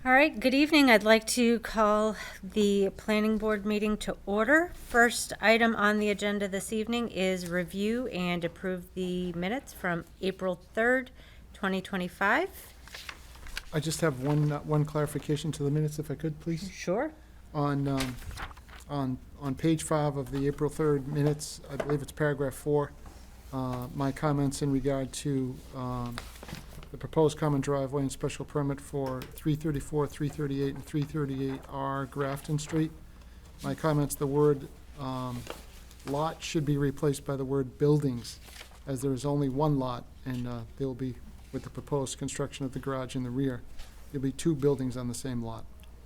All right, good evening. I'd like to call the planning board meeting to order. First item on the agenda this evening is review and approve the minutes from April 3rd, 2025. I just have one clarification to the minutes, if I could, please. Sure. On page 5 of the April 3rd minutes, I believe it's paragraph 4, my comments in regard to the proposed common driveway and special permit for 334, 338, and 338R Grafton Street. My comments, the word lot should be replaced by the word buildings, as there is only one lot, and there will be, with the proposed construction of the garage in the rear, there'll be 2 buildings on the same lot.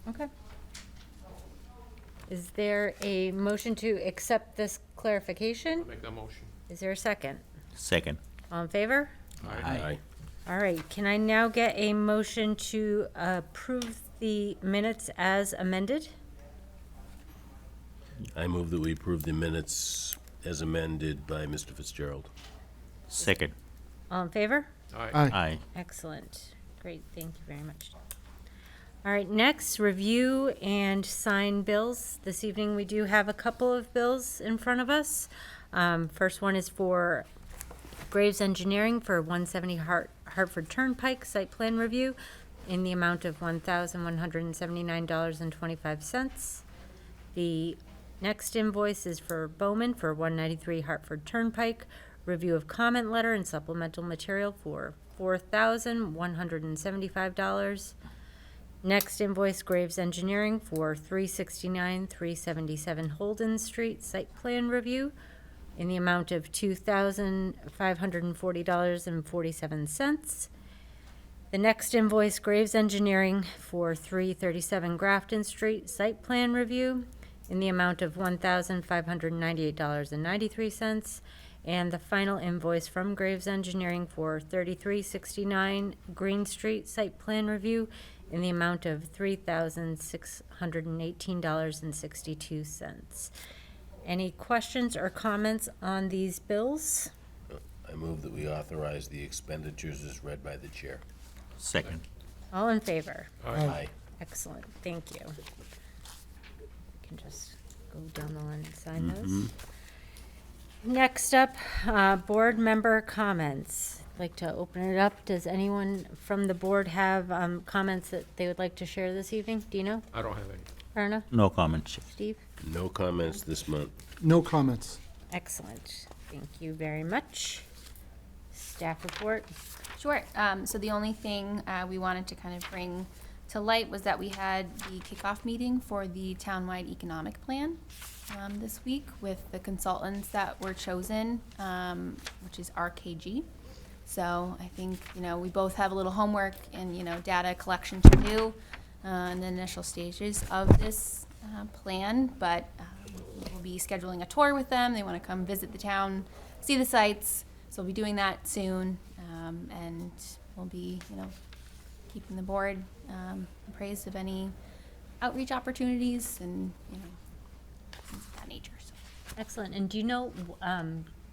Okay. Is there a motion to accept this clarification? I'll make that motion. Is there a second? Second. All in favor? Aye. All right, can I now get a motion to approve the minutes as amended? I move that we approve the minutes as amended by Mr. Fitzgerald. Second. All in favor? Aye. Aye. Excellent. Great, thank you very much. All right, next, review and sign bills. This evening, we do have a couple of bills in front of us. First one is for Graves Engineering for 170 Hartford Turnpike site plan review in the amount of $1,179.25. The next invoice is for Bowman for 193 Hartford Turnpike, review of comment letter and supplemental material for $4,175. Next invoice, Graves Engineering for 369, 377 Holden Street site plan review in the amount of $2,540.47. The next invoice, Graves Engineering for 337 Grafton Street site plan review in the amount of $1,598.93. And the final invoice from Graves Engineering for 3369 Green Street site plan review in the amount of $3,618.62. Any questions or comments on these bills? I move that we authorize the expenditures as read by the chair. Second. All in favor? Aye. Excellent, thank you. We can just go down the line and sign those. Next up, board member comments. I'd like to open it up. Does anyone from the board have comments that they would like to share this evening? Do you know? I don't have any. Erna? No comments. Steve? No comments this month. No comments. Excellent. Thank you very much. Staff report? Sure. So the only thing we wanted to kind of bring to light was that we had the kickoff meeting for the townwide economic plan this week with the consultants that were chosen, which is RKG. So I think, we both have a little homework and, data collection to do in the initial stages of this plan, but we'll be scheduling a tour with them. They want to come visit the town, see the sites. So we'll be doing that soon, and we'll be, keeping the board appraised of any outreach opportunities and, things of that nature. So. Excellent. And do you know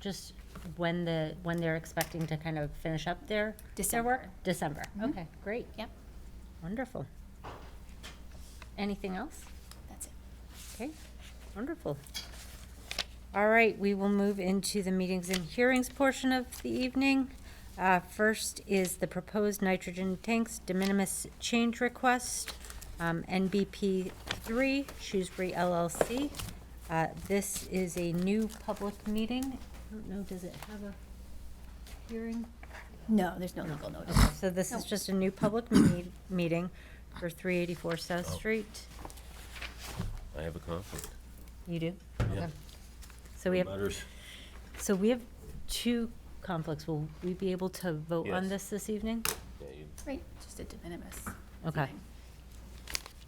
just when they're expecting to kind of finish up their work? December. Mm-hmm. Okay, great. Yep. Wonderful. Anything else? That's it. Okay, wonderful. All right, we will move into the meetings and hearings portion of the evening. First is the proposed nitrogen tanks de minimis change request, NBP 3, Shrewsbury LLC. This is a new public meeting. I don't know, does it have a hearing? No, there's no legal notice. Okay, so this is just a new public meeting for 384 South Street. I have a conflict. You do? Yeah. Okay. So we have, Butters. so we have 2 conflicts. Will we be able to vote on Yes. this evening? Yeah, Right, just a de minimis. Okay. fine.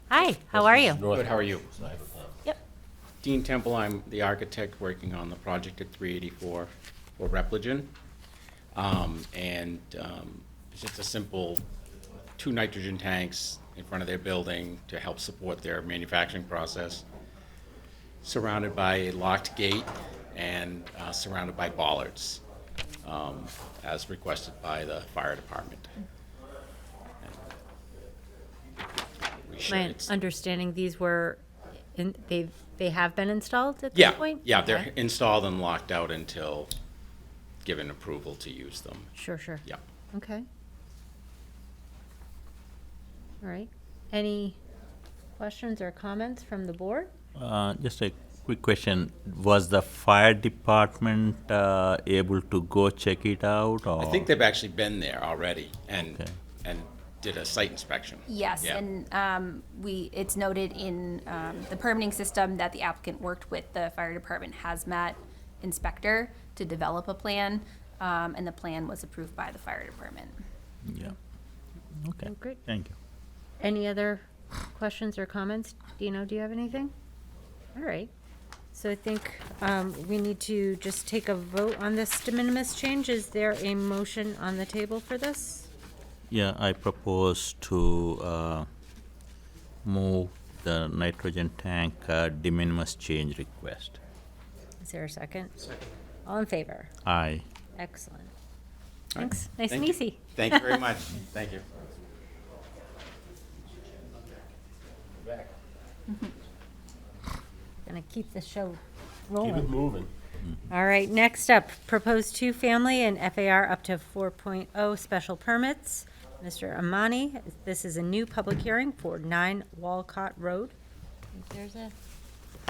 Hi, how are you? Good, how are you? So I have a conflict. Yep. Dean Temple, I'm the architect working on the project at 384 for Repligen. It's just a simple 2 nitrogen tanks in front of their building to help support their manufacturing process, surrounded by a locked gate and surrounded by bollards, as requested by the fire department. sure My it's. understanding, these were, they have been installed at this Yeah, point? yeah, they're Okay. installed and locked out until given approval to use them. Sure, sure. Yeah. Okay. All right. Any questions or comments from the board? Just a quick question. Was the fire department able to go check it out, or? I think they've actually been there already Okay. and did a site inspection. Yes, Yeah. and it's noted in the permitting system that the applicant worked with the fire department hazmat inspector to develop a plan, and the plan was approved by the fire department. Yeah. Okay. Oh, great. Thank you. Any other questions or comments? Dino, do you have anything? All right. So I think we need to just take a vote on this de minimis change. Is there a motion on the table for this? Yeah, I propose to move the nitrogen tank de minimis change request. Is there a second? Second. All in favor? Aye. Excellent. All right. Thanks. Nice Thank and you. easy. Thank you very much. Thank you. Gonna keep the show Keep it rolling. moving. All right, next up, proposed two-family and FAR up to 4.0 special permits. Mr. Amani, this is a new public hearing for 9 Walcott Road. I think there's a,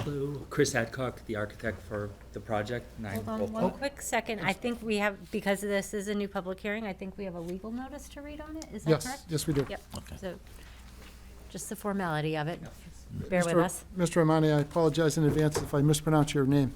Hello, Chris Adcock, the architect for the project. hold on one quick second. I think we have, because this is a new public hearing, I think we have a legal notice to read on it. Is that Yes, correct? yes, we do. Yep. Okay. So, just the formality of it. Bear with Mr. us. Mr. Amani, I apologize in advance if I mispronounce your name.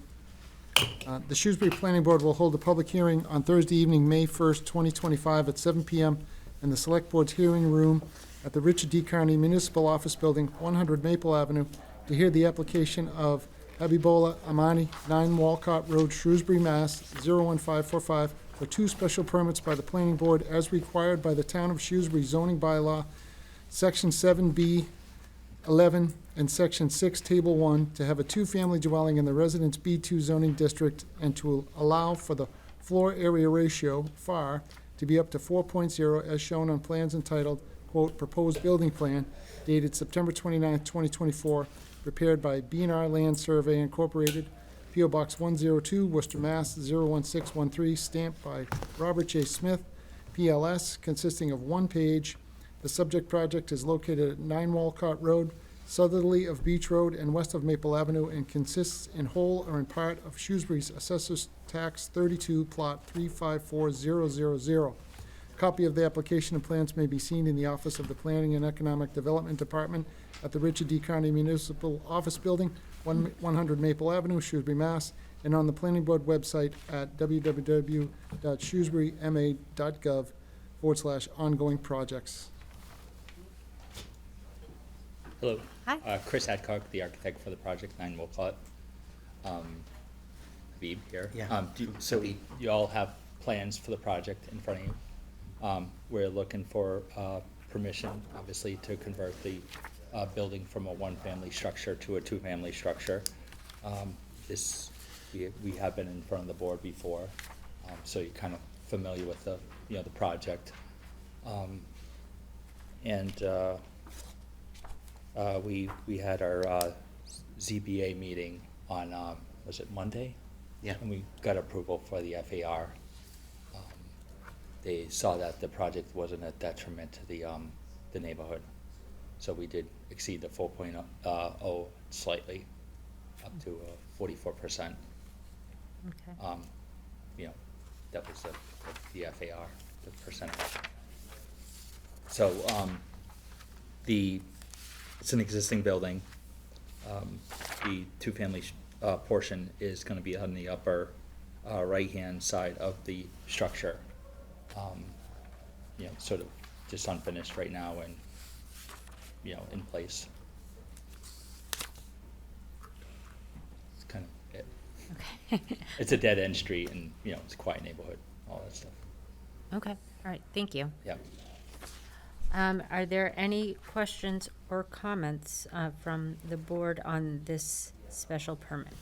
The Shrewsbury Planning Board will hold a public hearing on Thursday evening, May 1st, 2025, at 7 PM in the Select Board's hearing room at the Richard D. Carney Municipal Office Building, 100 Maple Avenue, to hear the application of Habibola Amani, 9 Walcott Road, Shrewsbury, Mass. 01545, for 2 special permits by the Planning Board as required by the Town of Shrewsbury zoning bylaw, Section 7B 11 and Section 6, Table 1, to have a two-family dwelling in the Residence B2 zoning district and to allow for the floor area ratio, FAR, to be up to 4.0 as shown on plans entitled, quote, "Proposed Building Plan," dated September 29th, 2024, prepared by B&R Land Survey Incorporated, P.O. Box 102, Worcester, Mass. 01613, stamped by Robert J. Smith, PLS, consisting of 1 page. The subject project is located at 9 Walcott Road, southerly of Beach Road and west of Maple Avenue, and consists in whole or in part of Shrewsbury's Assessors Tax 32, Plot 354000. Copy of the application and plans may be seen in the office of the Planning and Economic Development Department at the Richard D. Carney Municipal Office Building, 100 Maple Avenue, Shrewsbury, Mass., and on the Planning Board website at www.shrewsburyma.gov/ongoing projects. Hello. Hi. Chris Adcock, the architect for the project, 9 Wolcott. Habib here. Yeah. So you all have plans for the project in front of you. We're looking for permission, obviously, to convert the building from a one-family structure to a two-family structure. We have been in front of the board before, so you're kind of familiar with the project. We had our ZBA meeting on, was it Monday? Yeah. And we got approval for the FAR. They saw that the project wasn't a detriment to the neighborhood. So we did exceed the 4.0 slightly, up to 44%. Okay. That was the FAR, the percentage. So, it's an existing building. The two-family portion is gonna be on the upper right-hand side of the structure. Sort of just unfinished right now and, in place. It's kind of it. Okay. It's a dead-end street and, it's a quiet neighborhood, all that stuff. Okay, all right, thank you. Yeah. Are there any questions or comments from the board on this special permit?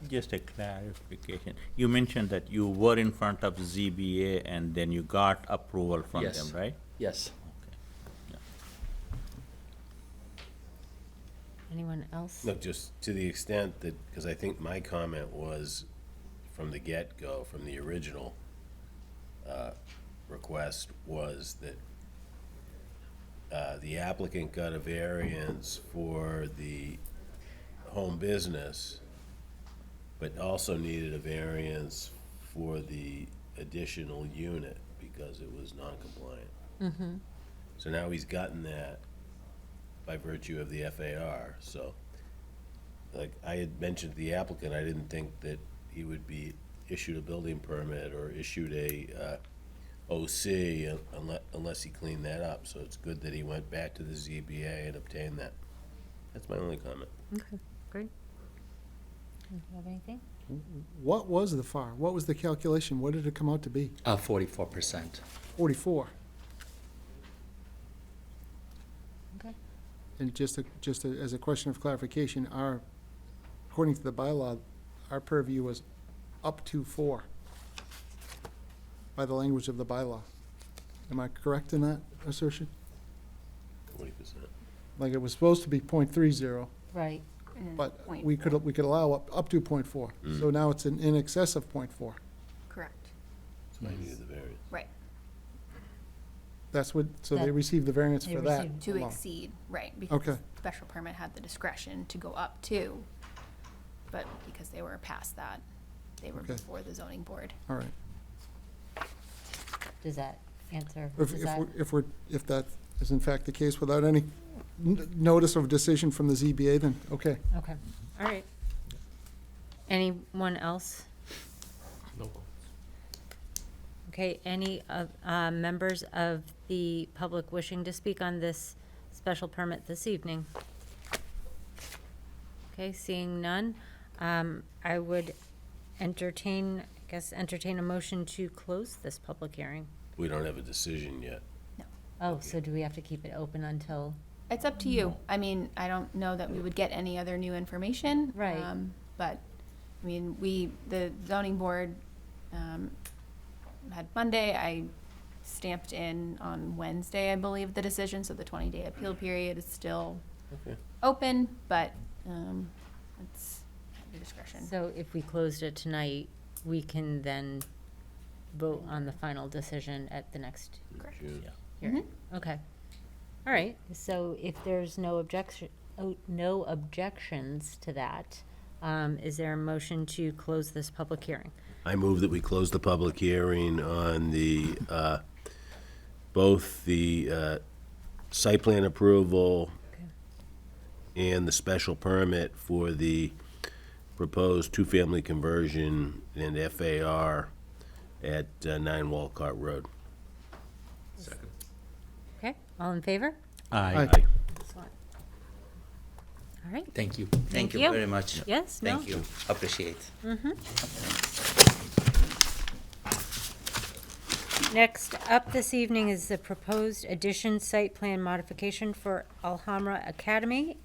Just a clarification. You mentioned that you were in front of ZBA and then you got approval from Yes. them, right? Yes. Okay. Yeah. Anyone else? No, just to the extent that, because I think my comment was from the get-go, from the original request, was that the applicant got a variance for the home business, but also needed a variance for the additional unit because it was non-compliant. So now he's gotten that by virtue of the FAR, so, like, I had mentioned to the applicant, I didn't think that he would be issued a building permit or issued a OC unless he cleaned that up, so it's good that he went back to the ZBA and obtained that. That's my only comment. Okay, great. Do you have anything? What was the FAR? What was the calculation? What did it come out to be? 44%. 44. Okay. And as a question of clarification, according to the bylaw, our purview was up to 4 by the language of the bylaw. Am I correct in that assertion? 40%. Like, it was supposed to be .30, Right. but we could allow up to .4. So now it's in excess of .4. Correct. That's why I needed the variance. Right. So they That- received the variance they for that received- To alone. exceed, right, because Okay. the special permit had the discretion to go up to, but because they were past that, they were Okay. before the zoning board. All right. Does that answer? If does that- if that is in fact the case, without any notice of decision from the ZBA, then, okay. Okay, all right. Anyone else? No. Okay, any of, members of the public wishing to speak on this special permit this evening? Okay, seeing none, I would entertain a motion to close this public hearing. We don't have a decision yet. Oh, so do we have to keep it open until? It's up to you. I mean, I don't know that we would get any other new information. Right. But, I mean, the zoning board, had Monday, I stamped in on Wednesday, I believe, the decision, so the 20-day appeal period is still Okay. open, but, it's at your discretion. So if we closed it tonight, we can then vote on the final decision at the next Correct. June. hearing? Okay. All right, so if there's no objections to that, is there a motion to close this public hearing? I move that we close the public hearing on the, both the site plan approval and the special permit for the proposed two-family conversion and FAR at 9 Walcott Road. Second. Okay, all in favor? Aye. Excellent. All right, Thank you. Thank Thank you you. very much. yes, no? Thank you. Appreciate. Next up this evening is the proposed addition site plan modification for Alhambra Academy.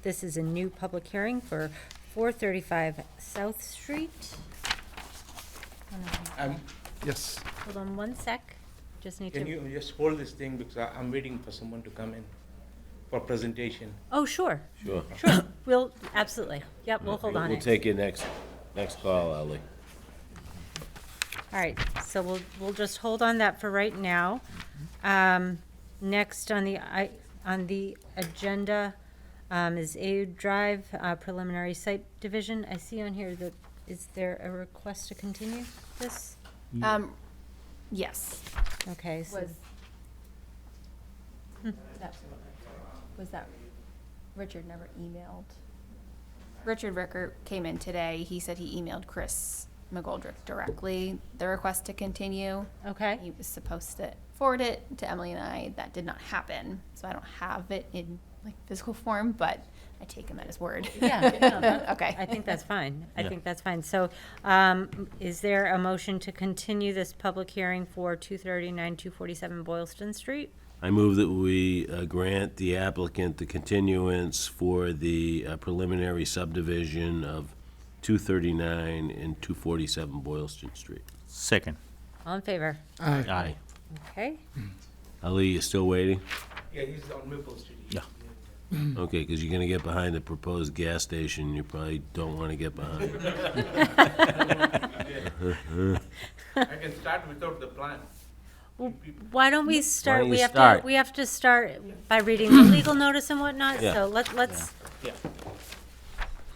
This is a new public hearing for 435 South Street. Yes. Hold on one sec, just need Can to, you just hold this thing because I'm waiting for someone to come in for presentation. oh, sure, Sure. sure, we'll, absolutely, yep, we'll hold on We'll it. take your next call, Ally. All right, so we'll just hold on that for right now. Next on the agenda is Aid Drive preliminary site division. I see on here that, is there a request to continue this? Yes. Okay, so, Was that, Richard never emailed? Richard Ricker came in today. He said he emailed Chris McGoldrick directly the request to continue. okay, He was supposed to forward it to Emily and I. That did not happen, so I don't have it in like physical form, but I take him at his word. yeah, no, that- Okay. I think that's fine, I Yeah. think that's fine. So, is there a motion to continue this public hearing for 239, 247 Boylston Street? I move that we grant the applicant the continuance for the preliminary subdivision of 239 and 247 Boylston Street. Second. All in favor? Aye. Aye. Okay, Ali, you still waiting? Yeah, he's on Maple Street. Yeah. Okay, because you're gonna get behind the proposed gas station, you probably don't want to get behind. I can start without the plan. Why don't we start, you we start? have to start by reading the legal notice and whatnot, Yeah. so let's. Yeah.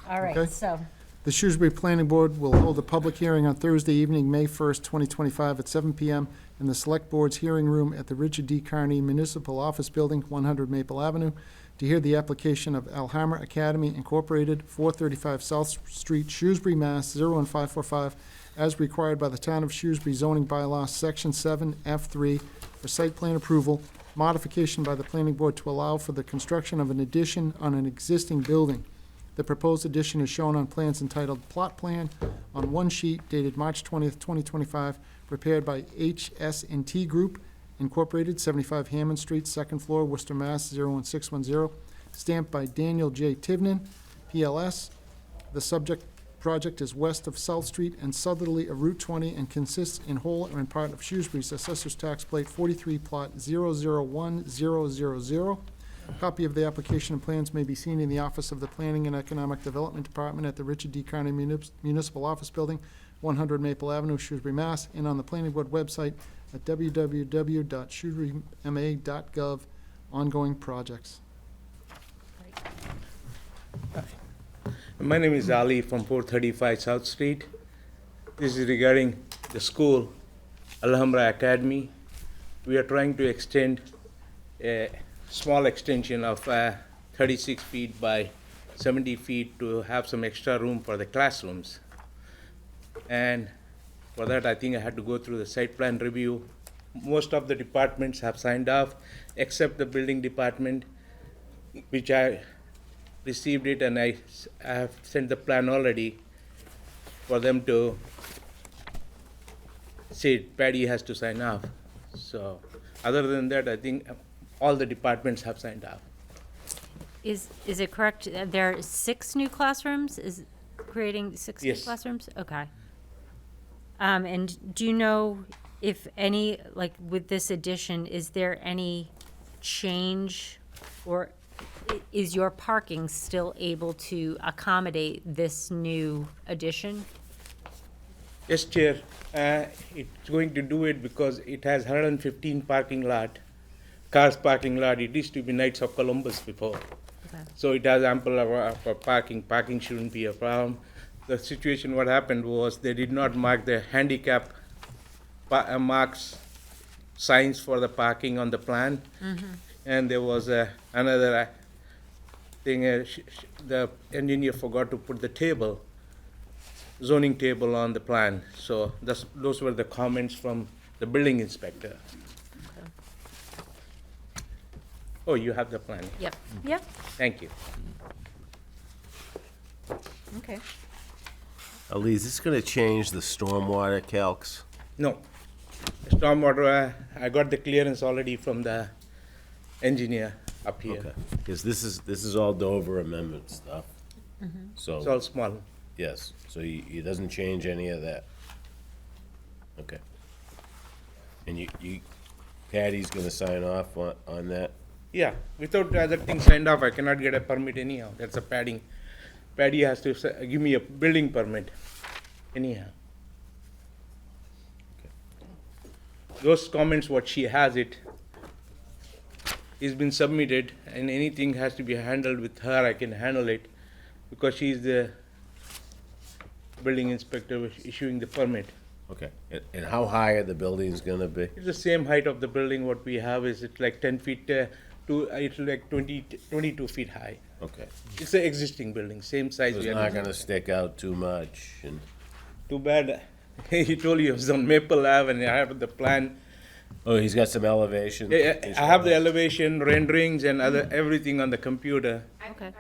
All right, Okay. so, The Shrewsbury Planning Board will hold a public hearing on Thursday evening, May 1st, 2025, at 7 PM in the Select Board's hearing room at the Richard D. Carney Municipal Office Building, 100 Maple Avenue, to hear the application of Alhambra Academy Incorporated, 435 South Street, Shrewsbury, Mass. 01545, as required by the Town of Shrewsbury zoning bylaw, Section 7F3, for site plan approval, modification by the Planning Board to allow for the construction of an addition on an existing building. The proposed addition is shown on plans entitled Plot Plan on one sheet dated March 20th, 2025, prepared by HS&T Group Incorporated, 75 Hammond Street, second floor, Worcester, Mass. 01610, stamped by Daniel J. Tivnan, PLS. The subject project is west of South Street and southerly of Route 20 and consists in whole or in part of Shrewsbury's Assessor's Tax Plate 43, Plot 001000. Copy of the application and plans may be seen in the office of the Planning and Economic Development Department at the Richard D. Carney Municipal Office Building, 100 Maple Avenue, Shrewsbury, Mass., and on the Planning Board website at www.shrewsburyma.gov, ongoing projects. My name is Ali from 435 South Street. This is regarding the school, Alhambra Academy. We are trying to extend a small extension of 36 feet by 70 feet to have some extra room for the classrooms. And for that, I think I had to go through the site plan review. Most of the departments have signed off, except the building department, which I received it, and I have sent the plan already for them to say Patty has to sign off. So, other than that, I think all the departments have signed off. is it correct, there are 6 new classrooms, is creating 6 new Yes. classrooms? Okay. And do you know if any, like, with this addition, is there any change, or is your parking still able to accommodate this new addition? Yes, Chair, it's going to do it because it has 115 parking lot, cars parking lot. It used to be Knights of Columbus before. Okay. So it has ample for parking. Parking shouldn't be a problem. The situation, what happened was they did not mark the handicap marks, signs for the parking on the plan. And there was another thing, the engineer forgot to put the table, zoning table on the plan. So those were the comments from the building inspector. Oh, you have the plan. Yep, yep, Thank you. okay. Ali, is this gonna change the stormwater calcs? No. Stormwater, I got the clearance already from the engineer up here. Okay, because this is all Dover amendment stuff. It's all So, small. yes, so it doesn't change any of that. Okay. And Patty's gonna sign off on that? Yeah, without other things signed off, I cannot get a permit anyhow. That's a padding. Paddy has to give me a building permit anyhow. Those comments, what she has it, is been submitted, and anything has to be handled with her, I can handle it, because she's the building inspector issuing the permit. Okay, and how high are the buildings gonna be? It's the same height of the building, what we have is it like 10 feet, it's like 22 feet high. Okay, It's an existing building, same size. so it's we are not doing. gonna stick out too much, and, Too bad, he told you it was on Maple Ave, and I have the plan. oh, he's got some elevation? Yeah, I have the elevation, renderings, and everything on the computer. Okay.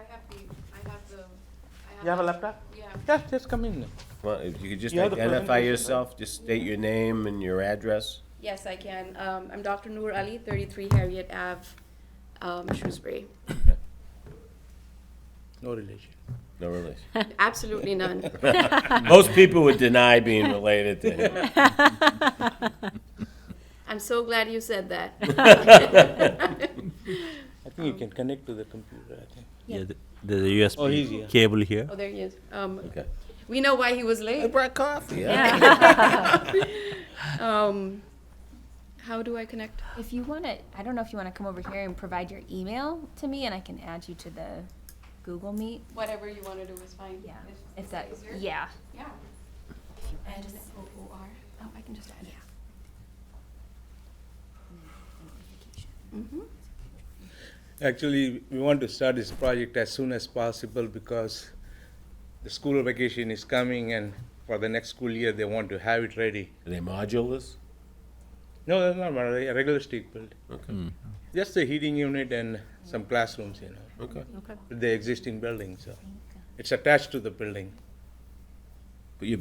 You have a laptop? Yeah. Yeah, just come in. Well, if you could just You have the identify presentation, yourself, just state your name and your address. Yes, I can. I'm Dr. Noor Ali, 33 Harriet Ave, Shrewsbury. No relation. No relation. Absolutely none. Most people would deny being related to him. I'm so glad you said that. I think you can connect to the computer, I think. Yeah, there's a USB Oh, he's here. cable here. Oh, there he is. Okay. We know why he was I late. brought coffee. How do I connect? If you want to, I don't know if you want to come over here and provide your email to me, and I can add you to the Google Meet. Whatever you want to do is fine. Yeah, if that, yeah. Yeah. And OOR. Oh, I can just add it. Mm-hmm. Actually, we want to start this project as soon as possible because the school vacation is coming and for the next school year, they want to have it ready. Are they modulars? No, that's not a regular street build. Okay. Just a heating unit and some classrooms, Okay. with the existing building, so. It's attached to the building. But you're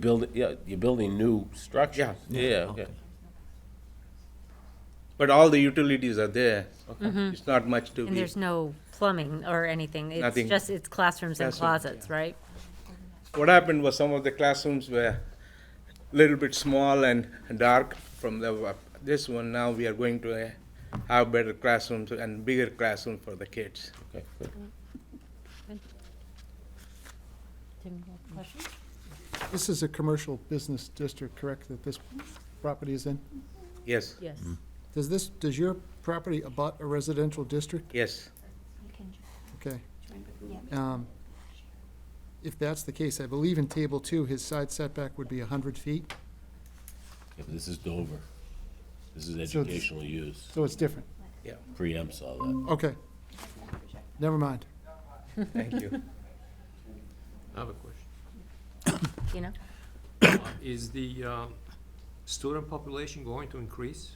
building new structures? Yeah, okay. But all the utilities are there. It's not much to And be. there's no plumbing or anything? It's Nothing. just, it's classrooms and Classrooms, closets, yeah. right? What happened was some of the classrooms were a little bit small and dark from this one. Now we are going to have better classrooms and bigger classrooms for the kids. Okay, good. Tim, you have questions? This is a commercial business district, correct, that this property is in? Yes, Yes. Does your property abut a residential district? yes. Okay. If that's the case, I believe in Table 2, his side setback would be 100 feet, Yeah, but this is Dover. This is So it's- educational use. so it's different. Preempts all that. Okay. Never mind. Thank you. I have a question. You know? Is the student population going to increase?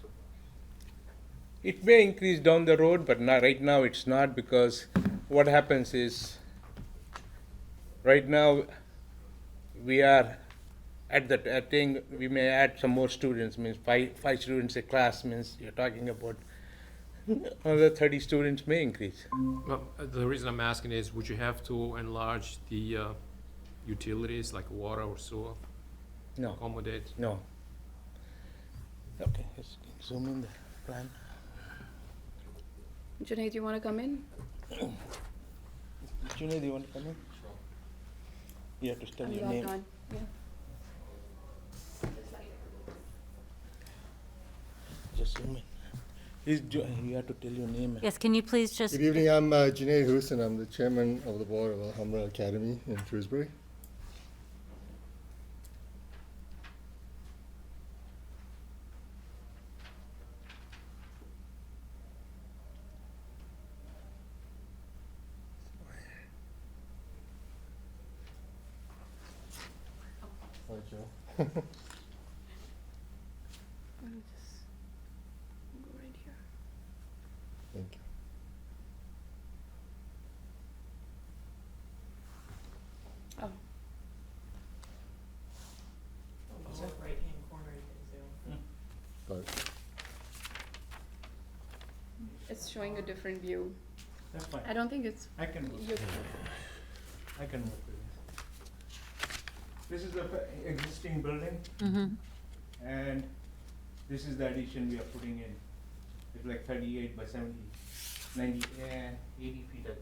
It may increase down the road, but not, right now it's not because what happens is, right now, we are at the, I think we may add some more students, means five students a class, means you're talking about another 30 students may increase. Well, the reason I'm asking is, would you have to enlarge the utilities like water or sewer, No, accommodate? no. Okay, let's zoom in the plan. Junaid, do you want to come in? Junaid, do you want to come in? You have to tell I'm your logged name. on. Yeah. Just zoom in. You have to tell your name. Yes, can you please just, Good evening, I'm Junaid Hussain, I'm the chairman of the board of Alhambra Academy in Shrewsbury. Hi, Joe. Let me just go right here. Thank you. Oh. Got it. It's showing a different view. That's fine. I don't think it's. I can work. You, I can work with this. This is the existing building, mhm. and this is the addition we are putting in. It's like 38 by 70, 90, 80 feet, I think.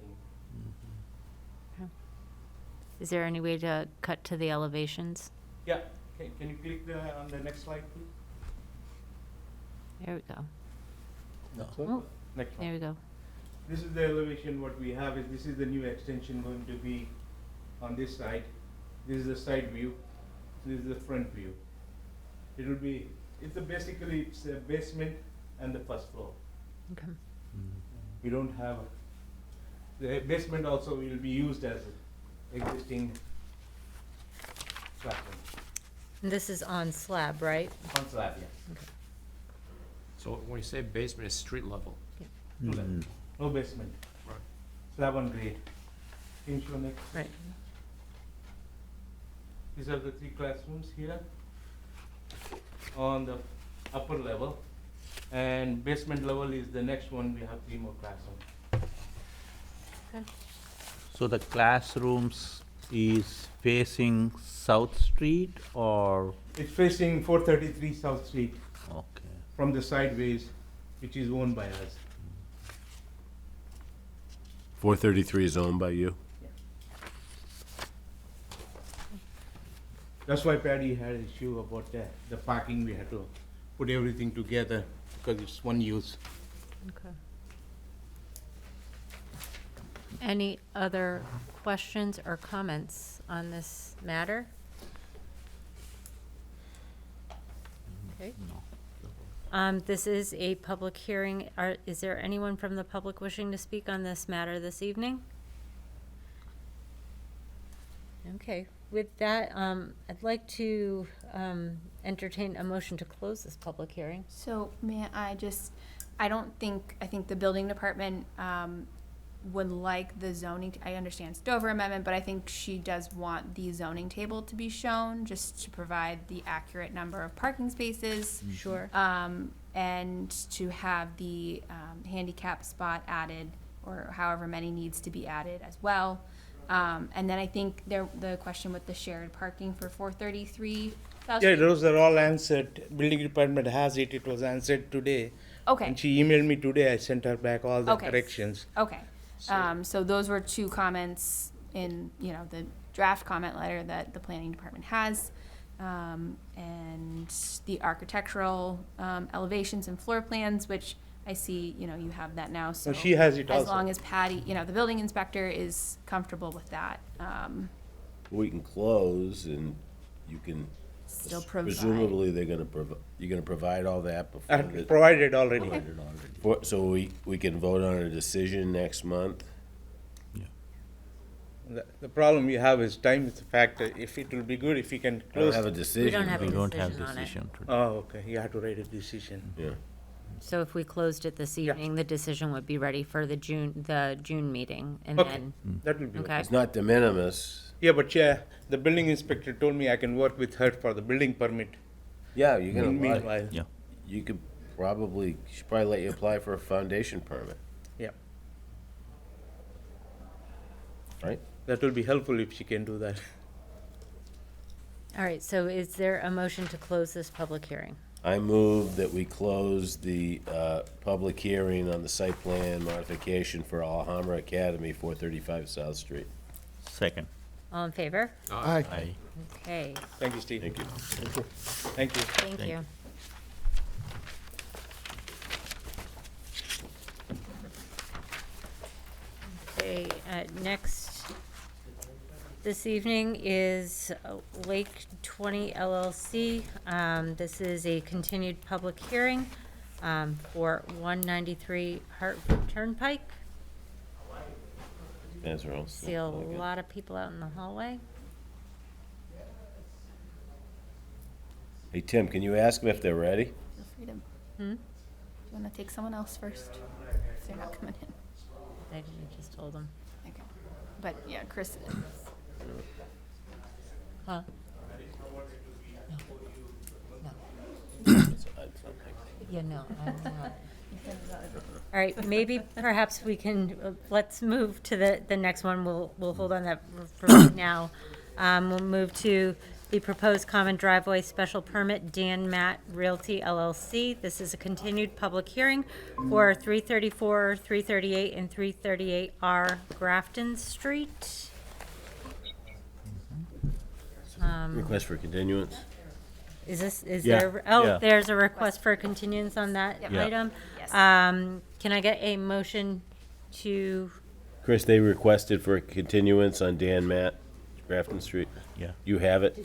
Is there any way to cut to the elevations? Yeah, can you click on the next slide, please? There we go. That's Oh, Next one. there we go. This is the elevation, what we have is, this is the new extension going to be on this side. This is the side view, this is the front view. It will be, it's basically, it's a basement and the first floor. Okay. We don't have, the basement also will be used as existing platform. And this is on slab, right? On slab, yeah. So when you say basement, it's street level. No basement. Right. Slab on grade. Can you show next? Right. These are the 3 classrooms here on the upper level, and basement level is the next one. We have 3 more classrooms. So the classrooms is facing South Street or, It's facing 433 South Street okay. from the sideways, which is owned by us. 433 is owned by you? That's why Patty had an issue about the parking. We had to put everything together because it's one use. Okay. Any other questions or comments on this matter? Okay. This is a public hearing. Is there anyone from the public wishing to speak on this matter this evening? Okay, with that, I'd like to entertain a motion to close this public hearing. So may I just, I think the building department would like the zoning, I understand it's Dover amendment, but I think she does want the zoning table to be shown, just to provide the accurate number of parking spaces. Sure. And to have the handicap spot added, or however many needs to be added as well. And then I think the question with the shared parking for 433 South Yeah, Street. those are all answered. Building department has it. It was answered today. Okay. And she emailed me today. I sent her back all the Okay. corrections. Okay, so those were two comments in, the draft comment letter that the planning department has. And the architectural elevations and floor plans, which I see, you have that now, so. she has it As also. long as Patty, the building inspector is comfortable with that, We can close and you can, still provide. presumably they're gonna you're gonna provide all that I before. have the- provided already. So we can vote on a decision next month? The problem you have is time is a factor. If it will be good, if we can I don't close. have a decision. We don't have a We don't have decision on it. decision today. Oh, okay. You have to write a decision. Yeah. So if we closed it this Yeah. evening, the decision would be ready for the June meeting, and Okay. then, That will be okay. okay? It's not de minimis. Yeah, but the building inspector told me I can work with her for the building permit. Yeah, you're gonna, Meanwhile, Yeah. you could probably, she'd probably let you apply for a foundation permit, yeah, right? that will be helpful if she can do that. All right, so is there a motion to close this public hearing? I move that we close the public hearing on the site plan modification for Alhambra Academy, 435 South Street. Second. All in favor? Aye. Aye. Okay, Thank you, Steve. Thank you. Thank you. thank Thank you. Okay, next, this evening is Lake 20 LLC. This is a continued public hearing for 193 Hartford Turnpike. That's all. See a lot of people out in the hallway. Hey, Tim, can you ask them if they're ready? Feel free to, Hmm? do you wanna take someone else first? If they're not coming in. I just told them. Okay. But, yeah, Chris is. Huh? Yeah, no, I'm not. All right, maybe perhaps we can, let's move to the next one. We'll hold on that for right now. We'll move to the proposed common driveway special permit, Dan Matt Realty LLC. This is a continued public hearing for 334, 338, and 338R Grafton Street. Request for continuance? Is Yeah, there, oh, yeah. there's a request for continuance on that Yep. Yeah. item? Yes. Can I get a motion to, Chris, they requested for a continuance on Dan Matt, Grafton Street. Yeah. You have it?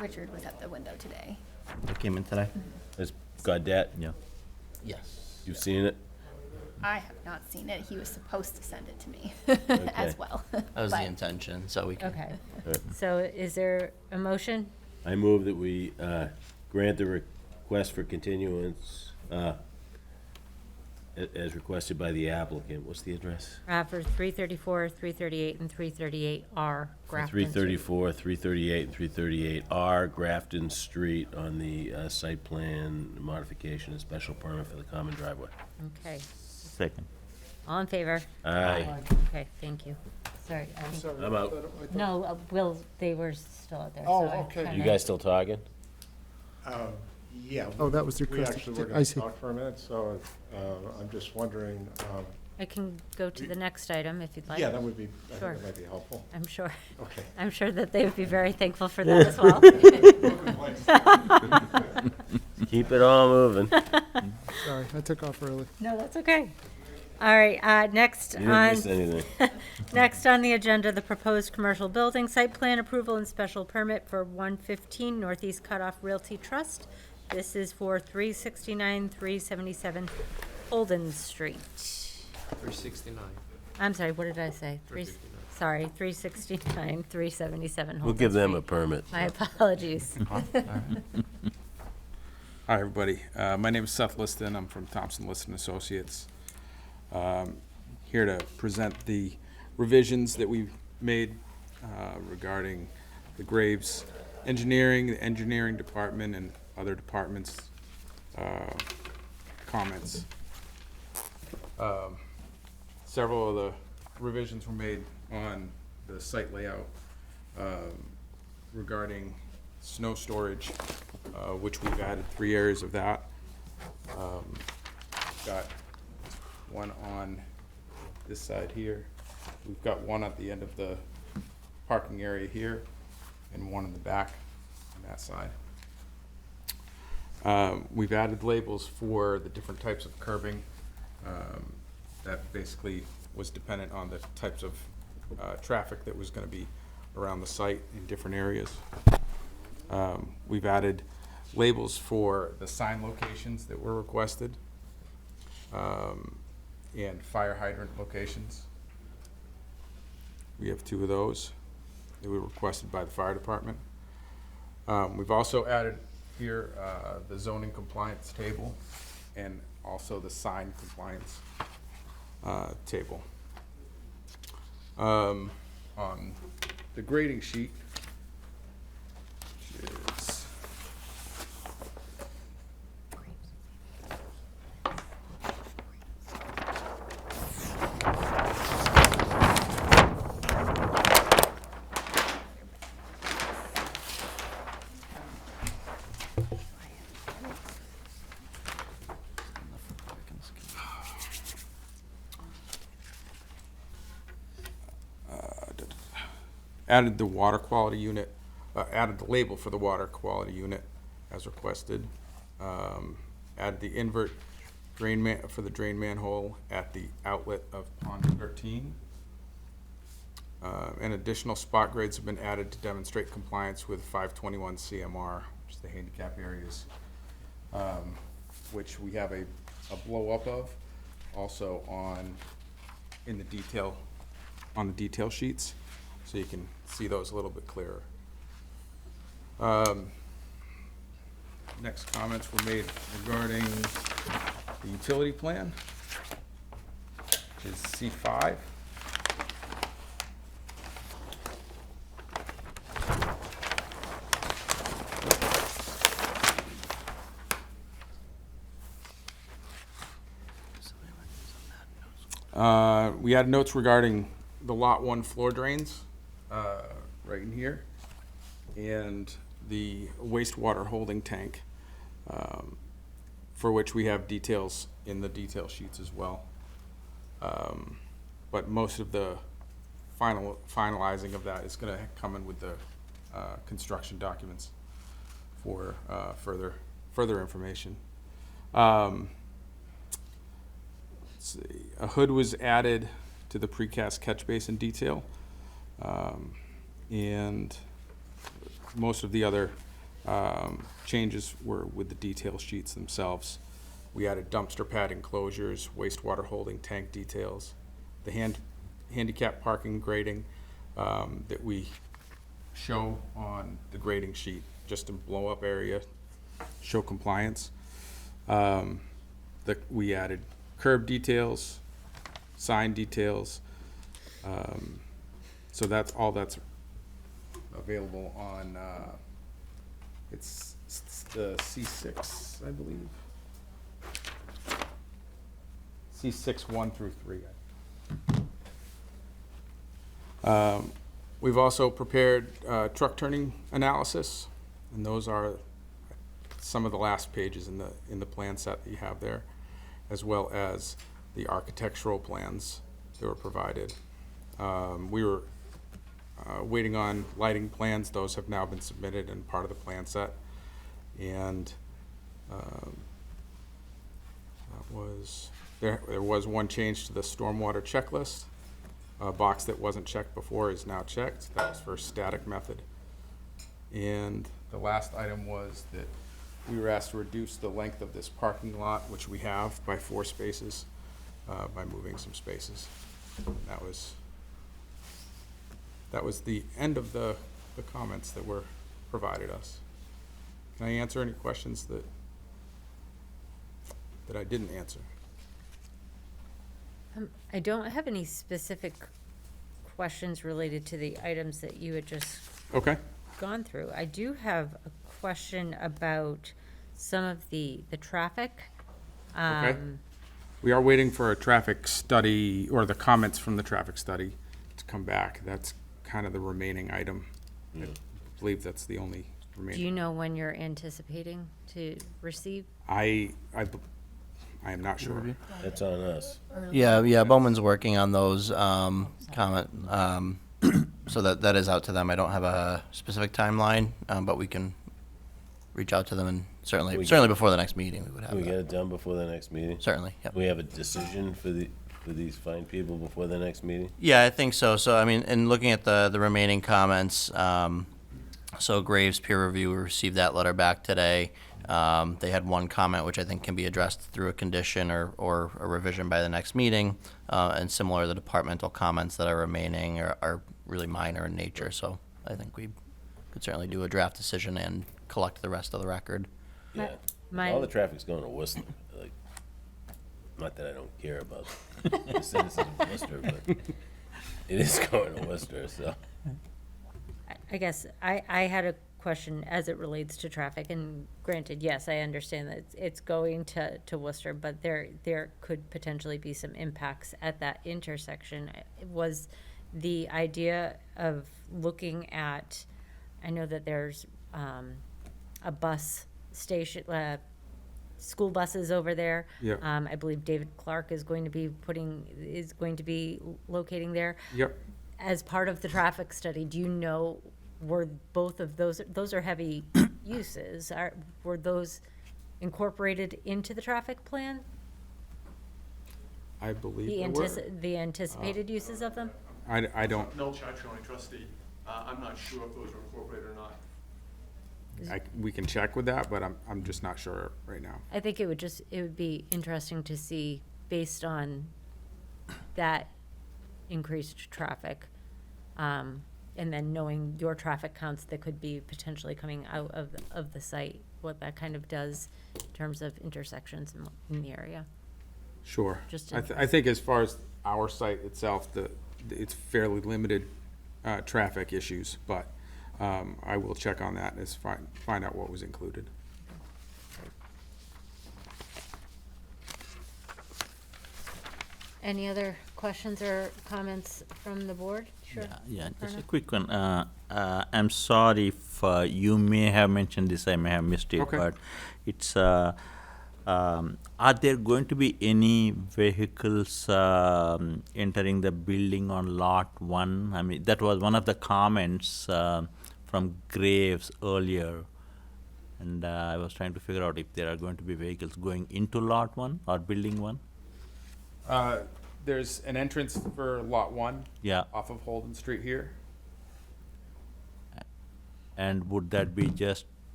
Richard was at the window today. It came in today? Has Gaudette, Yeah. Yes. you've seen it? I have not seen it. He was supposed to send it to me as Okay. well. That was the But- intention, so we can. okay. Right. So is there a motion? I move that we grant the request for continuance as requested by the applicant. What's the address? For 334, 338, and 338R Grafton Street. 334, 338, and 338R Grafton Street on the site plan modification and special permit for the common driveway. Okay. Second. All in favor? Aye. Okay, thank you. Sorry. I think- I'm out. No, Will, they were still out there. Oh, so I okay. kinda- You guys still talking? Yeah. Oh, that was the We request. actually were I going to see. talk for a minute, so I'm just wondering, I can go to the next item if you'd like. yeah, that would be, I Sure. think that might be helpful. I'm sure. Okay. I'm sure that they would be very thankful for that as well. Keep it all moving. Sorry, I took off early. No, that's okay. All right, next You didn't on, miss anything. next on the agenda, the proposed commercial building site plan approval and special permit for 115 Northeast Cutoff Realty Trust. This is for 369, 377 Holden Street. 369. I'm sorry, what did I say? 359. Sorry, 369, 377 Holden Street. We'll give them a permit. My apologies. Hi, everybody. My name is Seth Liston. I'm from Thompson Liston Associates. Here to present the revisions that we've made regarding the Graves Engineering, the Engineering Department, and other departments' comments. Several of the revisions were made on the site layout regarding snow storage, which we've added 3 areas of that. Got one on this side here. We've got one at the end of the parking area here, and one in the back on that side. We've added labels for the different types of curbing. That basically was dependent on the types of traffic that was going to be around the site in different areas. We've added labels for the sign locations that were requested, and fire hydrant locations. We have 2 of those that were requested by the fire department. We've also added here the zoning compliance table and also the sign compliance table. On the grading sheet, which is added the water quality unit, added the label for the water quality unit as requested. Added the invert for the drain manhole at the outlet of pond 13. And additional spot grades have been added to demonstrate compliance with 521 CMR, which is the handicap areas, which we have a blow up of also on the detail sheets, so you can see those a little bit clearer. Next comments were made regarding the utility plan, which is C5. We had notes regarding the Lot 1 floor drains, right in here, and the wastewater holding tank, for which we have details in the detail sheets as well. But most of the finalizing of that is going to come in with the construction documents for further information. Let's see, a hood was added to the precast catch basin detail, and most of the other changes were with the detail sheets themselves. We added dumpster pad enclosures, wastewater holding tank details, the handicap parking grading that we show on the grading sheet, just in blow up area, show compliance. We added curb details, sign details. So that's all that's available on, it's the C6, I believe. C6 1 through 3. We've also prepared truck turning analysis, and those are some of the last pages in the plan set that you have there, as well as the architectural plans that were provided. We were waiting on lighting plans. Those have now been submitted and part of the plan set. And there was one change to the stormwater checklist. A box that wasn't checked before is now checked. That was for static method. And the last item was that we were asked to reduce the length of this parking lot, which we have, by 4 spaces, by moving some spaces. That was the end of the comments that were provided us. Can I answer any questions that I didn't answer? I don't have any specific questions related to the items that you had just Okay. gone through. I do have a question about some of the traffic. Okay. We are waiting for a traffic study, or the comments from the traffic study to come back. That's kind of the remaining item. I believe that's the only Do remaining. you know when you're anticipating to receive? I am not sure. That's on us. Yeah, Bowman's working on those, comment, so that is out to them. I don't have a specific timeline, but we can reach out to them, and certainly before the next meeting, we would have Can we get that. it done before the next meeting? Certainly, yep. We have a decision for these fine people before the next meeting? Yeah, I think so. So, I mean, in looking at the remaining comments, so Graves peer review, we received that letter back today. They had one comment which I think can be addressed through a condition or a revision by the next meeting. And similar, the departmental comments that are remaining are really minor in nature. So I think we could certainly do a draft decision and collect the rest of the record. Yeah. My- All the traffic's going to Worcester, like, not that I don't care about the citizens of Worcester, but it is going to Worcester, so. I guess I had a question as it relates to traffic, and granted, yes, I understand that it's going to Worcester, but there could potentially be some impacts at that intersection. Was the idea of looking at, I know that there's a bus station, school buses over there. Yep. I believe David Clark is going to be locating there. Yep. As part of the traffic study, do you know, were both of those are heavy uses, were those incorporated into the traffic plan? I believe The there were. the anticipated uses of them? I don't, Mel Chachroni, trustee. I'm not sure if those are incorporated or not. we can check with that, but I'm just not sure right now. I think it would be interesting to see, based on that increased traffic, and then knowing your traffic counts that could be potentially coming out of the site, what that kind of does in terms of intersections in the area. Sure. Just I think as far as our site itself, it's fairly limited traffic issues, but I will check on that and find out what was included. Any other questions or comments from the board? Sure. Yeah, just a Pranav? quick one. I'm sorry if you may have mentioned this, I may have missed it, Okay. but it's, are there going to be any vehicles entering the building on Lot 1? I mean, that was one of the comments from Graves earlier, and I was trying to figure out if there are going to be vehicles going into Lot 1 or Building 1? There's an entrance for Lot 1 Yeah. off of Holden Street here. And would that be just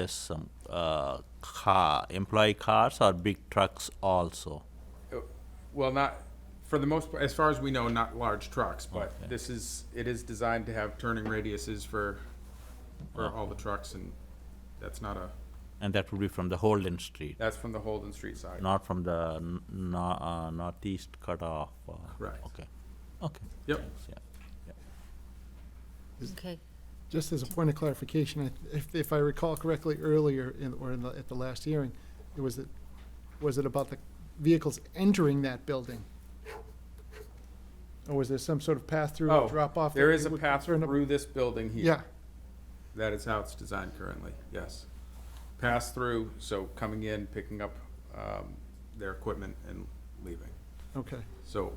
some employee cars or big trucks also? Well, not, for the most part, as far as we know, not large trucks, but Okay. it is designed to have turning radiuses for all the trucks, and that's not And that would be from the Holden Street, that's from the Holden Street side. not from the northeast cutoff? Correct. Okay. Yep. Thanks, yeah. Okay. Just as a point of clarification, if I recall correctly earlier, at the last hearing, was it about the vehicles entering that building? Or was there some sort of path-through or drop-off? There that is you a were path concerned through this building here. Yeah, That is how it's designed currently, yes. pass-through, so coming in, picking up their equipment and leaving. Okay. So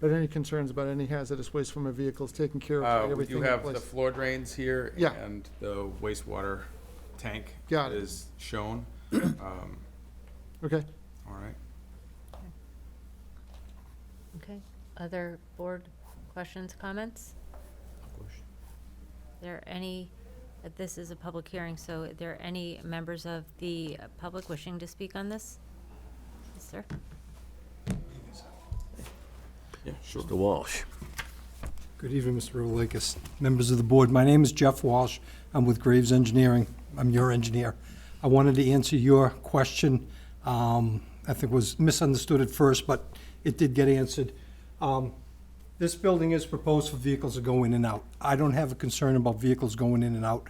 But any concerns about any hazardous waste from a vehicle is taken care of? we everything do in have the place? floor drains here, Yeah. and the wastewater tank Got it. is shown. Okay. All right. Okay, other board questions, comments? There any, this is a public hearing, so are there any members of the public wishing to speak on this? Yes, sir. Yeah, sure. Mr. Walsh. Good evening, Mr. Rotalakis, members of the board. My name is Jeff Walsh. I'm with Graves Engineering. I'm your engineer. I wanted to answer your question. I think it was misunderstood at first, but it did get answered. This building is proposed for vehicles to go in and out. I don't have a concern about vehicles going in and out.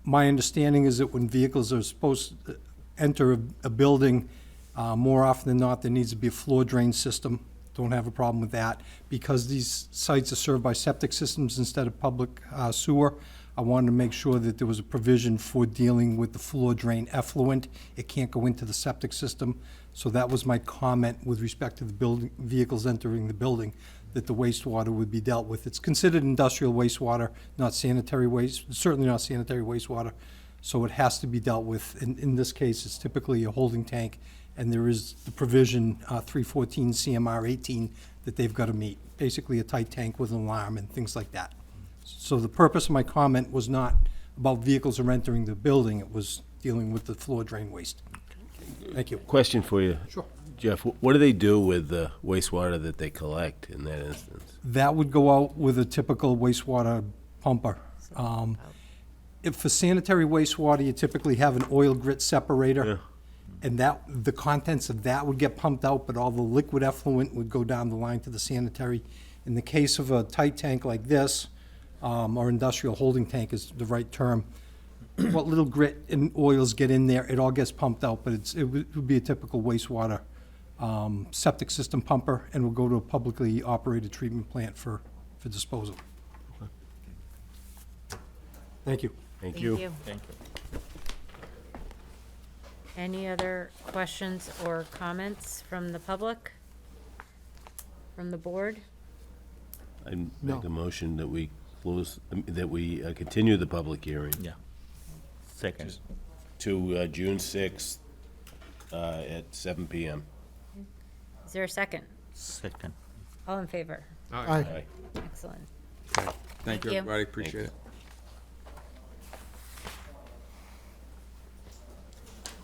My understanding is that when vehicles are supposed to enter a building, more often than not, there needs to be a floor drain system. Don't have a problem with that. Because these sites are served by septic systems instead of public sewer, I wanted to make sure that there was a provision for dealing with the floor drain effluent. It can't go into the septic system. So that was my comment with respect to the building, vehicles entering the building, that the wastewater would be dealt with. It's considered industrial wastewater, not sanitary waste, certainly not sanitary wastewater. So it has to be dealt with. In this case, it's typically a holding tank, and there is the provision, 314 CMR 18, that they've got to meet. Basically a tight tank with an alarm and things like that. So the purpose of my comment was not about vehicles are entering the building, it was dealing with the floor drain waste. Thank you. Question for you. Sure. Jeff, what do they do with the wastewater that they collect in that instance? That would go out with a typical wastewater pumper. If for sanitary wastewater, you typically have an oil grit separator. Yeah. And that, the contents of that would get pumped out, but all the liquid effluent would go down the line to the sanitary. In the case of a tight tank like this, or industrial holding tank is the right term, what little grit and oils get in there, it all gets pumped out, but it would be a typical wastewater septic system pumper, and will go to a publicly operated treatment plant for disposal. Thank you. Thank you. Thank you. Any other questions or comments from the public? From the board? I No. make a motion that we close, that we continue the public hearing Yeah. Second. to June 6th at 7 PM. Is there a second? Second. All in favor? Aye. Aye. Excellent. Thank Thank you, you. everybody, appreciate it.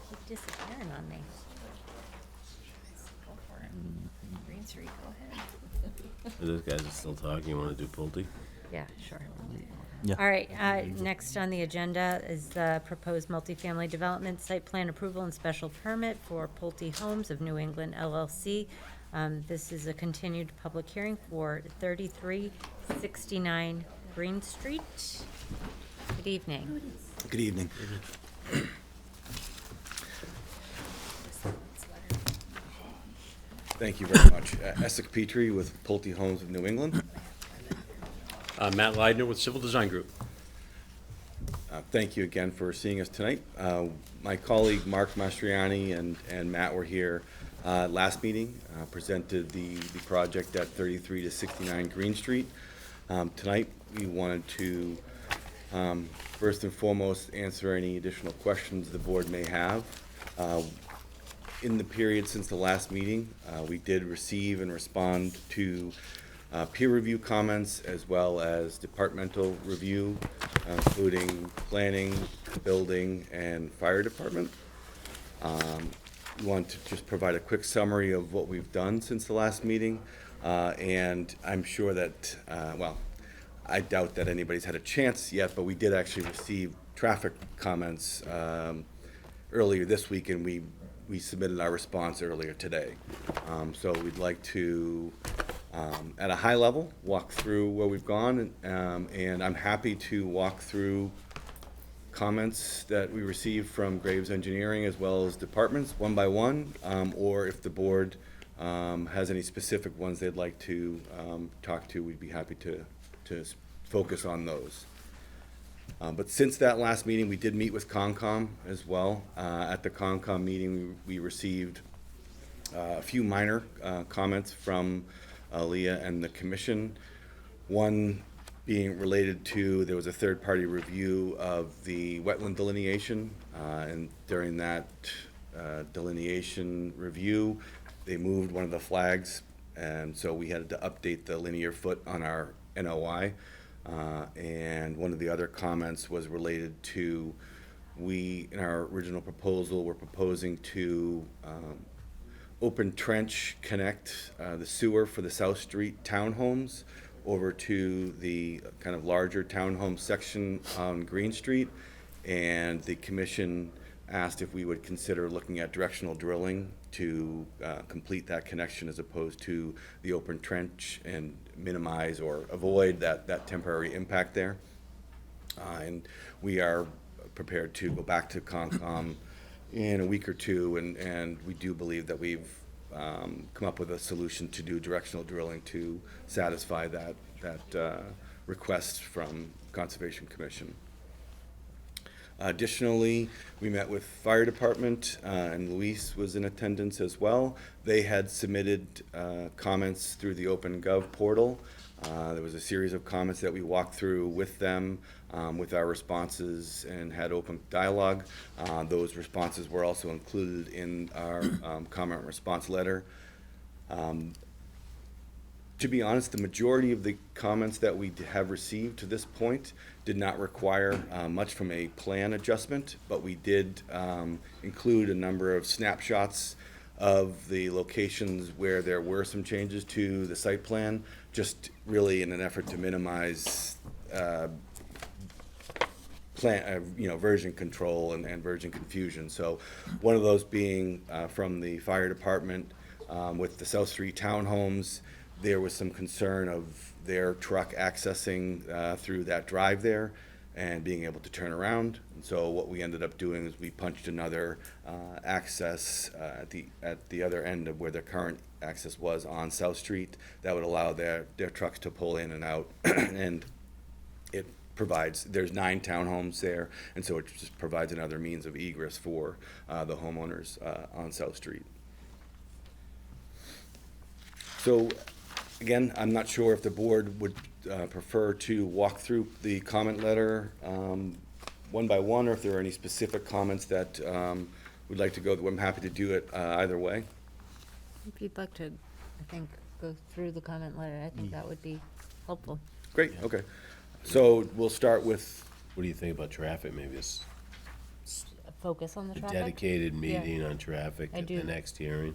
Keep disappearing on me. Go for it. Green Street, go ahead. Those guys are still talking, you want to do Pulte? Yeah, sure. Yeah. All right, next on the agenda is the proposed multifamily development site plan approval and special permit for Pulte Homes of New England LLC. This is a continued public hearing for 3369 Green Street. Good evening. Good evening. Thank you very much. Essex Petrie with Pulte Homes of New England. Matt Leidner with Civil Design Group. Thank you again for seeing us tonight. My colleague Mark Mastriani and Matt were here last meeting, presented the project at 33 to 69 Green Street. Tonight, we wanted to first and foremost answer any additional questions the board may have. In the period since the last meeting, we did receive and respond to peer review comments as well as departmental review, including planning, building, and fire department. We want to just provide a quick summary of what we've done since the last meeting. And I'm sure that, well, I doubt that anybody's had a chance yet, but we did actually receive traffic comments earlier this week, and we submitted our response earlier today. So we'd like to, at a high level, walk through where we've gone, and I'm happy to walk through comments that we received from Graves Engineering as well as departments one by one, or if the board has any specific ones they'd like to talk to, we'd be happy to focus on those. But since that last meeting, we did meet with Concom as well. At the Concom meeting, we received a few minor comments from Leah and the commission. One being related to, there was a third-party review of the wetland delineation, and during that delineation review, they moved one of the flags, and so we had to update the linear foot on our NOI. And one of the other comments was related to, we, in our original proposal, were proposing to open trench connect the sewer for the South Street townhomes over to the kind of larger townhome section on Green Street. And the commission asked if we would consider looking at directional drilling to complete that connection as opposed to the open trench and minimize or avoid that temporary impact there. And we are prepared to go back to Concom in a week or two, and we do believe that we've come up with a solution to do directional drilling to satisfy that request from Conservation Commission. Additionally, we met with Fire Department, and Luis was in attendance as well. They had submitted comments through the OpenGov portal. There was a series of comments that we walked through with them, with our responses, and had open dialogue. Those responses were also included in our comment response letter. To be honest, the majority of the comments that we have received to this point did not require much from a plan adjustment, but we did include a number of snapshots of the locations where there were some changes to the site plan, just really in an effort to minimize version control and version confusion. So one of those being from the fire department with the South Street townhomes. There was some concern of their truck accessing through that drive there and being able to turn around. And so what we ended up doing is we punched another access at the other end of where their current access was on South Street that would allow their trucks to pull in and out. And it provides, there's 9 townhomes there, and so it just provides another means of egress for the homeowners on South Street. So again, I'm not sure if the board would prefer to walk through the comment letter one by one, or if there are any specific comments that would like to go. I'm happy to do it either way. If you'd like to, I think, go through the comment letter, I think that would be helpful. Great, okay. So we'll start with. What do you think about traffic? Maybe it's Focus on the a traffic? dedicated meeting on traffic at the next hearing.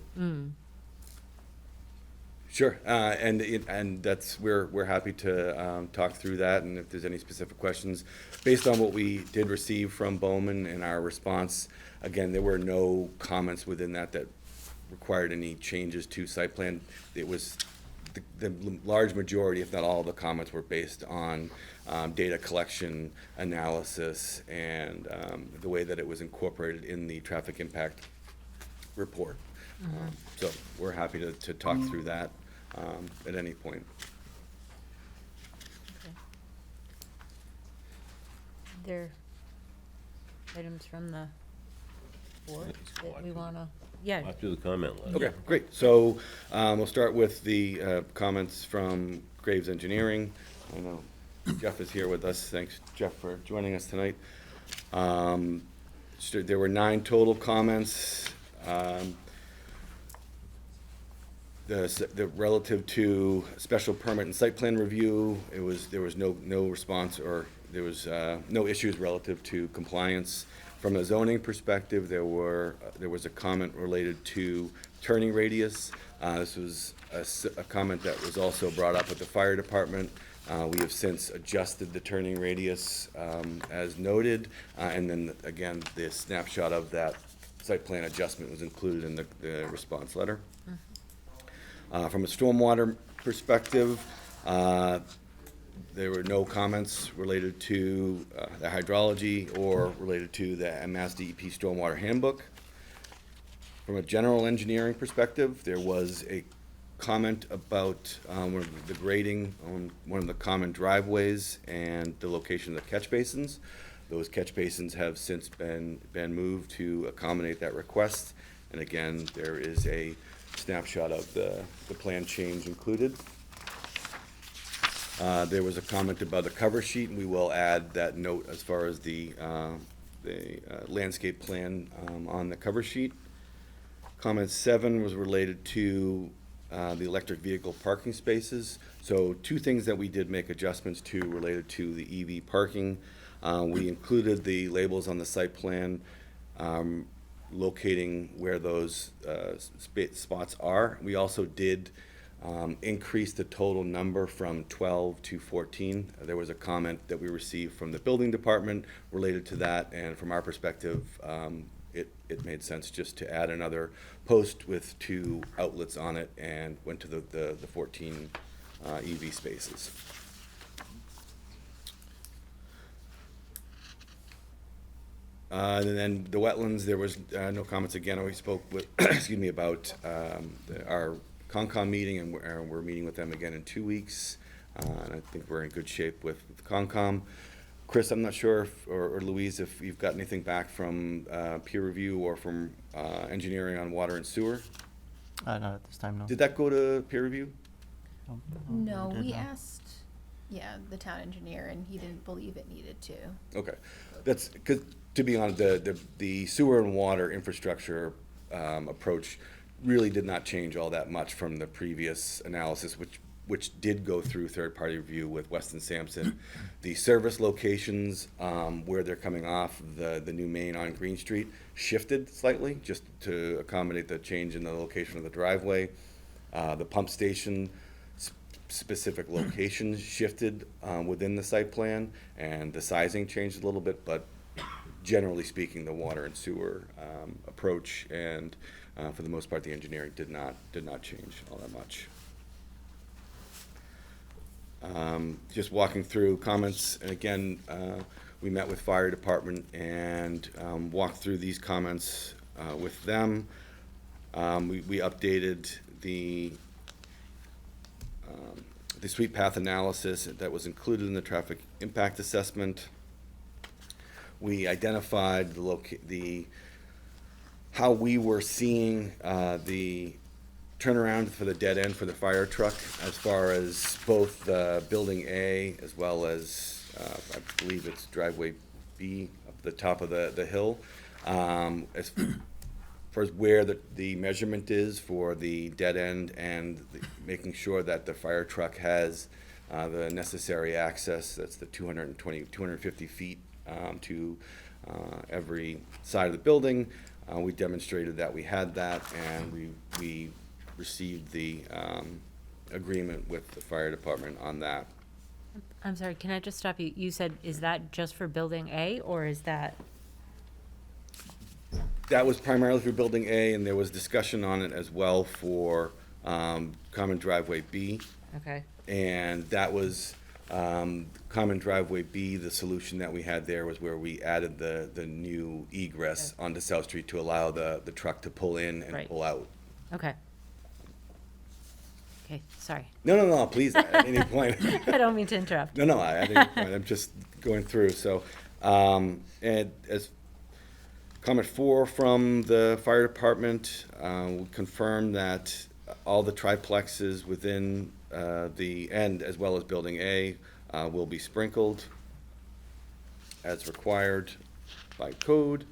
Sure, and that's, we're happy to talk through that, and if there's any specific questions. Based on what we did receive from Bowman and our response, again, there were no comments within that required any changes to site plan. It was, the large majority, if not all, of the comments were based on data collection, analysis, and the way that it was incorporated in the traffic impact report. So we're happy to talk through that at any point. Okay. There items from the board that we wanna, Walk through the comment letter. Okay, great. So we'll start with the comments from Graves Engineering. I know Jeff is here with us. Thanks, Jeff, for joining us tonight. So there were 9 total comments. The relative to special permit and site plan review, there was no response, or there was no issues relative to compliance. From a zoning perspective, there was a comment related to turning radius. This was a comment that was also brought up with the fire department. We have since adjusted the turning radius as noted, and then again, the snapshot of that site plan adjustment was included in the response letter. From a stormwater perspective, there were no comments related to the hydrology or related to the Mass DEP Stormwater Handbook. From a general engineering perspective, there was a comment about the grading on one of the common driveways and the location of the catch basins. Those catch basins have since been moved to accommodate that request. And again, there is a snapshot of the plan change included. There was a comment about the cover sheet, and we will add that note as far as the landscape plan on the cover sheet. Comment 7 was related to the electric vehicle parking spaces. So 2 things that we did make adjustments to related to the EV parking. We included the labels on the site plan locating where those spots are. We also did increase the total number from 12 to 14. There was a comment that we received from the building department related to that, and from our perspective, it made sense just to add another post with 2 outlets on it, and went to the 14 EV spaces. And then the wetlands, there was no comments again. We spoke with, excuse me, about our Concom meeting, and we're meeting with them again in 2 weeks. And I think we're in good shape with Concom. Chris, I'm not sure, or Louise, if you've got anything back from peer review or from engineering on water and sewer? Not at this time, no. Did that go to peer review? No, did we not. asked, the town engineer, and he didn't believe it needed to. Okay, that's, because, to be honest, the sewer and water infrastructure approach really did not change all that much from the previous analysis, which did go through third-party review with Weston Sampson. The service locations where they're coming off the new main on Green Street shifted slightly, just to accommodate the change in the location of the driveway. The pump station specific locations shifted within the site plan, and the sizing changed a little bit, but generally speaking, the water and sewer approach and for the most part, the engineering did not change all that much. Just walking through comments, and again, we met with fire department and walked through these comments with them. We updated the sweep path analysis that was included in the traffic impact assessment. We identified how we were seeing the turnaround for the dead end for the fire truck, as far as both building A as well as I believe it's driveway B up the top of the hill. As far as where the measurement is for the dead end, and making sure that the fire truck has the necessary access. That's the 250 feet to every side of the building. We demonstrated that we had that, and we received the agreement with the fire department on that. I'm sorry, can I just stop you? You said, is that just for building A, or is that? That was primarily for building A, and there was discussion on it as well for common driveway B. Okay. And that was common driveway B. The solution that we had there was where we added the new egress onto South Street to allow the truck to pull in and Right. pull out. Okay. Okay, sorry. No, please, at any point. I don't mean to interrupt. No, at any point, I'm just going through, so, and as comment 4 from the fire department, we confirmed that all the triplexes within the end, as well as building A, will be sprinkled as required by code.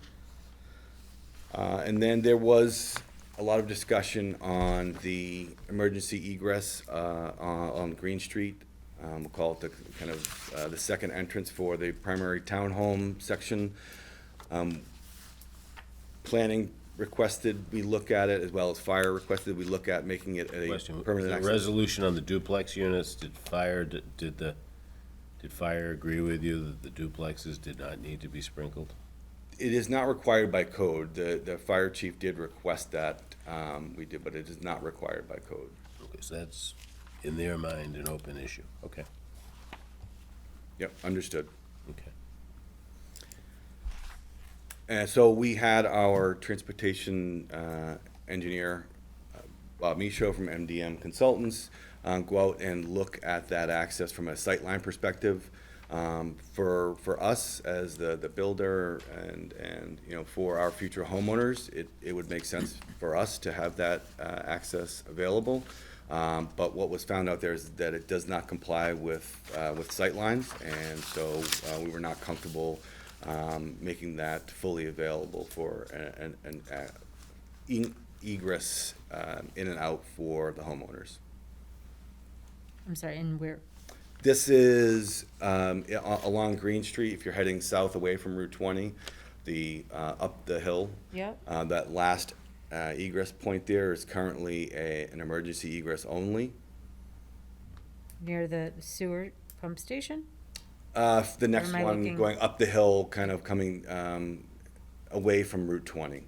And then there was a lot of discussion on the emergency egress on Green Street. We'll call it the kind of the second entrance for the primary townhome section. Planning requested we look at it, as well as fire requested we look at making it a Question, permanent the access. resolution on the duplex units, did fire agree with you that the duplexes did not need to be sprinkled? It is not required by code. The fire chief did request that, we did, but it is not required by code. Okay, so that's, in their mind, an open issue, okay, Yep, understood. okay. And so we had our transportation engineer Bob Michaud from MDM Consultants, go out and look at that access from a sightline perspective. For us as the builder and you know, for our future homeowners, it would make sense for us to have that access available. But what was found out there is that it does not comply with sightlines, and so we were not comfortable making that fully available for an egress in and out for the homeowners. I'm sorry, and where? This is along Green Street, if you're heading south away from Route 20, up the hill. Yep. That last egress point there is currently an emergency egress only. Near the sewer pump station? The next am I one looking- going up the hill, kind of coming away from Route 20.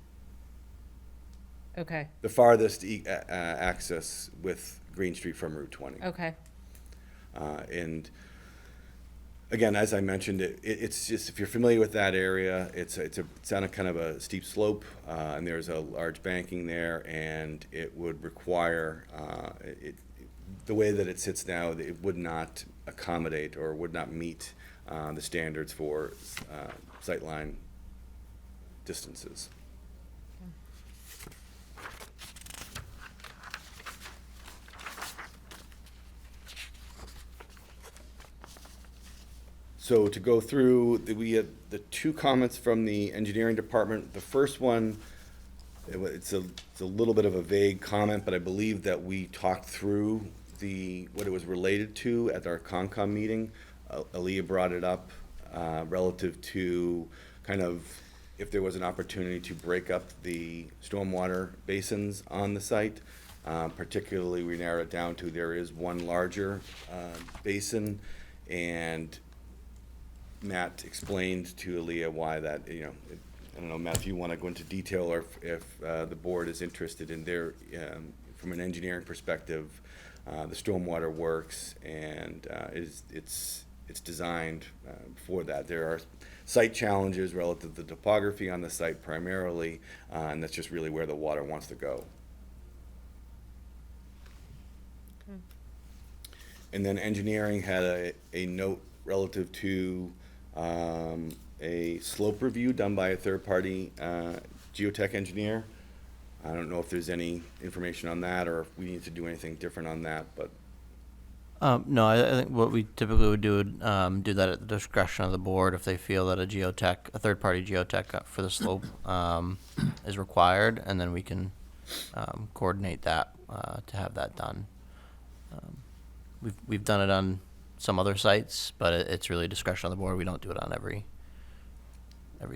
Okay, The farthest access with Green Street from Route 20. okay. And again, as I mentioned, it's just, if you're familiar with that area, it's on a kind of a steep slope, and there's a large banking there, and it would require, the way that it sits now, it would not accommodate or would not meet the standards for sightline distances. So to go through, we had the two comments from the engineering department. The first one, it's a little bit of a vague comment, but I believe that we talked through what it was related to at our Concom meeting. Aaliyah brought it up relative to kind of if there was an opportunity to break up the stormwater basins on the site. Particularly, we narrowed it down to there is one larger basin, and Matt explained to Aaliyah why that, you know, I don't know, Matt, if you want to go into detail, or if the board is interested in their, from an engineering perspective, the stormwater works, and it's designed for that. There are site challenges relative to the topography on the site primarily, and that's just really where the water wants to go. And then engineering had a note relative to a slope review done by a third-party geotech engineer. I don't know if there's any information on that, or if we need to do anything different on that, but. No, I think what we typically would do do that at the discretion of the board if they feel that a third-party geotech for the slope is required, and then we can coordinate that to have that done. We've done it on some other sites, but it's really discretion of the board. We don't do it on every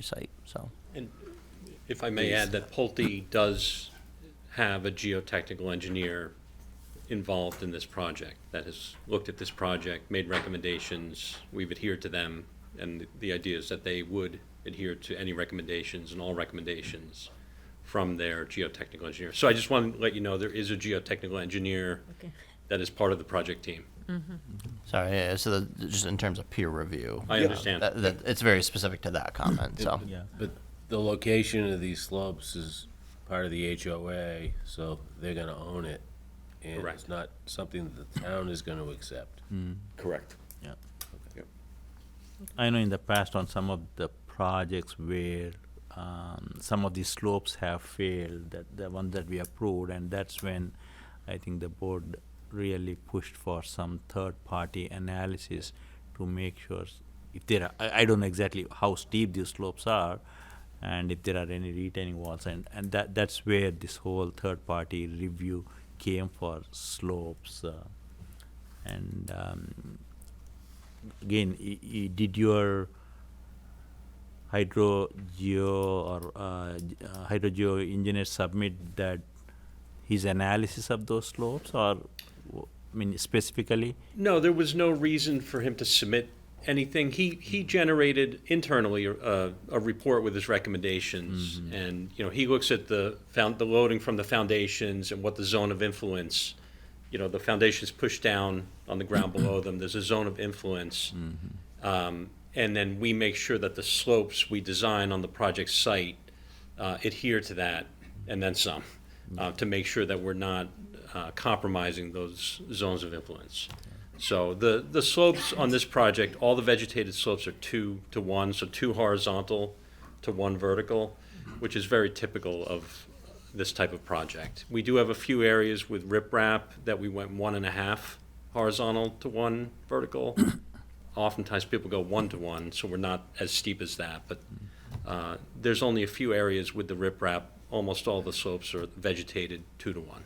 site, so. And if I may add that Pulte does have a geotechnical engineer involved in this project that has looked at this project, made recommendations, we've adhered to them, and the idea is that they would adhere to any recommendations and all recommendations from their geotechnical engineer. So I just want to let you know there is a geotechnical engineer that is part of the project team. Sorry, yeah, so just in terms of peer review. I understand. That it's very specific to that comment, so. Yeah. But the location of these slopes is part of the HOA, so they're gonna own it. And Correct. it's not something that the town is gonna accept. Correct. Yeah. Yep. I know in the past on some of the projects where some of the slopes have failed, that the one that we approved, and that's when I think the board really pushed for some third-party analysis to make sure if there are, I don't know exactly how steep these slopes are, and if there are any retaining walls, and that's where this whole third-party review came for slopes. And again, did your hydrogeo engineer submit that his analysis of those slopes, or I mean specifically? No, there was no reason for him to submit anything. He generated internally a report with his recommendations, and he looks at the loading from the foundations and what the zone of influence. The foundations push down on the ground below them. There's a zone of influence, and then we make sure that the slopes we design on the project site adhere to that, and then some. to make sure that we're not compromising those zones of influence. So the slopes on this project, all the vegetated slopes are 2-to-1, so 2 horizontal to 1 vertical, which is very typical of this type of project. We do have a few areas with riprap that we went 1.5 horizontal to 1 vertical. Oftentimes people go 1-to-1, so we're not as steep as that, but there's only a few areas with the riprap. Almost all the slopes are vegetated 2-to-1.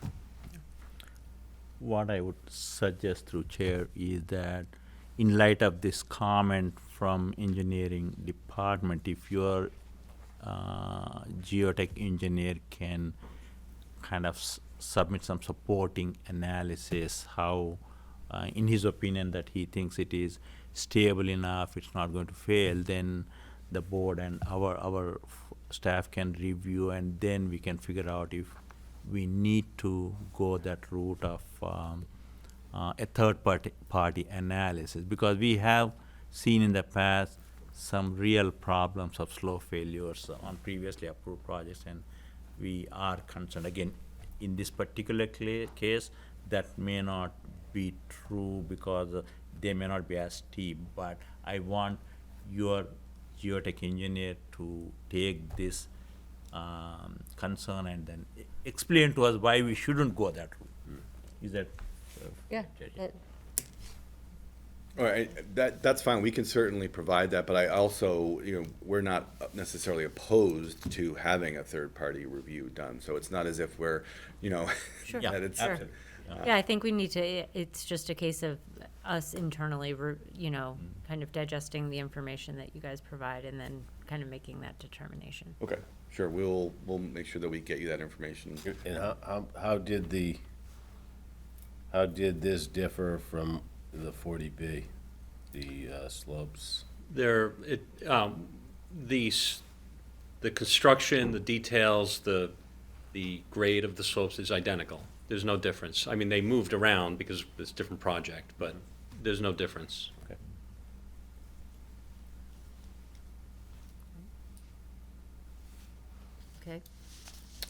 What I would suggest through chair is that in light of this comment from engineering department, if your geotech engineer can kind of submit some supporting analysis, how in his opinion that he thinks it is stable enough, it's not going to fail, then the board and our staff can review, and then we can figure out if we need to go that route of a third party analysis, because we have seen in the past some real problems of slow failures on previously approved projects, and we are concerned. Again, in this particular case, that may not be true because they may not be as steep, but I want your geotech engineer to take this concern and then explain to us why we shouldn't go that route. Is that? Yeah. All right, that's fine, we can certainly provide that, but I also, we're not necessarily opposed to having a third-party review done, so it's not as if we're, Sure. that it's. Sure. Yeah, I think we need to, it's just a case of us internally, kind of digesting the information that you guys provide and then kind of making that determination. Okay, sure, we'll make sure that we get you that information. And how did this differ from the 40B, the slopes? The construction, the details, the grade of the slopes is identical. There's no difference. I mean, they moved around because it's a different project, but there's no difference. Okay. Okay.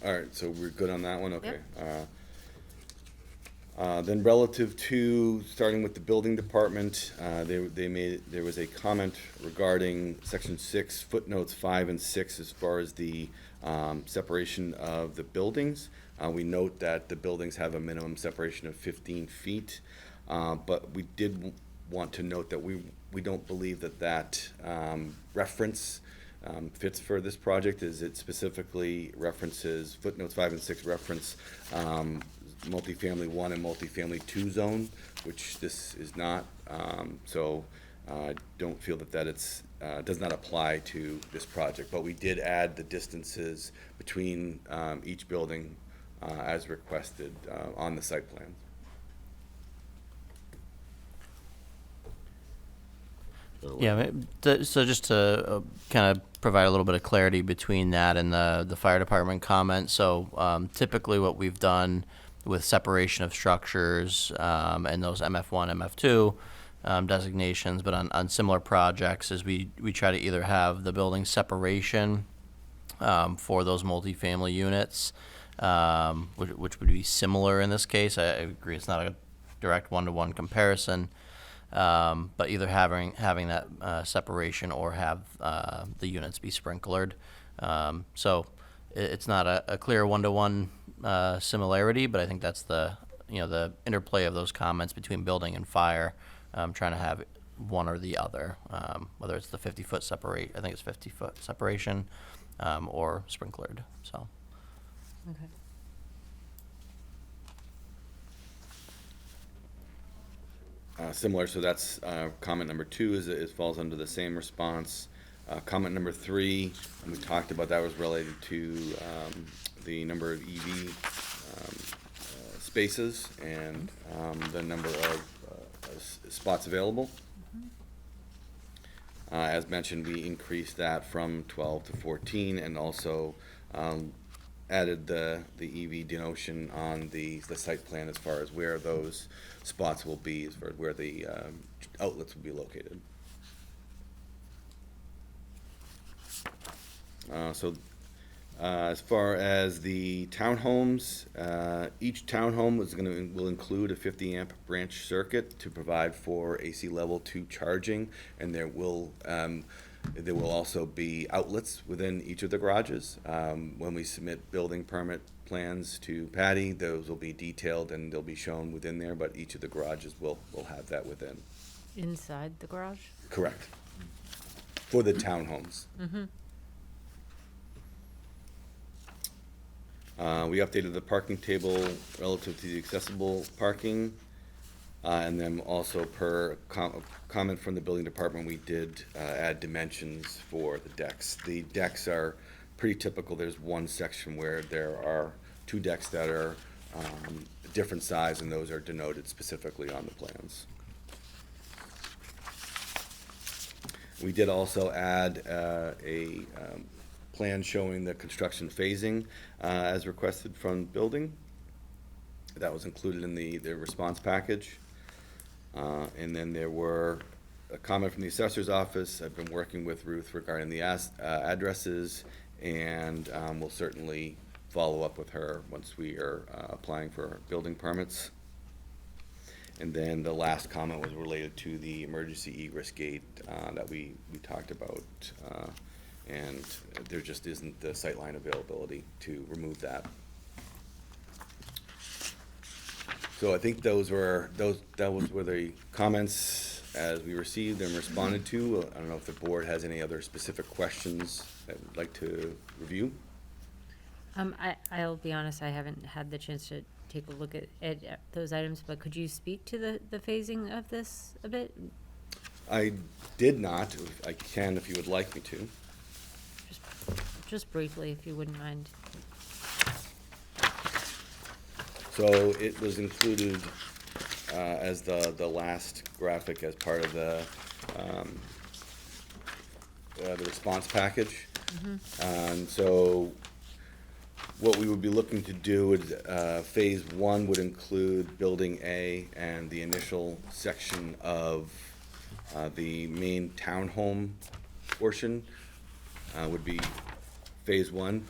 All right, so we're good on that one, okay. Then relative to, starting with the building department, there was a comment regarding section 6, footnotes 5 and 6, as far as the separation of the buildings. We note that the buildings have a minimum separation of 15 feet, but we did want to note that we don't believe that reference fits for this project, as it specifically references, footnotes 5 and 6 reference multifamily 1 and multifamily 2 zone, which this is not. So I don't feel that it's does not apply to this project, but we did add the distances between each building as requested on the site plans. Yeah, so just to kind of provide a little bit of clarity between that and the fire department comment. So typically what we've done with separation of structures and those MF1, MF2 designations, but on similar projects is we try to either have the building separation for those multifamily units, which would be similar in this case. I agree it's not a direct one-to-one comparison, but either having that separation or have the units be sprinklered. So it's not a clear one-to-one similarity, but I think that's the interplay of those comments between building and fire, trying to have one or the other, whether it's the 50-foot separate, I think it's 50-foot separation, or sprinklered. So. Okay. Similar, so that's comment number 2 it falls under the same response. Comment number 3, and we talked about that, was related to the number of EV spaces and the number of spots available. As mentioned, we increased that from 12 to 14, and also added the EV denotion on the site plan as far as where those spots will be, as far as where the outlets will be located. So As far as the townhomes, each townhome will include a 50 amp branch circuit to provide for AC level 2 charging, and there will also be outlets within each of the garages. When we submit building permit plans to Patty, those will be detailed and they'll be shown within there, but each of the garages will have that within. Inside the garage? Correct. For the townhomes. Mm-hmm. We updated the parking table relative to the accessible parking. And then also per comment from the building department, we did add dimensions for the decks. The decks are pretty typical. There's one section where there are 2 decks that are different size, and those are denoted specifically on the plans. We did also add a plan showing the construction phasing as requested from building. That was included in the response package. And then there were a comment from the assessor's office. I've been working with Ruth regarding the addresses, and we'll certainly follow up with her once we are applying for building permits. And then the last comment was related to the emergency egress gate that we talked about. And there just isn't the sightline availability to remove that. So I think those were the comments as we received and responded to. I don't know if the board has any other specific questions that would like to review. I'll be honest, I haven't had the chance to take a look at those items, but could you speak to the phasing of this a bit? I did not. I can if you would like me to. Just briefly, if you wouldn't mind. So it was included as the last graphic as part of the response package. And so what we would be looking to do is phase 1 would include building A, and the initial section of the main townhome portion would be phase 1.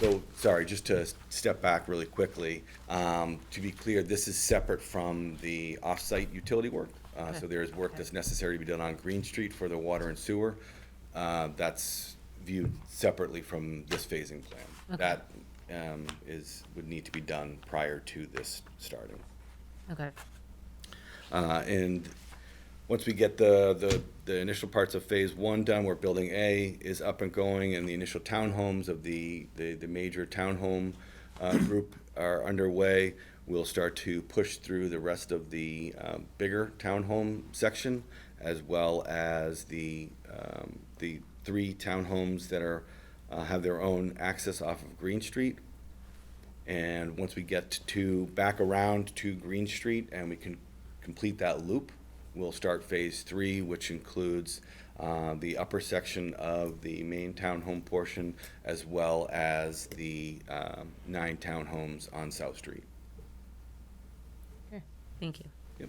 So, sorry, just to step back really quickly, to be clear, this is separate from the off-site utility work. So there's work that's necessary to be done on Green Street for the water and sewer. That's viewed separately from this phasing plan. That would need to be done prior to this starting. Okay. And once we get the initial parts of phase 1 done, where building A is up and going, and the initial townhomes of the major townhome group are underway, we'll start to push through the rest of the bigger townhome section, as well as the 3 townhomes that are have their own access off of Green Street. And once we get back around to Green Street and we can complete that loop, we'll start phase 3, which includes the upper section of the main townhome portion, as well as the 9 townhomes on South Street. Okay. Thank you. Yep.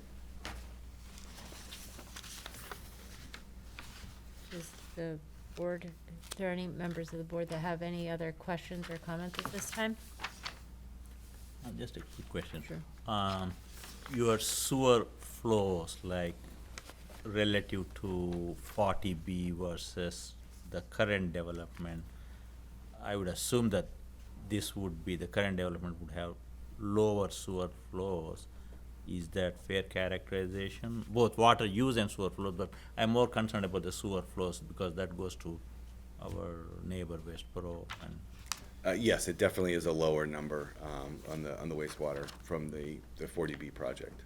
Does the board, are there any members of the board that have any other questions or comments at this time? Just a quick question. Sure. Your sewer flows, like relative to 40B versus the current development, I would assume that the current development would have lower sewer flows. Is that fair characterization? Both water use and sewer flows, but I'm more concerned about the sewer flows because that goes to our neighbor Westboro. And Yes, it definitely is a lower number on the wastewater from the 40B project.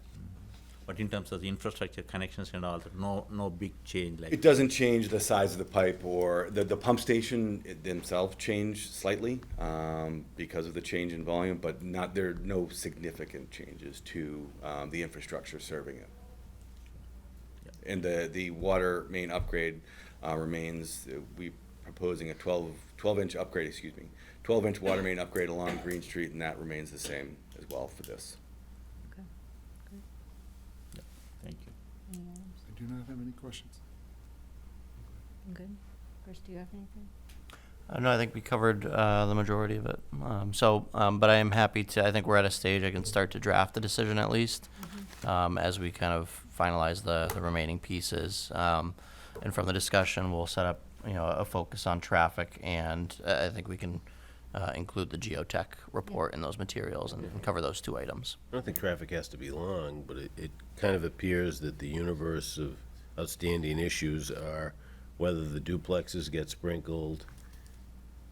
But in terms of the infrastructure connections and all that, no big change. Like It doesn't change the size of the pipe, or the pump station themselves change slightly because of the change in volume, but there are no significant changes to the infrastructure serving it. Yeah. And the water main upgrade remains, we proposing a 12-inch upgrade, 12-inch water main upgrade along Green Street, and that remains the same as well for this. Thank you. I do not have any questions. I'm good. Chris, do you have anything? No, I think we covered the majority of it. But I am happy to, I think we're at a stage I can start to draft the decision at least, as we kind of finalize the remaining pieces. And from the discussion, we'll set up, a focus on traffic, and I think we can include the geotech report in those materials and cover those two items. I don't think traffic has to be long, but it kind of appears that the universe of outstanding issues are whether the duplexes get sprinkled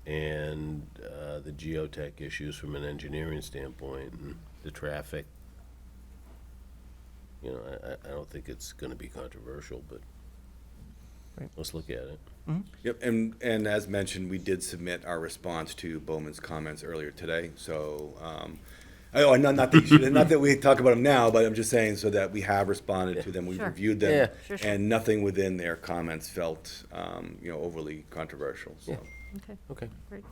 and the geotech issues from an engineering standpoint, and the traffic. I don't think it's gonna be controversial, but let's look at it. Yep, and as mentioned, we did submit our response to Bowman's comments earlier today, so, not that we talk about them now, but I'm just saying so that we have responded to them, we've Sure. reviewed them. Yeah. Sure, sure. And nothing within their comments felt, overly controversial, so. Okay. Okay. Great.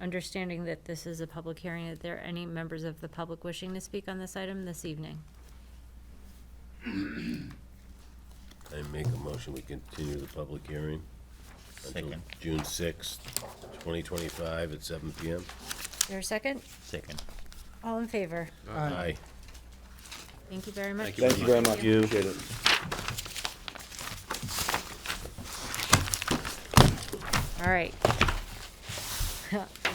Understanding that this is a public hearing, are there any members of the public wishing to speak on this item this evening? I make a motion, we continue the public hearing until Second. June 6th, 2025 at 7 PM. Is there a second? Second. All in favor? Aye. Thank you very much. Thank you very much, you. appreciate it. All right.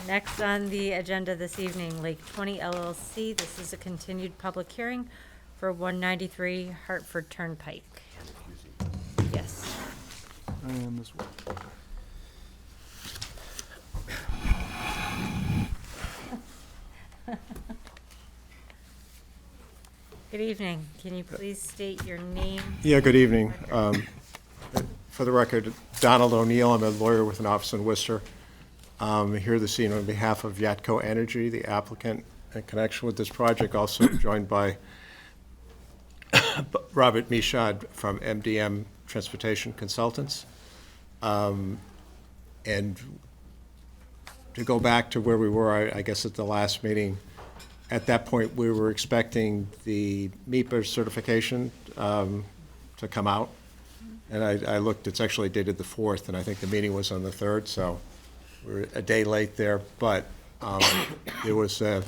Next on the agenda this evening, Lake 20 LLC. This is a continued public hearing for 193 Hartford Turnpike. Yes. And this one. Good evening. Can you please state your name? Yeah, good evening. For the record, Donald O'Neill, I'm a lawyer with an office in Worcester. Here this evening on behalf of Yatco Energy, the applicant in connection with this project, also joined by Robert Michaud from MDM Transportation Consultants. And to go back to where we were, I guess at the last meeting, at that point, we were expecting the MEPA certification to come out. And I looked, it's actually dated the 4th, and I think the meeting was on the 3rd, so we're a day late there. But there was a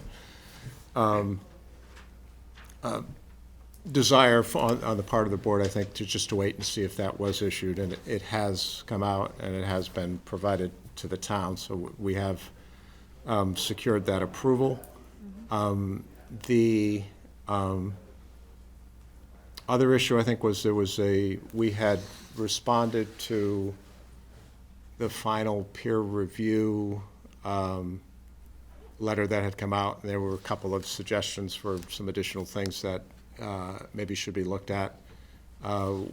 desire on the part of the board, I think, to wait and see if that was issued. And it has come out, and it has been provided to the town, so we have secured that approval. The other issue, I think, was we had responded to the final peer review letter that had come out, and there were a couple of suggestions for some additional things that maybe should be looked at,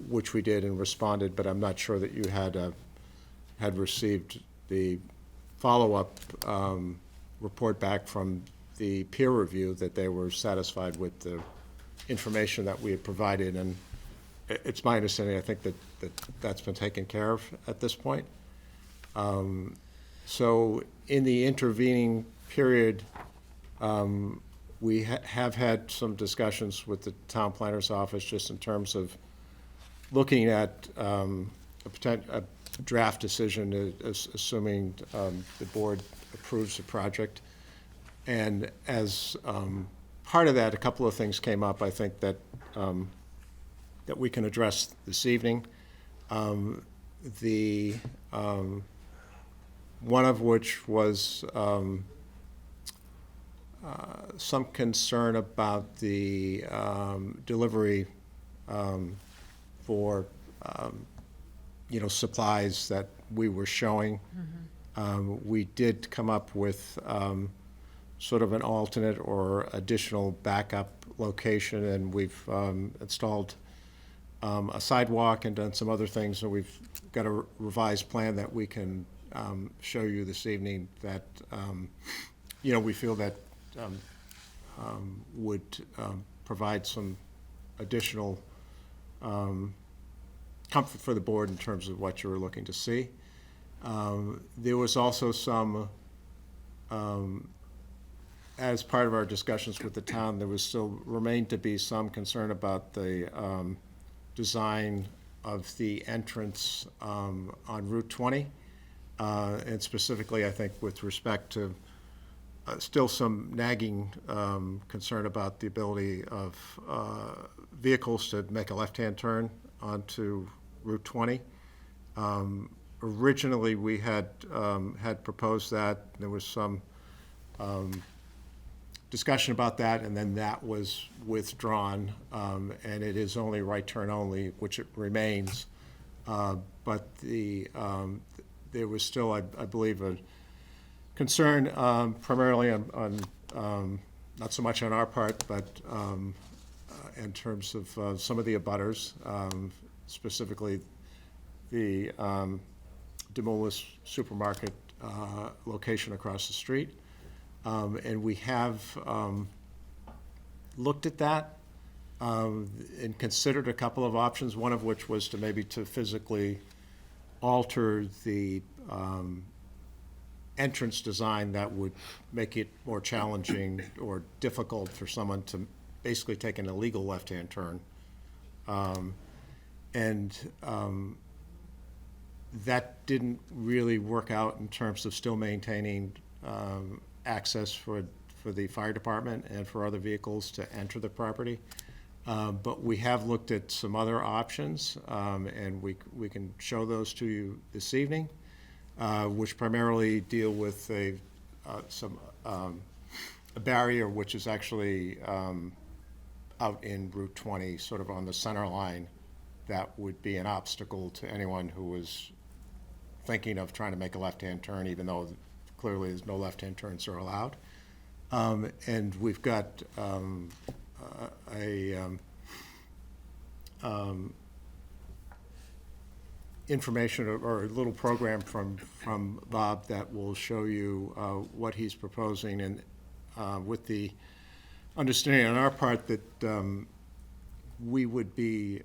which we did and responded, but I'm not sure that you had received the follow-up report back from the peer review that they were satisfied with the information that we had provided, and it's my understanding, I think, that's been taken care of at this point. So in the intervening period, we have had some discussions with the town planner's office just in terms of looking at a draft decision, assuming the board approves the project. And as part of that, a couple of things came up, I think, that we can address this evening. One of which was some concern about the delivery for supplies that we were showing. We did come up with sort of an alternate or additional backup location, and we've installed a sidewalk and done some other things, so we've got a revised plan that we can show you this evening that we feel that would provide some additional comfort for the board in terms of what you were looking to see. There was also some, as part of our discussions with the town, there was still remained to be some concern about the design of the entrance on Route 20. And specifically, I think with respect to still some nagging concern about the ability of vehicles to make a left-hand turn onto Route 20. Originally, we had proposed that. There was some discussion about that, and then that was withdrawn, and it is only right turn only, which it remains. But there was still, I believe, a concern primarily on not so much on our part, but in terms of some of the abutters, specifically the Demoulas supermarket location across the street. And we have looked at that and considered a couple of options, one of which was to maybe to physically alter the entrance design that would make it more challenging or difficult for someone to basically take an illegal left-hand turn. That didn't really work out in terms of still maintaining access for the fire department and for other vehicles to enter the property. But we have looked at some other options, and we can show those to you this evening, which primarily deal with a barrier which is actually out in Route 20, sort of on the center line, that would be an obstacle to anyone who was thinking of trying to make a left-hand turn, even though clearly there's no left-hand turns are allowed. And we've got information or a little program from Bob that will show you what he's proposing, and with the understanding on our part that we would be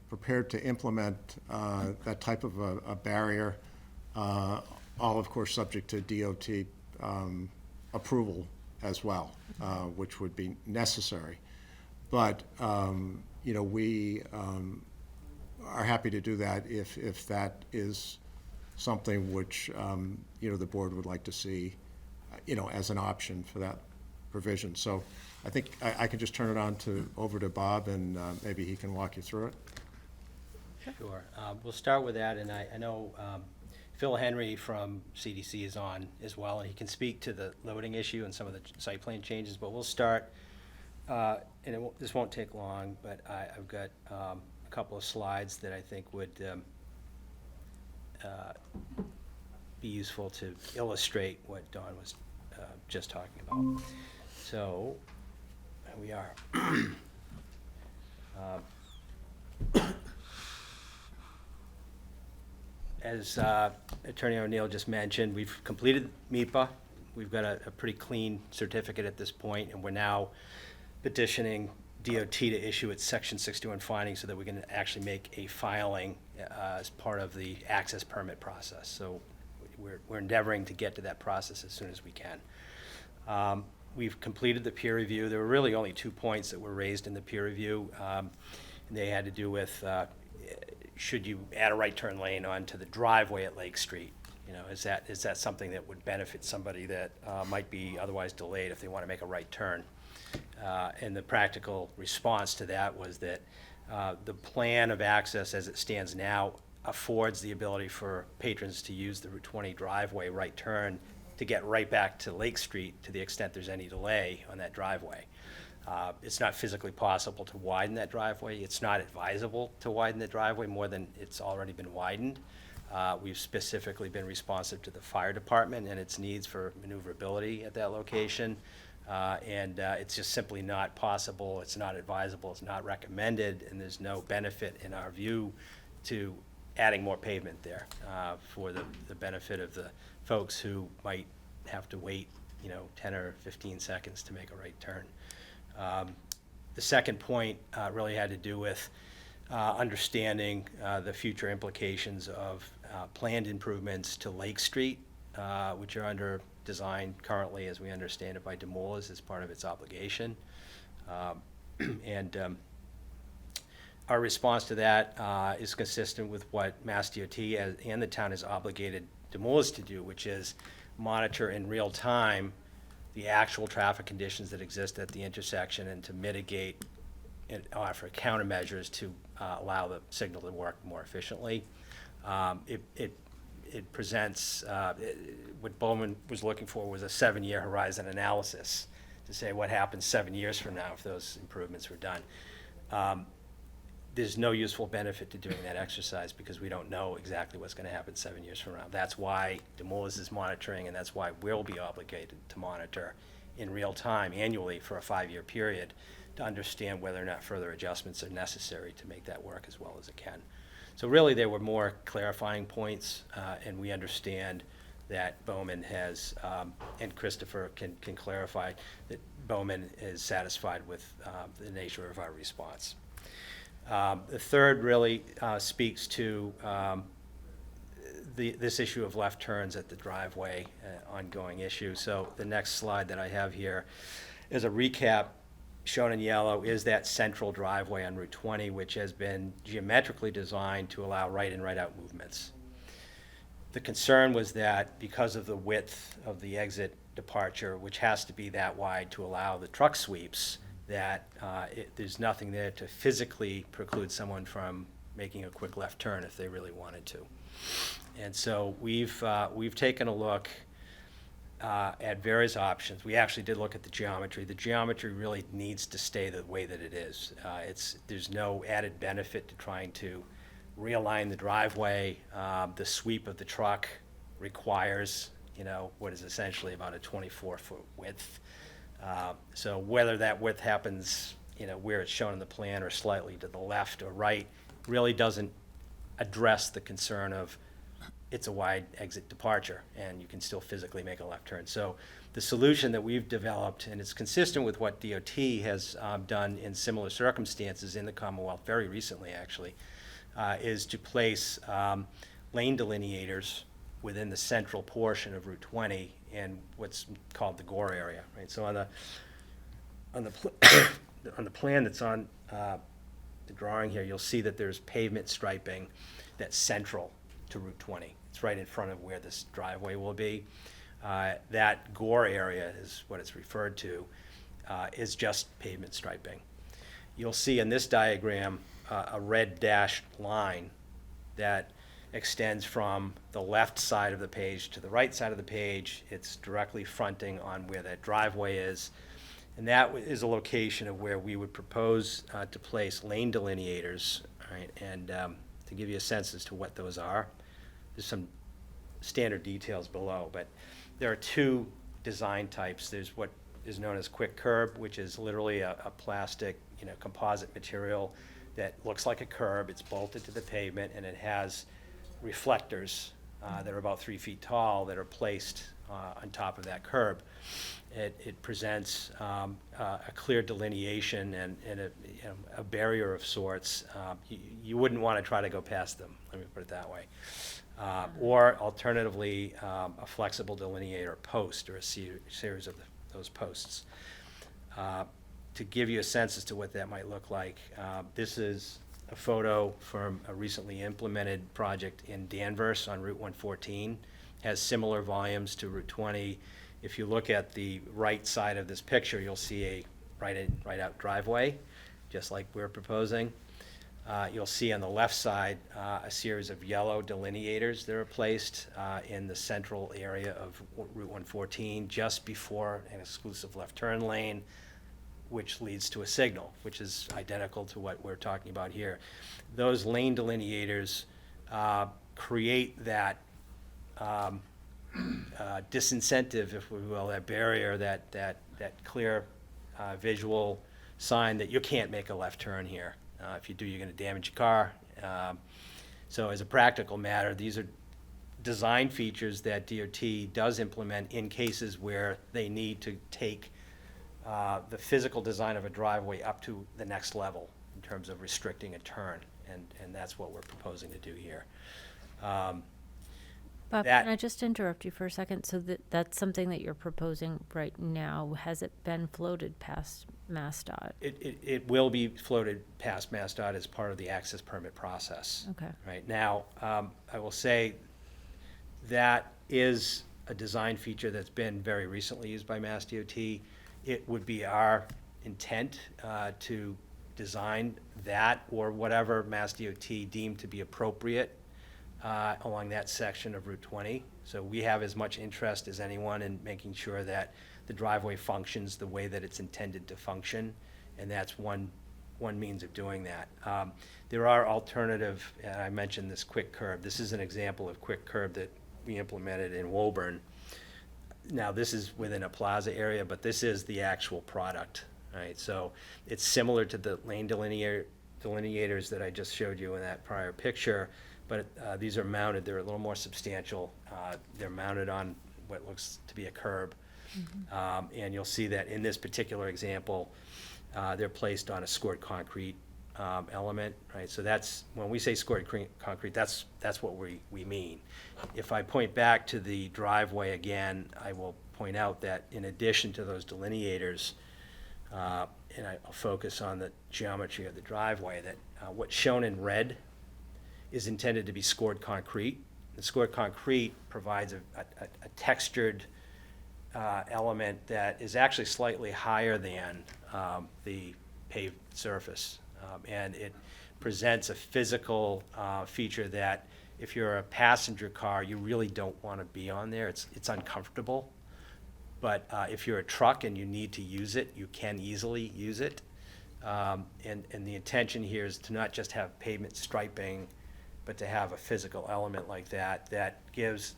prepared to implement that type of a barrier, all of course subject to DOT approval as well, which would be necessary. But we are happy to do that if that is something which the board would like to see as an option for that provision. So I think I can just turn it over to Bob, and maybe he can walk you through it. Sure. We'll start with that, and I know Phil Henry from CDC is on as well, and he can speak to the loading issue and some of the site plan changes, but we'll start, and this won't take long, but I've got a couple of slides that I think would be useful to illustrate what Don was just talking about. So, here we are. As Attorney O'Neill just mentioned, we've completed MEPA. We've got a pretty clean certificate at this point, and we're now petitioning DOT to issue its Section 61 findings so that we can actually make a filing as part of the access permit process. So we're endeavoring to get to that process as soon as we can. We've completed the peer review. There were really only 2 points that were raised in the peer review, and they had to do with should you add a right turn lane onto the driveway at Lake Street? Is that something that would benefit somebody that might be otherwise delayed if they want to make a right turn? And the practical response to that was that the plan of access as it stands now affords the ability for patrons to use the Route 20 driveway right turn to get right back to Lake Street to the extent there's any delay on that driveway. It's not physically possible to widen that driveway. It's not advisable to widen the driveway more than it's already been widened. We've specifically been responsive to the fire department and its needs for maneuverability at that location. And it's just simply not possible. It's not advisable. It's not recommended. And there's no benefit in our view to adding more pavement there for the benefit of the folks who might have to wait 10 or 15 seconds to make a right turn. The second point really had to do with understanding the future implications of planned improvements to Lake Street, which are under design currently, as we understand it, by Demoulas as part of its obligation. Our response to that is consistent with what Mass DOT and the town is obligated Demoulas to do, which is monitor in real time the actual traffic conditions that exist at the intersection and to mitigate and offer countermeasures to allow the signal to work more efficiently. It presents, what Bowman was looking for was a 7-year horizon analysis to say what happens 7 years from now if those improvements were done. There's no useful benefit to doing that exercise because we don't know exactly what's going to happen 7 years from now. That's why Demoulas is monitoring, and that's why we'll be obligated to monitor in real time annually for a 5-year period to understand whether or not further adjustments are necessary to make that work as well as it can. So really, there were more clarifying points, and we understand that Bowman has, and Christopher can clarify, that Bowman is satisfied with the nature of our response. The third really speaks to this issue of left turns at the driveway, ongoing issue. So the next slide that I have here is a recap. Shown in yellow is that central driveway on Route 20, which has been geometrically designed to allow right in, right out movements. The concern was that because of the width of the exit departure, which has to be that wide to allow the truck sweeps, that there's nothing there to physically preclude someone from making a quick left turn if they really wanted to. And so we've taken a look at various options. We actually did look at the geometry. The geometry really needs to stay the way that it is. There's no added benefit to trying to realign the driveway. The sweep of the truck requires, what is essentially about a 24-foot width. So whether that width happens, where it's shown in the plan or slightly to the left or right, really doesn't address the concern of it's a wide exit departure and you can still physically make a left turn. So the solution that we've developed, and it's consistent with what DOT has done in similar circumstances in the Commonwealth very recently actually, is to place lane delineators within the central portion of Route 20 in what's called the Gore area, right? So on the plan that's on the drawing here, you'll see that there's pavement striping that's central to Route 20. It's right in front of where this driveway will be. That Gore area is what it's referred to, is just pavement striping. You'll see in this diagram a red dashed line that extends from the left side of the page to the right side of the page. It's directly fronting on where that driveway is. And that is a location of where we would propose to place lane delineators, right? And to give you a sense as to what those are, there's some standard details below, but there are two design types. There's what is known as quick curb, which is literally a plastic, composite material that looks like a curb. It's bolted to the pavement, and it has reflectors that are about 3 feet tall that are placed on top of that curb. It presents a clear delineation and a barrier of sorts. You wouldn't want to try to go past them, let me put it that way. Or alternatively, a flexible delineator post or a series of those posts. To give you a sense as to what that might look like, this is a photo from a recently implemented project in Danvers on Route 114. Has similar volumes to Route 20. If you look at the right side of this picture, you'll see a right-in, right-out driveway, just like we're proposing. You'll see on the left side a series of yellow delineators that are placed in the central area of Route 114 just before an exclusive left turn lane, which leads to a signal, which is identical to what we're talking about here. Those lane delineators create that disincentive, if we will, that barrier, that clear visual sign that you can't make a left turn here. If you do, you're going to damage your car. So as a practical matter, these are design features that DOT does implement in cases where they need to take the physical design of a driveway up to the next level in terms of restricting a turn, and that's what we're proposing to do here. Bob, can I just interrupt you for a second? So that's something that you're proposing right now. Has it been floated past MassDOT? It will be floated past MassDOT as part of the access permit process. Okay. Right now, I will say That is a design feature that's been very recently used by Mass DOT. It would be our intent to design that or whatever Mass DOT deemed to be appropriate along that section of Route 20. So we have as much interest as anyone in making sure that the driveway functions the way that it's intended to function, and that's one means of doing that. There are alternative, and I mentioned this quick curb. This is an example of quick curb that we implemented in Woburn. Now, this is within a plaza area, but this is the actual product, right? So it's similar to the lane delineators that I just showed you in that prior picture, but these are mounted, they're a little more substantial. They're mounted on what looks to be a curb. And you'll see that in this particular example, they're placed on a scored concrete element, right? So that's, when we say scored concrete, that's what we mean. If I point back to the driveway again, I will point out that in addition to those delineators, and I'll focus on the geometry of the driveway, that what's shown in red is intended to be scored concrete. The scored concrete provides a textured element that is actually slightly higher than the paved surface. And it presents a physical feature that if you're a passenger car, you really don't want to be on there. It's uncomfortable. But if you're a truck and you need to use it, you can easily use it. And the intention here is to not just have pavement striping, but to have a physical element like that that gives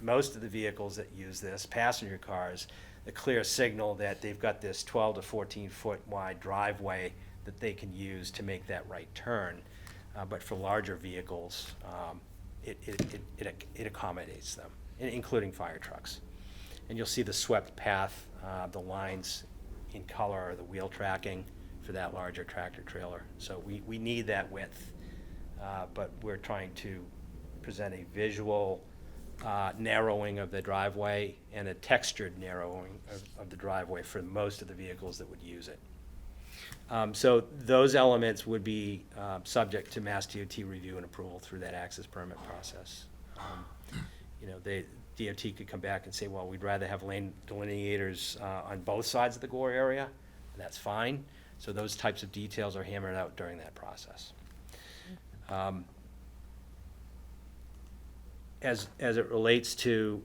most of the vehicles that use this, passenger cars, a clear signal that they've got this 12 to 14 foot wide driveway that they can use to make that right turn. But for larger vehicles, it accommodates them, including fire trucks. And you'll see the swept path, the lines in color are the wheel tracking for that larger tractor trailer. So we need that width, but we're trying to present a visual narrowing of the driveway and a textured narrowing of the driveway for most of the vehicles that would use it. So those elements would be subject to Mass DOT review and approval through that access permit process. DOT could come back and say, well, we'd rather have lane delineators on both sides of the gore area, and that's fine. So those types of details are hammered out during that process. As it relates to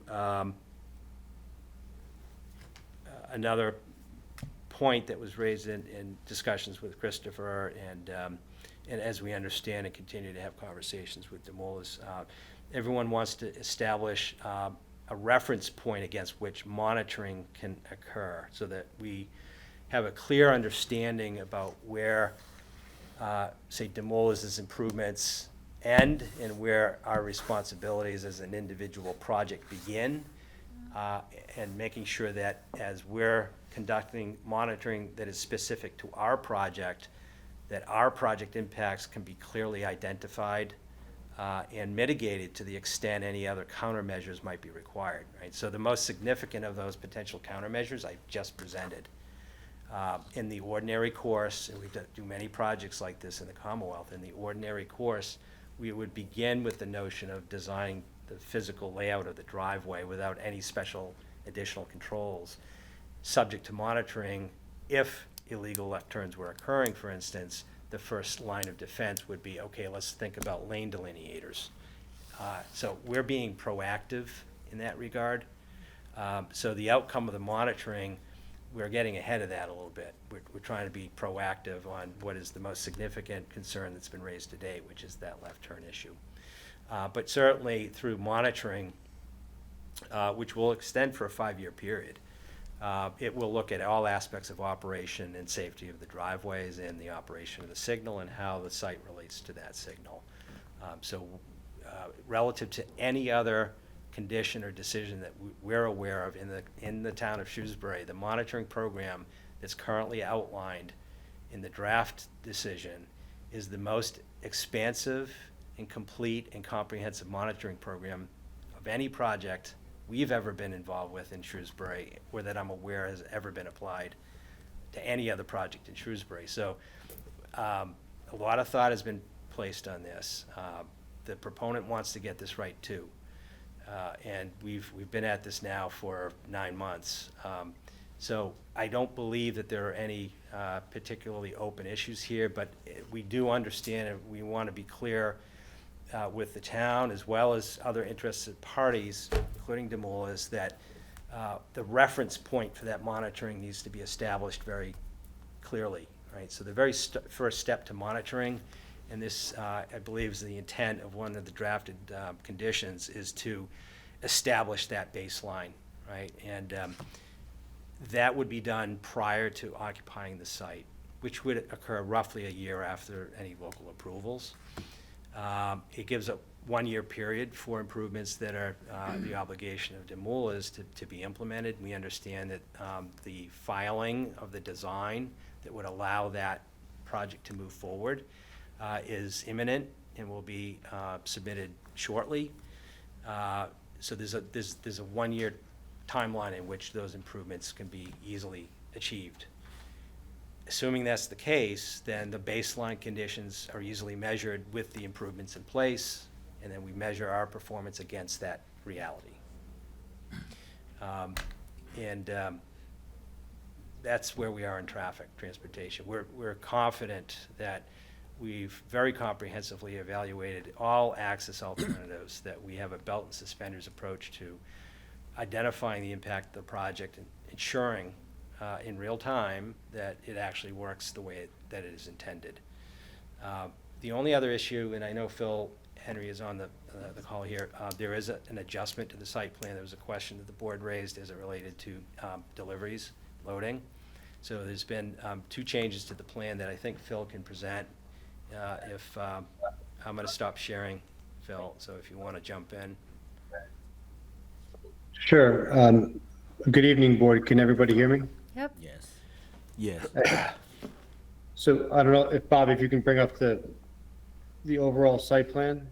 another point that was raised in discussions with Christopher, and as we understand and continue to have conversations with Demolis, everyone wants to establish a reference point against which monitoring can occur so that we have a clear understanding about where, say, Demolis's improvements end and where our responsibilities as an individual project begin, and making sure that as we're conducting monitoring that is specific to our project, that our project impacts can be clearly identified and mitigated to the extent any other countermeasures might be required, right? So the most significant of those potential countermeasures I just presented. In the ordinary course, and we do many projects like this in the Commonwealth, in the ordinary course, we would begin with the notion of designing the physical layout of the driveway without any special additional controls, subject to monitoring. If illegal left turns were occurring, for instance, the first line of defense would be, okay, let's think about lane delineators. So we're being proactive in that regard. So the outcome of the monitoring, we're getting ahead of that a little bit. We're trying to be proactive on what is the most significant concern that's been raised to date, which is that left turn issue. But certainly through monitoring, which will extend for a 5-year period, it will look at all aspects of operation and safety of the driveways and the operation of the signal and how the site relates to that signal. So relative to any other condition or decision that we're aware of in the town of Shrewsbury, the monitoring program that's currently outlined in the draft decision is the most expansive and complete and comprehensive monitoring program of any project we've ever been involved with in Shrewsbury, or that I'm aware has ever been applied to any other project in Shrewsbury. So a lot of thought has been placed on this. The proponent wants to get this right too. And we've been at this now for 9 months. So I don't believe that there are any particularly open issues here, but we do understand and we want to be clear with the town as well as other interested parties, including Demoulas, that the reference point for that monitoring needs to be established very clearly, right? So the very first step to monitoring, and this, I believe, is the intent of one of the drafted conditions, is to establish that baseline, right? And that would be done prior to occupying the site, which would occur roughly a year after any local approvals. It gives a 1-year period for improvements that are the obligation of Demoulas to be implemented. We understand that the filing of the design that would allow that project to move forward is imminent and will be submitted shortly. So there's a 1-year timeline in which those improvements can be easily achieved. Assuming that's the case, then the baseline conditions are easily measured with the improvements in place, and then we measure our performance against that reality. That's where we are in transportation. We're confident that we've very comprehensively evaluated all access alternatives, that we have a belt and suspenders approach to identifying the impact of the project and ensuring in real time that it actually works the way that it is intended. The only other issue, and I know Phil Henry is on the call here, there is an adjustment to the site plan. There was a question that the board raised as it related to deliveries, loading. So there's been 2 changes to the plan that I think Phil can present. I'm going to stop sharing, Phil, so if you want to jump in. Sure. Good evening, board. Can everybody hear me? Yep. Yes. Yes. So I don't know if, Bob, if you can bring up the overall site plan?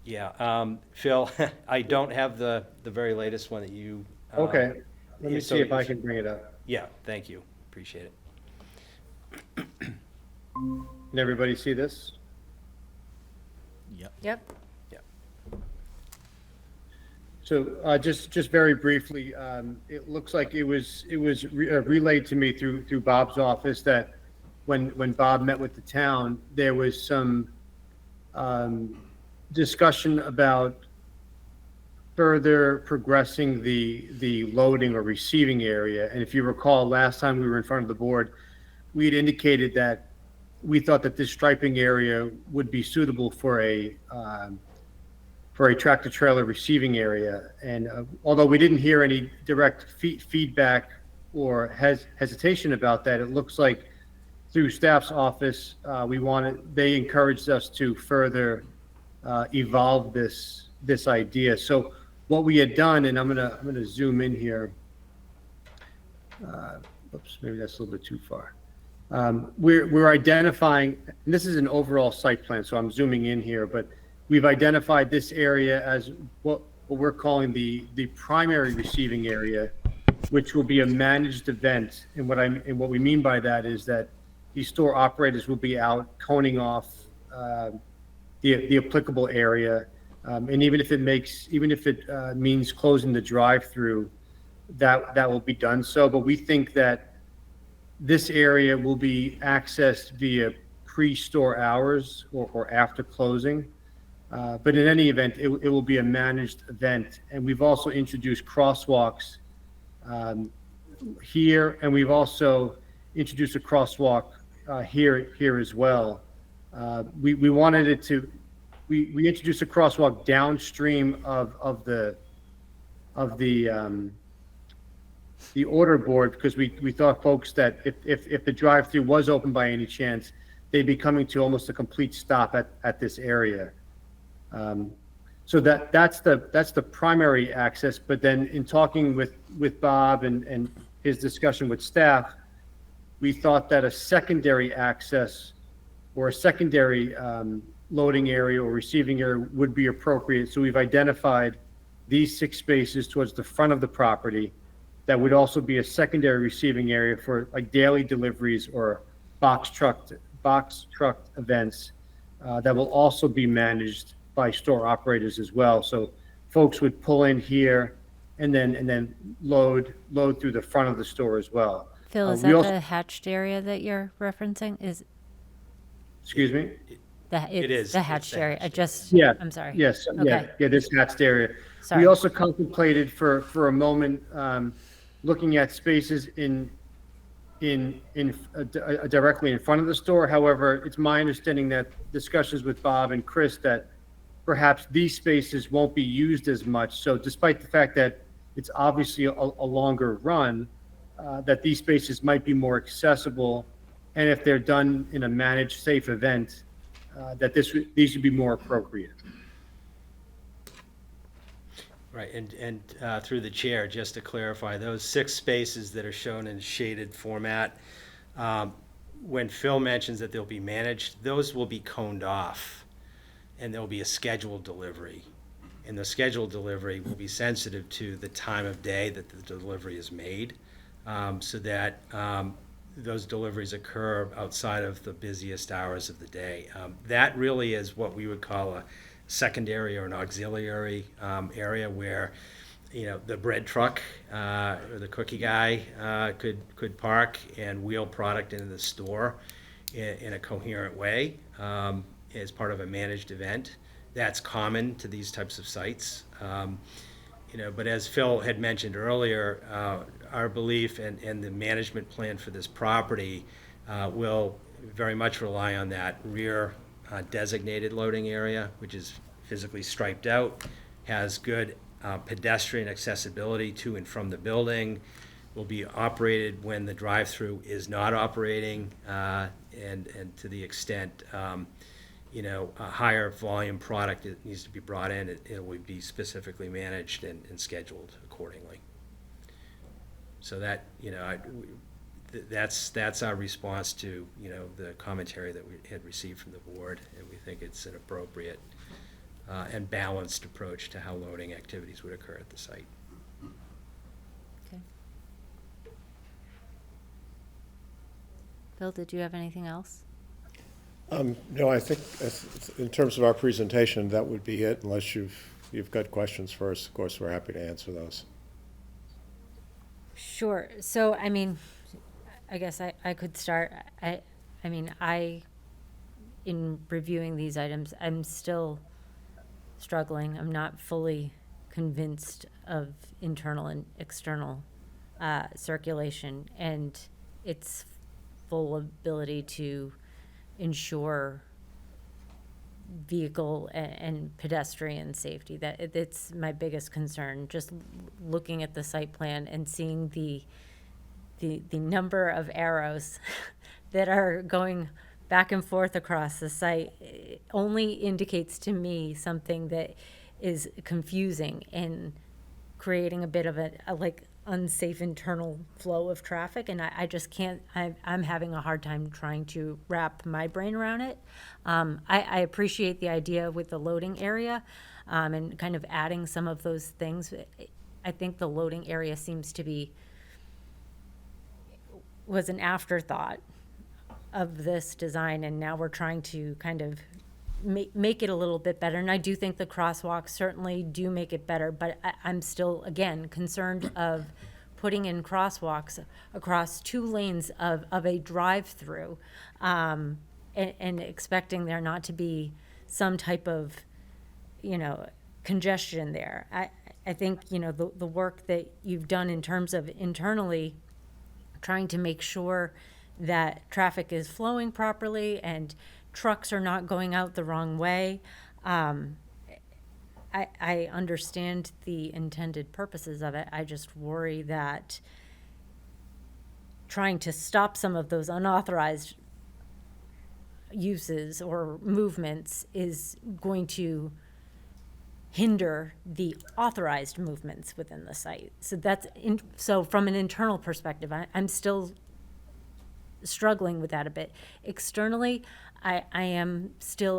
Yeah, Phil, I don't have the very latest one that you. Okay, let me so see if I can bring it up. Yeah, thank you. Appreciate it. Can everybody see this? Yep. Yep. So just very briefly, it looks like it was relayed to me through Bob's office that when Bob met with the town, there was some discussion about further progressing the loading or receiving area. And if you recall, last time we were in front of the board, we had indicated that we thought that this striping area would be suitable for a tractor trailer receiving area. And although we didn't hear any direct feedback or hesitation about that, it looks like through staff's office, they encouraged us to further evolve this idea. So what we had done, and I'm gonna zoom in here. Oops, maybe that's a little bit too far. We're identifying, and this is an overall site plan, so I'm zooming in here, but we've identified this area as what we're calling the primary receiving area, which will be a managed event. And what we mean by that is that these store operators will be out coning off the applicable area, and even if it means closing the drive-through, that will be done so. But we think that this area will be accessed via pre-store hours or after closing. But in any event, it will be a managed event. And we've also introduced crosswalks here, and we've also introduced a crosswalk here as well. We wanted it to, we introduced a crosswalk downstream of the order board because we thought folks that if the drive-through was open by any chance, they'd be coming to almost a complete stop at this area. So that's the primary access. But then in talking with Bob and his discussion with staff, we thought that a secondary access or a secondary loading area or receiving area would be appropriate. So we've identified these 6 spaces towards the front of the property that would also be a secondary receiving area for like daily deliveries or box truck events that will also be managed by store operators as well. So folks would pull in here and then load through the front of the store as well. Phil, is We that also- the hatched area that you're referencing? Excuse me? It is. It's the It's hatched the area. I hatched just, Yeah. I'm sorry. Yes, Okay. yeah, this hatched area. Sorry. We also contemplated for a moment, looking at spaces directly in front of the store. However, it's my understanding that discussions with Bob and Chris that perhaps these spaces won't be used as much. So despite the fact that it's obviously a longer run, that these spaces might be more accessible. And if they're done in a managed, safe event, that these would be more appropriate. Right, and through the chair, just to clarify, those 6 spaces that are shown in shaded format, when Phil mentions that they'll be managed, those will be coned off, and there'll be a scheduled delivery. And the scheduled delivery will be sensitive to the time of day that the delivery is made, so that those deliveries occur outside of the busiest hours of the day. That really is what we would call a secondary or an auxiliary area where, the bread truck or the cookie guy could park and wheel product into the store in a coherent way as part of a managed event. That's common to these types of sites. But as Phil had mentioned earlier, our belief and the management plan for this property will very much rely on that rear designated loading area, which is physically striped out, has good pedestrian accessibility to and from the building, will be operated when the drive-through is not operating, and to the extent a higher volume product that needs to be brought in, it would be specifically managed and scheduled accordingly. So that, that's our response to, the commentary that we had received from the board, and we think it's an appropriate and balanced approach to how loading activities would occur at the site. Okay. Phil, did you have anything else? No, I think in terms of our presentation, that would be it, unless you've got questions for us. Of course, we're happy to answer those. Sure. So, I guess I could start. In reviewing these items, I'm still struggling. I'm not fully convinced of internal and external circulation and its full ability to ensure vehicle and pedestrian safety. That's my biggest concern. Just looking at the site plan and seeing the number of arrows that are going back and forth across the site only indicates to me something that is confusing and creating a bit of a unsafe internal flow of traffic, and I just can't. I'm having a hard time trying to wrap my brain around it. I appreciate the idea with the loading area and kind of adding some of those things. I think the loading area was an afterthought of this design, and now we're trying to kind of make it a little bit better. And I do think the crosswalks certainly do make it better, but I'm still, again, concerned of putting in crosswalks across 2 lanes of a drive-through and expecting there not to be some type of, congestion there. I think, the work that you've done in terms of internally trying to make sure that traffic is flowing properly and trucks are not going out the wrong way. I understand the intended purposes of it. I just worry that trying to stop some of those unauthorized uses or movements is going to hinder the authorized movements within the site. So from an internal perspective, I'm still struggling with that a bit. Externally, I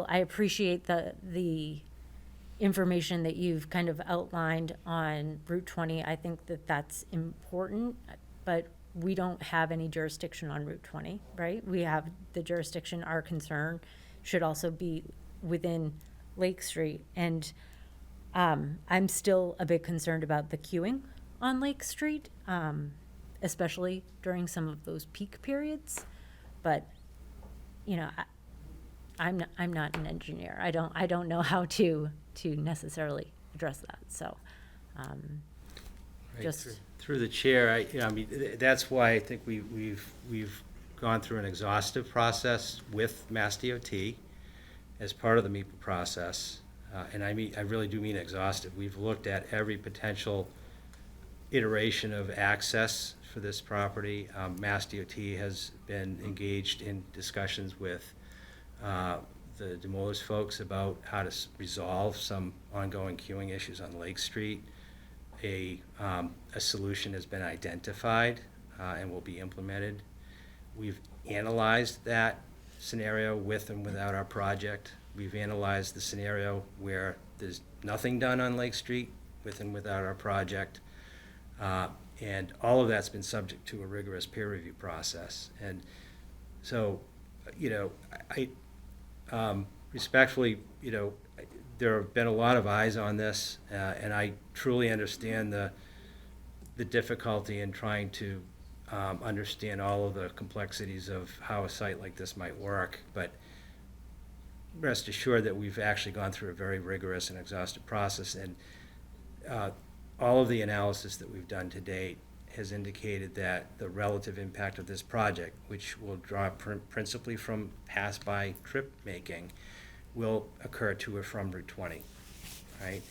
appreciate the information that you've kind of outlined on Route 20. I think that that's important, but we don't have any jurisdiction on Route 20, right? We have the jurisdiction. Our concern should also be within Lake Street, and I'm still a bit concerned about the queuing on Lake Street, especially during some of those peak periods. But, you know, I'm not an engineer. I don't know how to necessarily address that, so, Right, just. through the chair, I mean, that's why I think we've gone through an exhaustive process with Mass DOT as part of the MEPA process. And I really do mean exhaustive. We've looked at every potential iteration of access for this property. Mass DOT has been engaged in discussions with the Demoulas folks about how to resolve some ongoing queuing issues on Lake Street. A solution has been identified and will be implemented. We've analyzed that scenario with and without our project. We've analyzed the scenario where there's nothing done on Lake Street with and without our project. And all of that's been subject to a rigorous peer review process. And so, you know, I respectfully, you know, there have been a lot of eyes on this, and I truly understand the difficulty in trying to understand all of the complexities of how a site like this might work. But rest assured that we've actually gone through a very rigorous and exhaustive process, and all of the analysis that we've done to date has indicated that the relative impact of this project, which will draw principally from pass-by trip making, will occur to or from Route 20, right?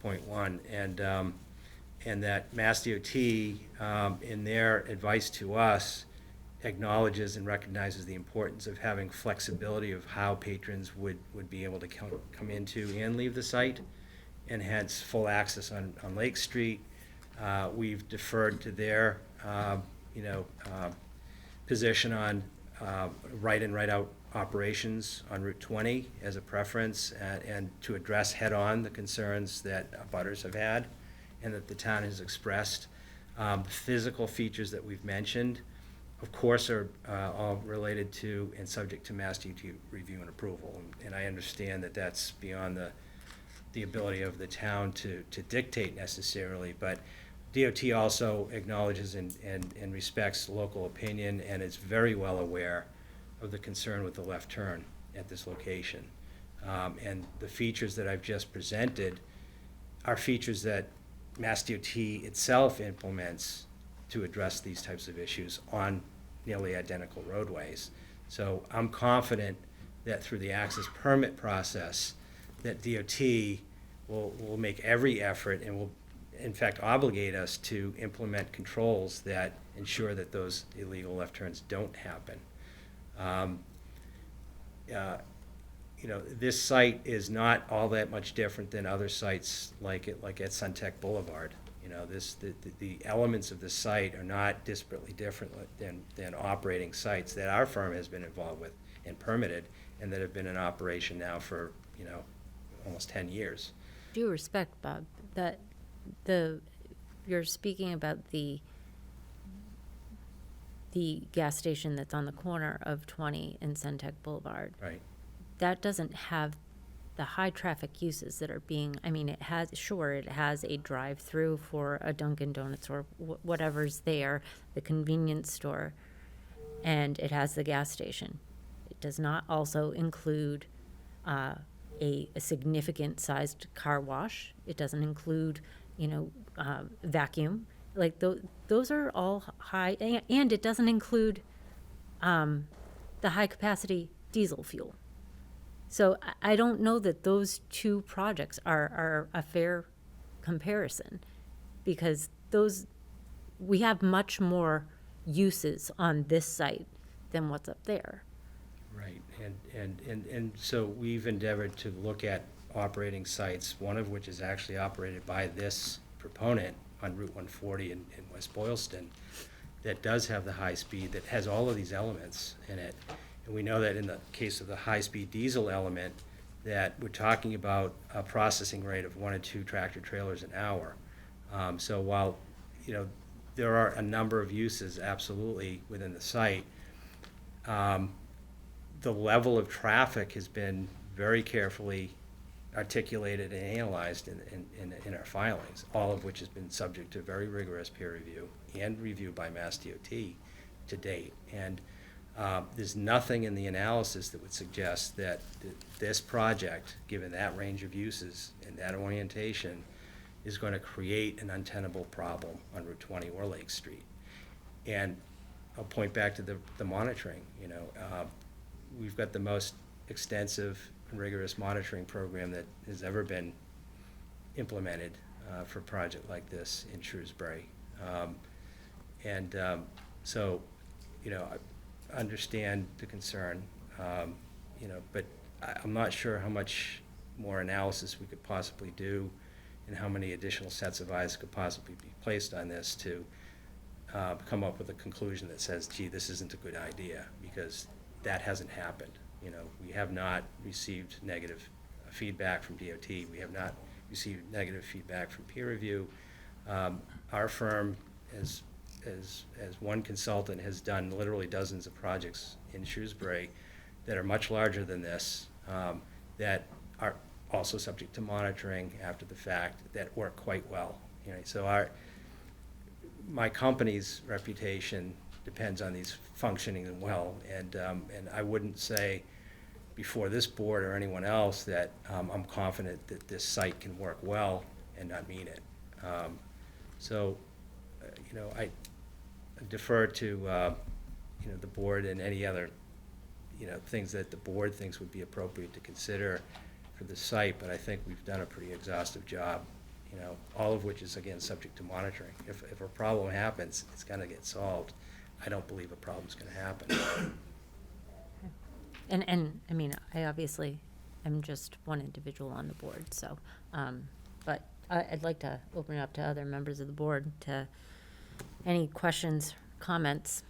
Point one. And that Mass DOT, in their advice to us, acknowledges and recognizes the importance of having flexibility of how patrons would be able to come into and leave the site, and hence full access on Lake Street. We've deferred to their, position on right in, right out operations on Route 20 as a preference, and to address head-on the concerns that abutters have had and that the town has expressed. The physical features that we've mentioned, of course, are all related to and subject to Mass DOT review and approval. And I understand that that's beyond the ability of the town to dictate necessarily, but DOT also acknowledges and respects local opinion and is very well aware of the concern with the left turn at this location. And the features that I've just presented are features that Mass DOT itself implements to address these types of issues on nearly identical roadways. So I'm confident that through the access permit process, that DOT will make every effort and will in fact obligate us to implement controls that ensure that those illegal left turns don't happen. This site is not all that much different than other sites like at Suntec Boulevard. The elements of the site are not disparately different than operating sites that our firm has been involved with and permitted, and that have been in operation now for, almost 10 years. Due respect, Bob, that you're speaking about the gas station that's on the corner of 20 and Suntec Boulevard. Right. That doesn't have the high traffic uses that are being, it has a drive-through for a Dunkin' Donuts or whatever's there, the convenience store, and it has the gas station. It does not also include a significant sized car wash. It doesn't include, vacuum. Like those are all high, and it doesn't include the high capacity diesel fuel. So I don't know that those two projects are a fair comparison, because we have much more uses on this site than what's up there. Right, and so we've endeavored to look at operating sites, one of which is actually operated by this proponent on Route 140 in West Boylston, that does have the high speed, that has all of these elements in it. And we know that in the case of the high-speed diesel element, that we're talking about a processing rate of 1 or 2 tractor trailers an hour. So while, there are a number of uses absolutely within the site, the level of traffic has been very carefully articulated and analyzed in our filings, all of which has been subject to very rigorous peer review and review by Mass DOT to date. And there's nothing in the analysis that would suggest that this project, given that range of uses and that orientation, is going to create an untenable problem on Route 20 or Lake Street. And I'll point back to the monitoring. We've got the most extensive and rigorous monitoring program that has ever been implemented for a project like this in Shrewsbury. So, I understand the concern, but I'm not sure how much more analysis we could possibly do and how many additional sets of eyes could possibly be placed on this to come up with a conclusion that says, gee, this isn't a good idea, because that hasn't happened. We have not received negative feedback from DOT. We have not received negative feedback from peer review. Our firm, as one consultant, has done literally dozens of projects in Shrewsbury that are much larger than this, that are also subject to monitoring after the fact, that work quite well. So my company's reputation depends on these functioning well, and I wouldn't say before this board or anyone else that I'm confident that this site can work well and not mean it. I defer to the board and any other things that the board thinks would be appropriate to consider for the site, but I think we've done a pretty exhaustive job, all of which is, again, subject to monitoring. If a problem happens, it's going to get solved. I don't believe a problem's going to happen. And I mean, I obviously am just one individual on the board, so, but I'd like to open it up to other members of the board to any questions, comments,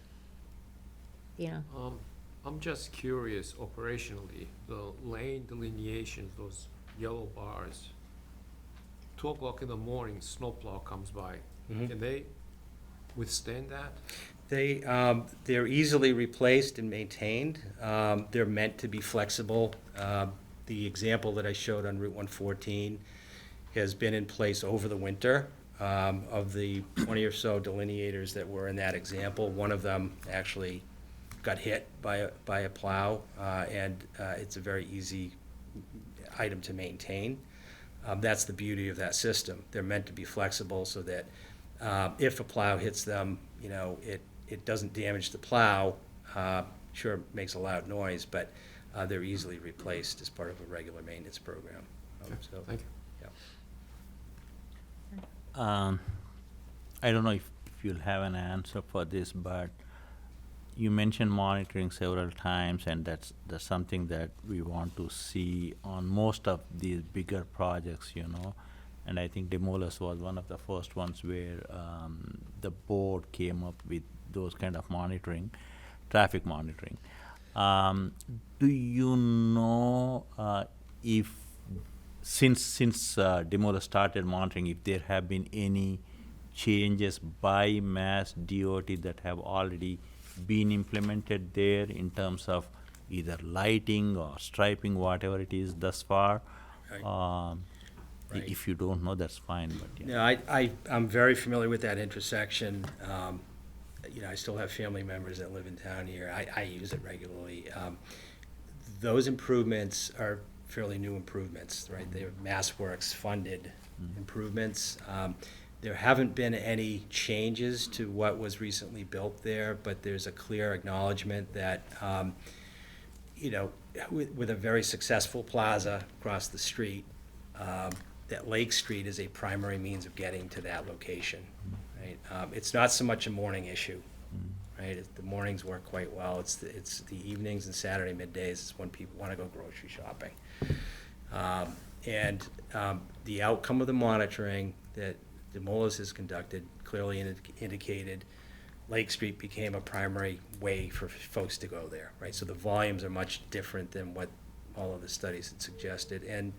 I'm just curious, operationally, the lane delineations, those yellow bars, 2 o'clock in the morning, snowplow comes by. Mhm. Can they withstand that? They're easily replaced and maintained. They're meant to be flexible. The example that I showed on Route 114 has been in place over the winter. Of the 20 or so delineators that were in that example, one of them actually got hit by a plow, and it's a very easy item to maintain. That's the beauty of that system. They're meant to be flexible so that if a plow hits them, it doesn't damage the plow. Sure, it makes a loud noise, but they're easily replaced as part of a regular maintenance program. So, Thank you. I don't know if you'll have an answer for this, but you mentioned monitoring several times, and that's something that we want to see on most of these bigger projects, And I think Demolus was one of the first ones where the board came up with those kind of monitoring, traffic monitoring. Do you know if since Demolus started monitoring, if there have been any changes by Mass DOT that have already been implemented there in terms of either lighting or striping, whatever it is thus far? Right. If you don't know, that's fine, but yeah. No, I'm very familiar with that intersection. I still have family members that live in town here. I use it regularly. Those improvements are fairly new improvements, right? They're MassWorks funded improvements. There haven't been any changes to what was recently built there, but there's a clear acknowledgement that, with a very successful plaza across the street, that Lake Street is a primary means of getting to that location, right? It's not so much a morning issue, right? The mornings work quite well. It's the evenings and Saturday middays is when people want to go grocery shopping. The outcome of the monitoring that Demolus has conducted clearly indicated Lake Street became a primary way for folks to go there, right? So the volumes are much different than what all of the studies had suggested. And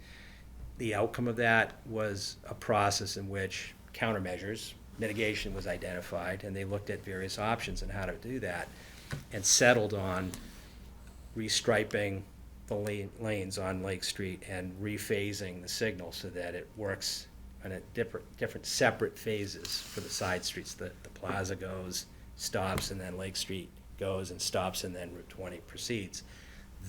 the outcome of that was a process in which countermeasures, mitigation was identified, and they looked at various options on how to do that and settled on restriping the lanes on Lake Street and rephasing the signal so that it works on a different separate phases for the side streets. The plaza goes, stops, and then Lake Street goes and stops, and then Route 20 proceeds.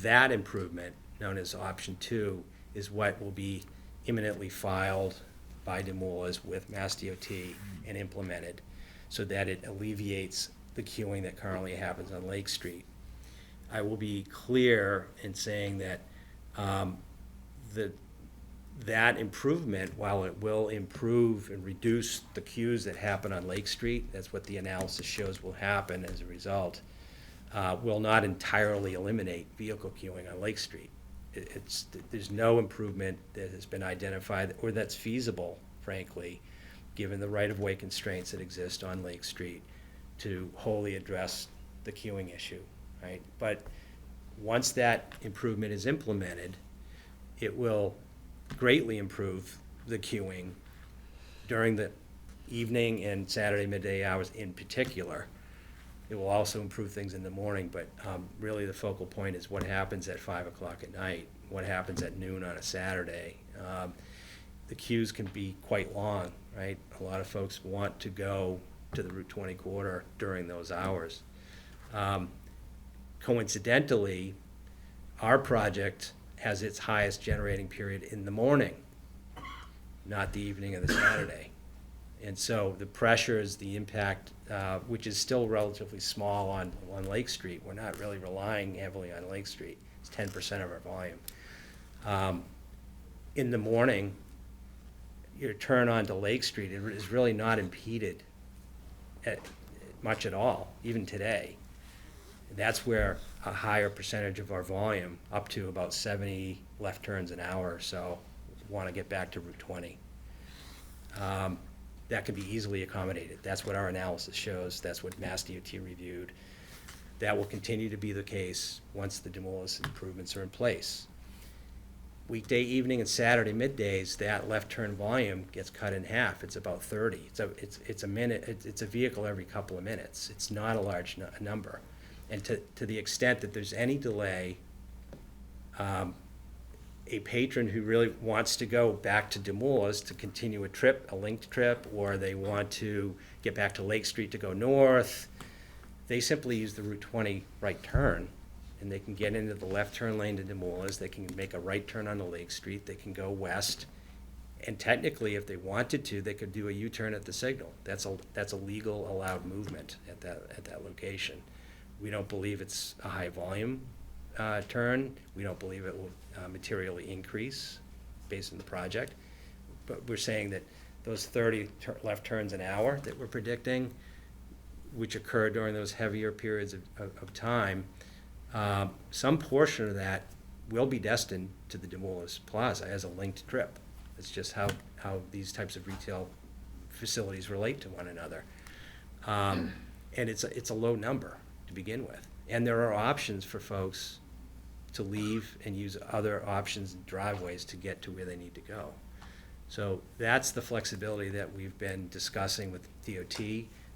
That improvement, known as option 2, is what will be imminently filed by Demoulas with Mass DOT and implemented so that it alleviates the queuing that currently happens on Lake Street. I will be clear in saying that that improvement, while it will improve and reduce the queues that happen on Lake Street, that's what the analysis shows will happen as a result, will not entirely eliminate vehicle queuing on Lake Street. There's no improvement that has been identified or that's feasible, frankly, given the right-of-way constraints that exist on Lake Street to wholly address the queuing issue, right? But once that improvement is implemented, it will greatly improve the queuing during the evening and Saturday midday hours in particular. It will also improve things in the morning, but really the focal point is what happens at 5 o'clock at night, what happens at noon on a Saturday. The queues can be quite long, right? A lot of folks want to go to the Route 20 corridor during those hours. Coincidentally, our project has its highest generating period in the morning, not the evening of the Saturday. And so the pressures, the impact, which is still relatively small on Lake Street, we're not really relying heavily on Lake Street. It's 10% of our volume. In the morning, your turn onto Lake Street is really not impeded much at all, even today. That's where a higher percentage of our volume, up to about 70 left turns an hour or so, want to get back to Route 20. That can be easily accommodated. That's what our analysis shows. That's what Mass DOT reviewed. That will continue to be the case once the Demoulas improvements are in place. Weekday evening and Saturday middays, that left turn volume gets cut in half. It's about 30. It's a minute. It's a vehicle every couple of minutes. It's not a large number. And to the extent that there's any delay, a patron who really wants to go back to Demoulas to continue a trip, a linked trip, or they want to get back to Lake Street to go north, they simply use the Route 20 right turn, and they can get into the left turn lane to Demoulas. They can make a right turn onto Lake Street. They can go west. And technically, if they wanted to, they could do a U-turn at the signal. That's a legal allowed movement at that location. We don't believe it's a high volume turn. We don't believe it will materially increase based on the project. But we're saying that those 30 left turns an hour that we're predicting, which occur during those heavier periods of time, some portion of that will be destined to the Demoulas Plaza as a linked trip. It's just how these types of retail facilities relate to one another. And it's a low number to begin with. And there are options for folks to leave and use other options and driveways to get to where they need to go. So that's the flexibility that we've been discussing with DOT.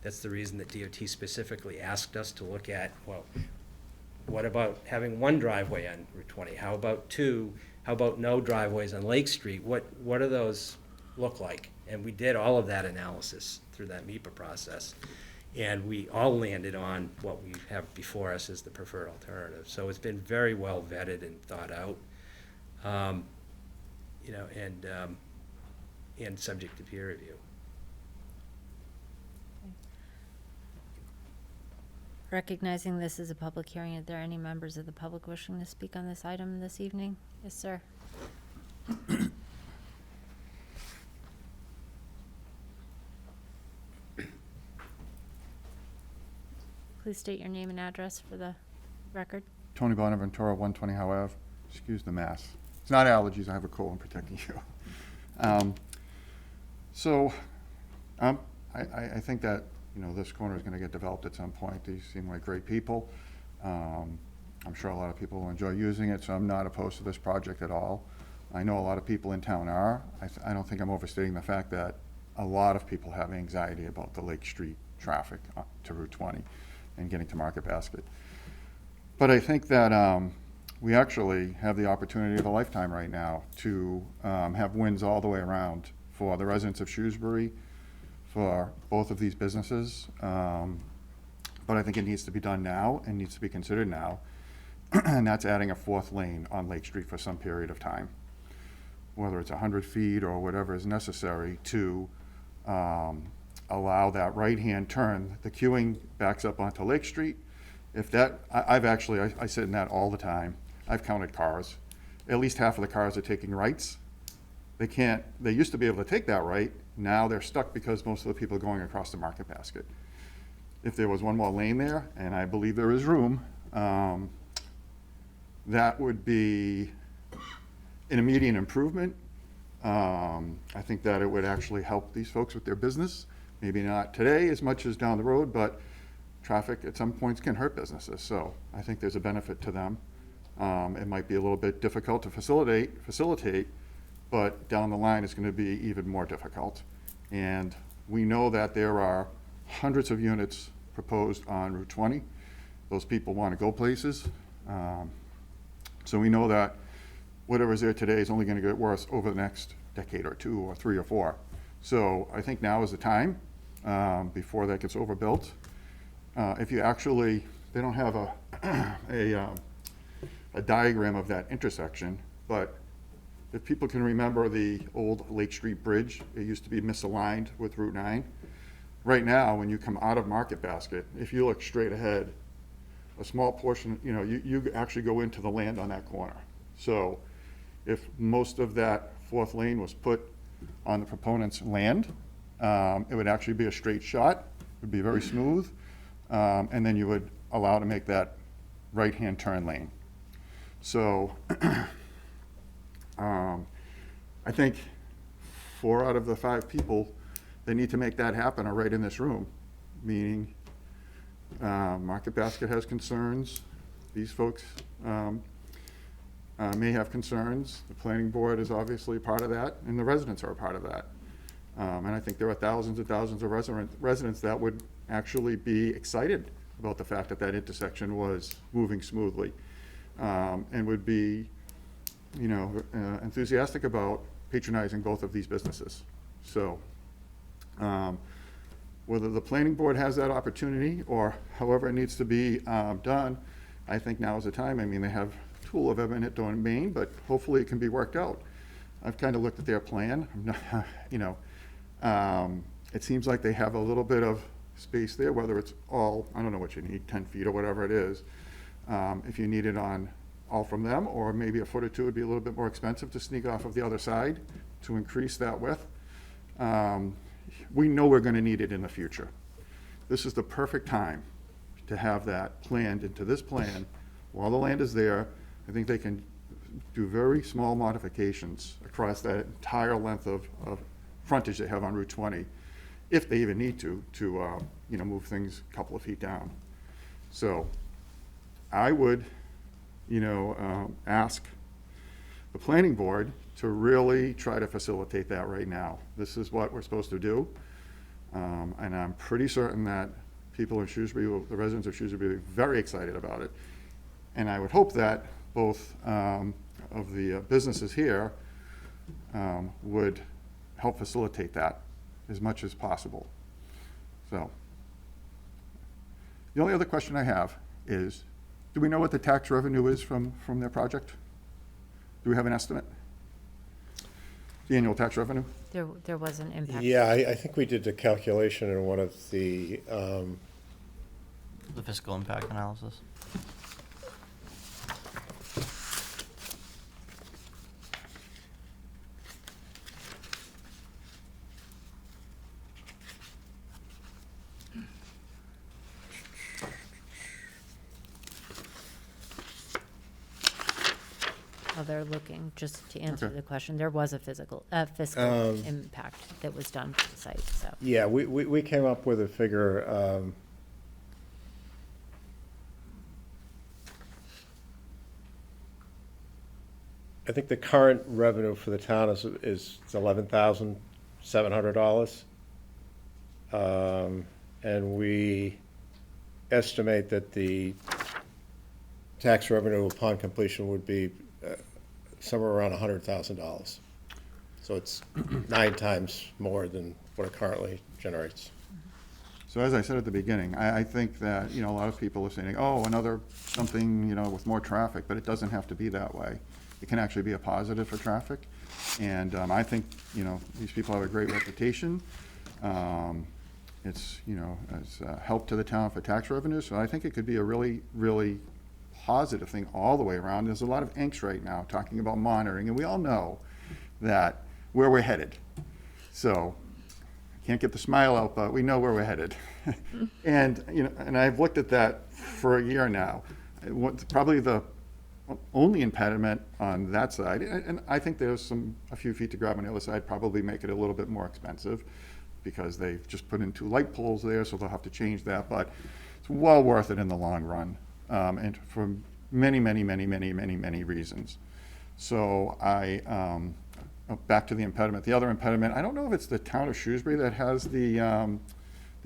That's the reason that DOT specifically asked us to look at, well, what about having one driveway on Route 20? How about two? How about no driveways on Lake Street? What do those look like? And we did all of that analysis through that MEPA process. And we all landed on what we have before us as the preferred alternative. So it's been very well vetted and thought out, and subject to peer review. Recognizing this is a public hearing, are there any members of the public wishing to speak on this item this evening? Yes, sir. Please state your name and address for the record. Tony Bonaventura, 120 Howe Ave. Excuse the mass. It's not allergies. I have a cold. I'm protecting you. I think that this corner is going to get developed at some point. These seem like great people. I'm sure a lot of people will enjoy using it, so I'm not opposed to this project at all. I know a lot of people in town are. I don't think I'm overstating the fact that a lot of people have anxiety about the Lake Street traffic to Route 20 and getting to Market Basket. But I think that we actually have the opportunity of a lifetime right now to have wins all the way around for the residents of Shrewsbury, for both of these businesses. But I think it needs to be done now and needs to be considered now. And that's adding a fourth lane on Lake Street for some period of time, whether it's 100 feet or whatever is necessary to allow that right-hand turn. The queuing backs up onto Lake Street. If that, I've actually, I sit in that all the time. I've counted cars. At least half of the cars are taking rights. They can't, they used to be able to take that right. Now they're stuck because most of the people are going across the Market Basket. If there was one more lane there, and I believe there is room, that would be an immediate improvement. I think that it would actually help these folks with their business. Maybe not today as much as down the road, but traffic at some points can hurt businesses. So I think there's a benefit to them. It might be a little bit difficult to facilitate, but down the line it's going to be even more difficult. And we know that there are hundreds of units proposed on Route 20. Those people want to go places. So we know that whatever's there today is only going to get worse over the next decade or two or 3 or 4. So I think now is the time before that gets overbuilt. If you actually, they don't have a diagram of that intersection, but if people can remember the old Lake Street Bridge, it used to be misaligned with Route 9. Right now, when you come out of Market Basket, if you look straight ahead, a small portion, you actually go into the land on that corner. So if most of that fourth lane was put on the proponent's land, it would actually be a straight shot. It would be very smooth. And then you would allow to make that right-hand turn lane. So I think 4 out of the 5 people that need to make that happen are right in this room, meaning Market Basket has concerns. These folks may have concerns. The planning board is obviously a part of that, and the residents are a part of that. And I think there are thousands and thousands of residents that would actually be excited about the fact that that intersection was moving smoothly, and would be, enthusiastic about patronizing both of these businesses. So whether the planning board has that opportunity or however it needs to be done, I think now is the time. I mean, they have a tool of eminent domain, but hopefully it can be worked out. I've kind of looked at their plan. It seems like they have a little bit of space there, whether it's all, I don't know what you need, 10 feet or whatever it is. If you need it on all from them, or maybe a foot or two would be a little bit more expensive to sneak off of the other side to increase that width. We know we're going to need it in the future. This is the perfect time to have that planned into this plan. While the land is there, I think they can do very small modifications across that entire length of frontage they have on Route 20, if they even need to move things a couple of feet down. So I would, ask the planning board to really try to facilitate that right now. This is what we're supposed to do. And I'm pretty certain that people in Shrewsbury, the residents of Shrewsbury, will be very excited about it. And I would hope that both of the businesses here would help facilitate that as much as possible. So the only other question I have is, do we know what the tax revenue is from their project? Do we have an estimate? The annual tax revenue? There was an impact. Yeah, I think we did the calculation in one of the, The fiscal impact analysis. While they're looking, just to answer Okay. the question, there was a fiscal impact that was done to the site, so. yeah, we came up with a figure, I think the current revenue for the town is $11,700. And we estimate that the tax revenue upon completion would be somewhere around $100,000. So it's 9 times more than what it currently generates. So as I said at the beginning, I think that, a lot of people are saying, oh, another something, with more traffic, but it doesn't have to be that way. It can actually be a positive for traffic. And I think, these people have a great reputation. It's, it's a help to the town for tax revenue. So I think it could be a really, really positive thing all the way around. There's a lot of angst right now talking about monitoring, and we all know that where we're headed. So can't get the smile out, but we know where we're headed. And, and I've looked at that for a year now. Probably the only impediment on that side, and I think there's a few feet to grab on the other side, probably make it a little bit more expensive because they've just put in 2 light poles there, so they'll have to change that, but it's well worth it in the long run, and for many, many, many, many, many, many reasons. So back to the impediment. The other impediment, I don't know if it's the town of Shrewsbury that has the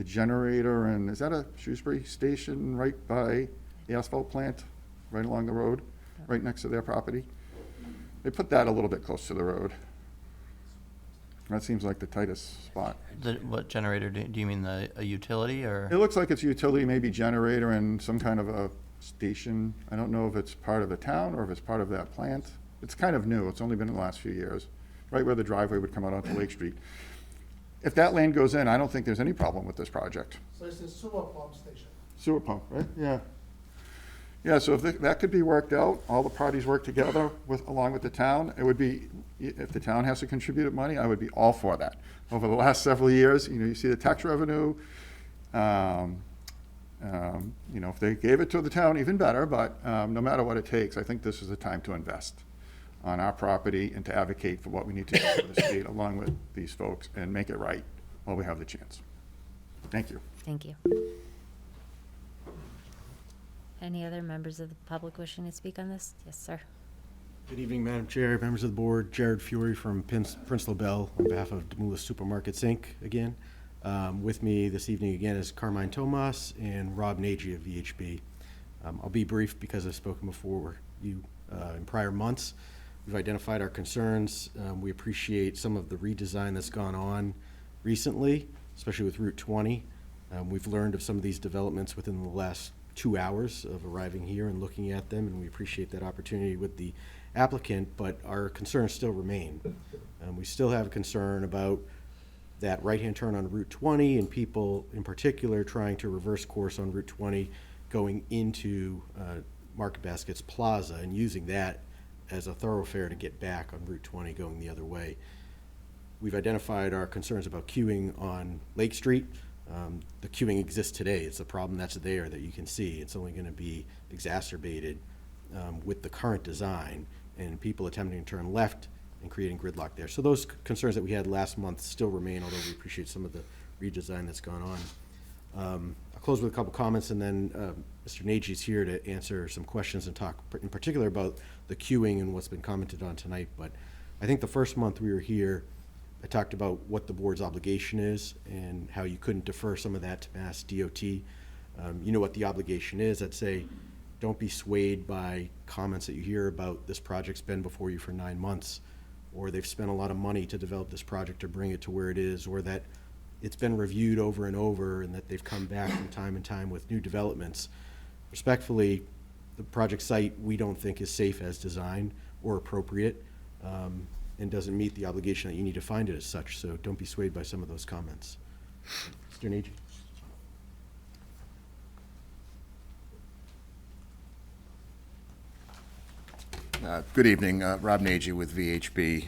generator, and is that a Shrewsbury station right by the asphalt plant, right along the road, right next to their property? They put that a little bit close to the road. That seems like the tightest spot. What generator, do you mean a utility or? It looks like it's a utility, maybe generator and some kind of a station. I don't know if it's part of the town or if it's part of that plant. It's kind of new. It's only been in the last few years, right where the driveway would come out onto Lake Street. If that lane goes in, I don't think there's any problem with this project. So it's a sewer pump station. Sewer pump, right? Yeah. Yeah, so if that could be worked out, all the parties work together along with the town, it would be, if the town has to contribute money, I would be all for that. Over the last several years, you see the tax revenue, if they gave it to the town, even better, but no matter what it takes, I think this is the time to invest on our property and to advocate for what we need to do for the state along with these folks and make it right while we have the chance. Thank you. Thank you. Any other members of the public wishing to speak on this? Yes, sir. Good evening, Madam Chair, members of the board. Jared Fury from Prince LaBelle on behalf of Demoulas Supermarkets, Inc. again. With me this evening again is Carmine Tomas and Rob Nagy of VHB. I'll be brief because I've spoken before you in prior months. We've identified our concerns. We appreciate some of the redesign that's gone on recently, especially with Route 20. We've learned of some of these developments within the last 2 hours of arriving here and looking at them, and we appreciate that opportunity with the applicant, but our concerns still remain. We still have a concern about that right-hand turn on Route 20 and people in particular trying to reverse course on Route 20 going into Market Baskets Plaza and using that as a thoroughfare to get back on Route 20 going the other way. We've identified our concerns about queuing on Lake Street. The queuing exists today. It's a problem that's there that you can see. It's only going to be exacerbated with the current design and people attempting to turn left and creating gridlock there. So those concerns that we had last month still remain, although we appreciate some of the redesign that's gone on. I'll close with a couple comments, and then Mr. Nagy's here to answer some questions and talk in particular about the queuing and what's been commented on tonight. But I think the first month we were here, I talked about what the board's obligation is and how you couldn't defer some of that to Mass DOT. You know what the obligation is. I'd say don't be swayed by comments that you hear about this project's been before you for 9 months, or they've spent a lot of money to develop this project to bring it to where it is, or that it's been reviewed over and over and that they've come back from time and time with new developments. Respectfully, the project site we don't think is safe as designed or appropriate. And doesn't meet the obligation that you need to find it as such, so don't be swayed by some of those comments. Mr. Nagy. Good evening, Rob Nagy with VHB,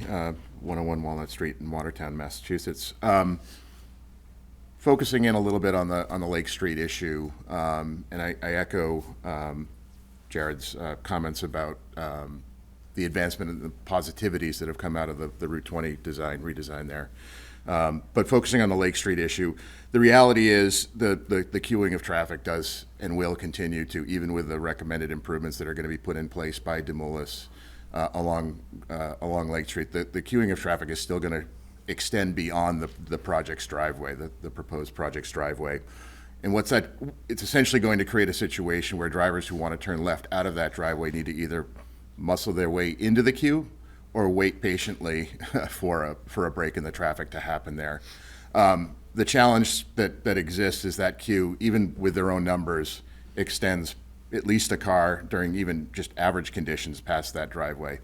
101 Walnut Street in Watertown, Massachusetts. Focusing in a little bit on the Lake Street issue, and I echo Jared's comments about the advancement and the positivities that have come out of the Route 20 redesign there. But focusing on the Lake Street issue, the reality is the queuing of traffic does and will continue to, even with the recommended improvements that are going to be put in place by Demoulas along Lake Street. The queuing of traffic is still going to extend beyond the project's driveway, the proposed project's driveway. And it's essentially going to create a situation where drivers who want to turn left out of that driveway need to either muscle their way into the queue or wait patiently for a break in the traffic to happen there. The challenge that exists is that queue, even with their own numbers, extends at least a car during even just average conditions past that driveway.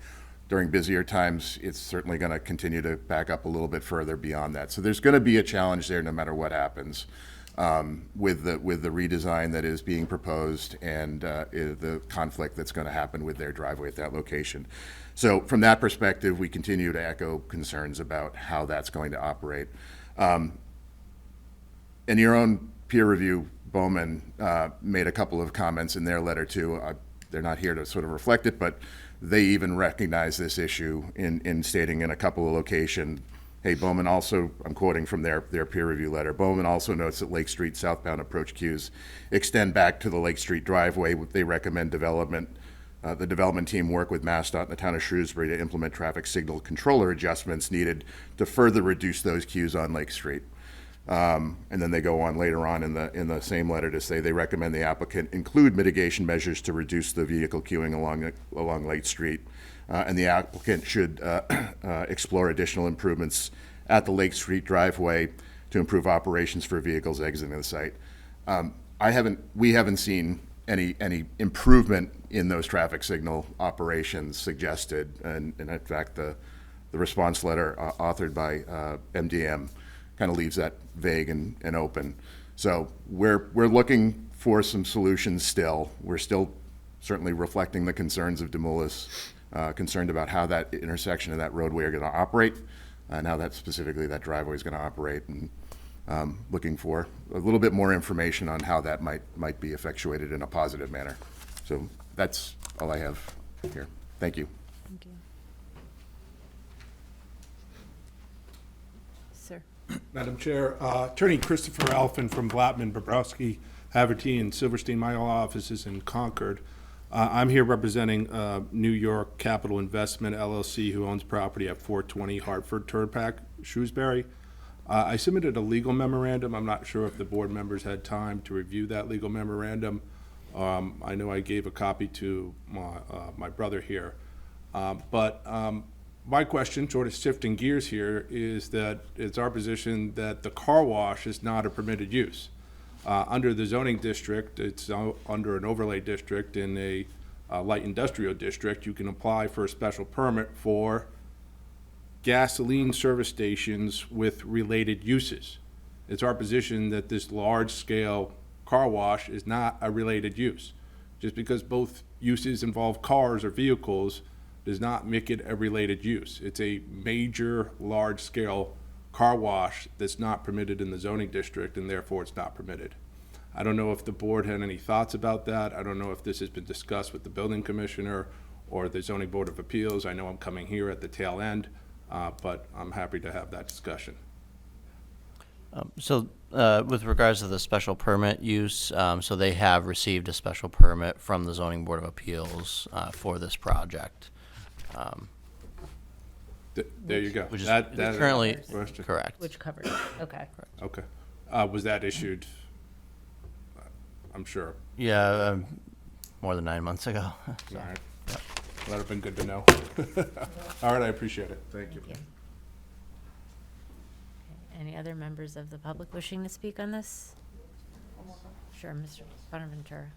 During busier times, it's certainly going to continue to back up a little bit further beyond that. So there's going to be a challenge there no matter what happens with the redesign that is being proposed and the conflict that's going to happen with their driveway at that location. So from that perspective, we continue to echo concerns about how that's going to operate. In your own peer review, Bowman made a couple of comments in their letter too. They're not here to sort of reflect it, but they even recognize this issue in stating in a couple of locations. Hey, Bowman also, I'm quoting from their peer review letter, Bowman also notes that Lake Street southbound approach queues extend back to the Lake Street driveway. They recommend the development team work with MassDOT and the town of Shrewsbury to implement traffic signal controller adjustments needed to further reduce those queues on Lake Street. And then they go on later on in the same letter to say they recommend the applicant include mitigation measures to reduce the vehicle queuing along Lake Street. And the applicant should explore additional improvements at the Lake Street driveway to improve operations for vehicles exiting the site. We haven't seen any improvement in those traffic signal operations suggested, and in fact, the response letter authored by MDM kind of leaves that vague and open. So we're looking for some solutions still. We're still certainly reflecting the concerns of Demoulas, concerned about how that intersection and that roadway are going to operate and how specifically that driveway is going to operate, and looking for a little bit more information on how that might be effectuated in a positive manner. So that's all I have here. Thank you. Thank you. Sir. Madam Chair, Attorney Christopher Alphin from Blattman, Bobrowski, Haverty, and Silverstein. My office is in Concord. I'm here representing New York Capital Investment LLC, who owns property at 420 Hartford Turnpike, Shrewsbury. I submitted a legal memorandum. I'm not sure if the board members had time to review that legal memorandum. I know I gave a copy to my brother here. My question, sort of shifting gears here, is that it's our position that the car wash is not a permitted use. Under the zoning district, it's under an overlay district in a light industrial district. You can apply for a special permit for gasoline service stations with related uses. It's our position that this large-scale car wash is not a related use. Just because both uses involve cars or vehicles does not make it a related use. It's a major, large-scale car wash that's not permitted in the zoning district, and therefore it's not permitted. I don't know if the board had any thoughts about that. I don't know if this has been discussed with the building commissioner or the zoning board of appeals. I know I'm coming here at the tail end, but I'm happy to have that discussion. With regards to the special permit use, so they have received a special permit from the zoning board of appeals for this project. There you go. Which is That currently question. correct. Which covers it, okay. Okay. Was that issued, I'm sure? Yeah, more than 9 months ago. All right. That'd have been good to know. All right, I appreciate it. Thank you. Thank you. Any other members of the public wishing to speak on this? Sure, Mr. Bonaventura.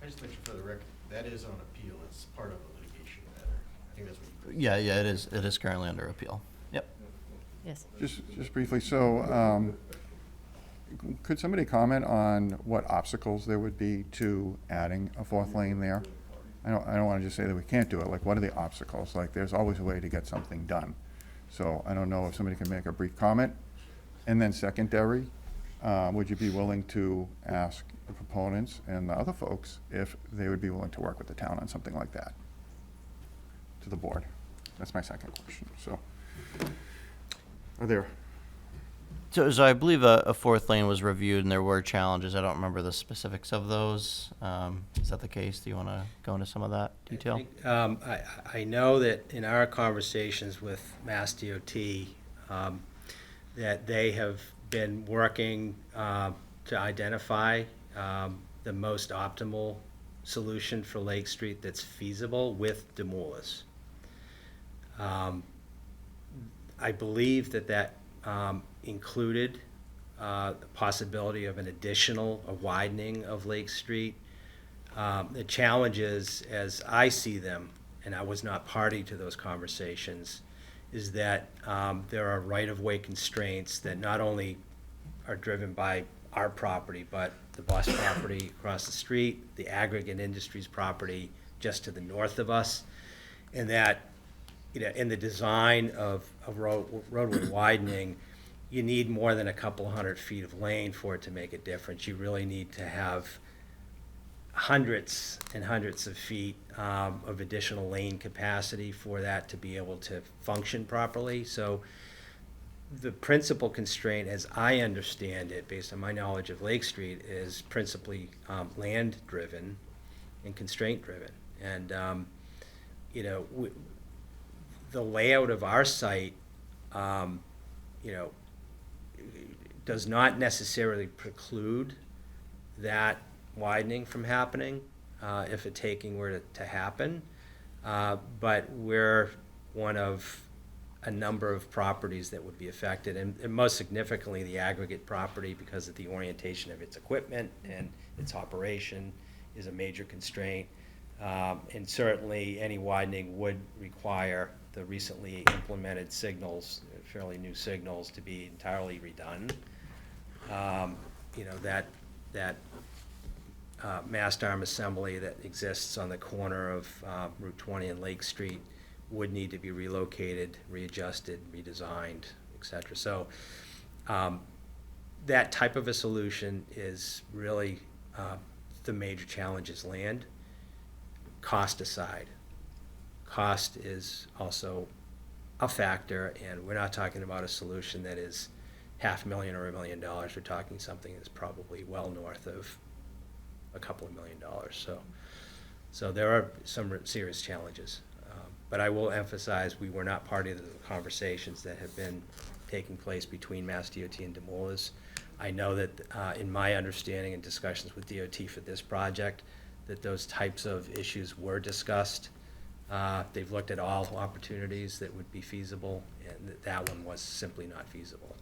I just mentioned for the record, that is on appeal. It's part of a litigation matter. I think that's what you. Yeah, it is. It is currently under appeal. Yep. Yes. Just briefly, so could somebody comment on what obstacles there would be to adding a fourth lane there? I don't want to just say that we can't do it. Like, what are the obstacles? Like, there's always a way to get something done. So I don't know if somebody can make a brief comment. And then secondary, would you be willing to ask the proponents and the other folks if they would be willing to work with the town on something like that to the board? That's my second question. So are there? So I believe a fourth lane was reviewed and there were challenges. I don't remember the specifics of those. Is that the case? Do you want to go into some of that detail? I know that in our conversations with MassDOT, that they have been working to identify the most optimal solution for Lake Street that's feasible with Demoulas. I believe that included the possibility of an additional, a widening of Lake Street. The challenges, as I see them, and I was not party to those conversations, is that there are right-of-way constraints that not only are driven by our property, but the bus property across the street, the aggregate industries property just to the north of us, and that, you know, in the design of roadway widening, you need more than a couple hundred feet of lane for it to make a difference. You really need to have hundreds and hundreds of feet of additional lane capacity for that to be able to function properly. So the principal constraint, as I understand it, based on my knowledge of Lake Street, is principally land-driven and constraint-driven. And, you know, the layout of our site, you know, does not necessarily preclude that widening from happening if a taking were to happen. But we're one of a number of properties that would be affected, and most significantly the aggregate property, because of the orientation of its equipment and its operation, is a major constraint. And certainly any widening would require the recently implemented signals, fairly new signals, to be entirely redone. You know, that mast arm assembly that exists on the corner of Route 20 and Lake Street would need to be relocated, readjusted, redesigned, et cetera. So that type of a solution is really the major challenge is land, cost aside. Cost is also a factor, and we're not talking about a solution that is $500,000 or $1 million. We're talking something that's probably well north of a couple of $1 million. So there are some serious challenges. But I will emphasize, we were not party to the conversations that have been taking place between Mass DOT and Demoulas. I know that in my understanding and discussions with DOT for this project, that those types of issues were discussed. They've looked at all opportunities that would be feasible, and that one was simply not feasible.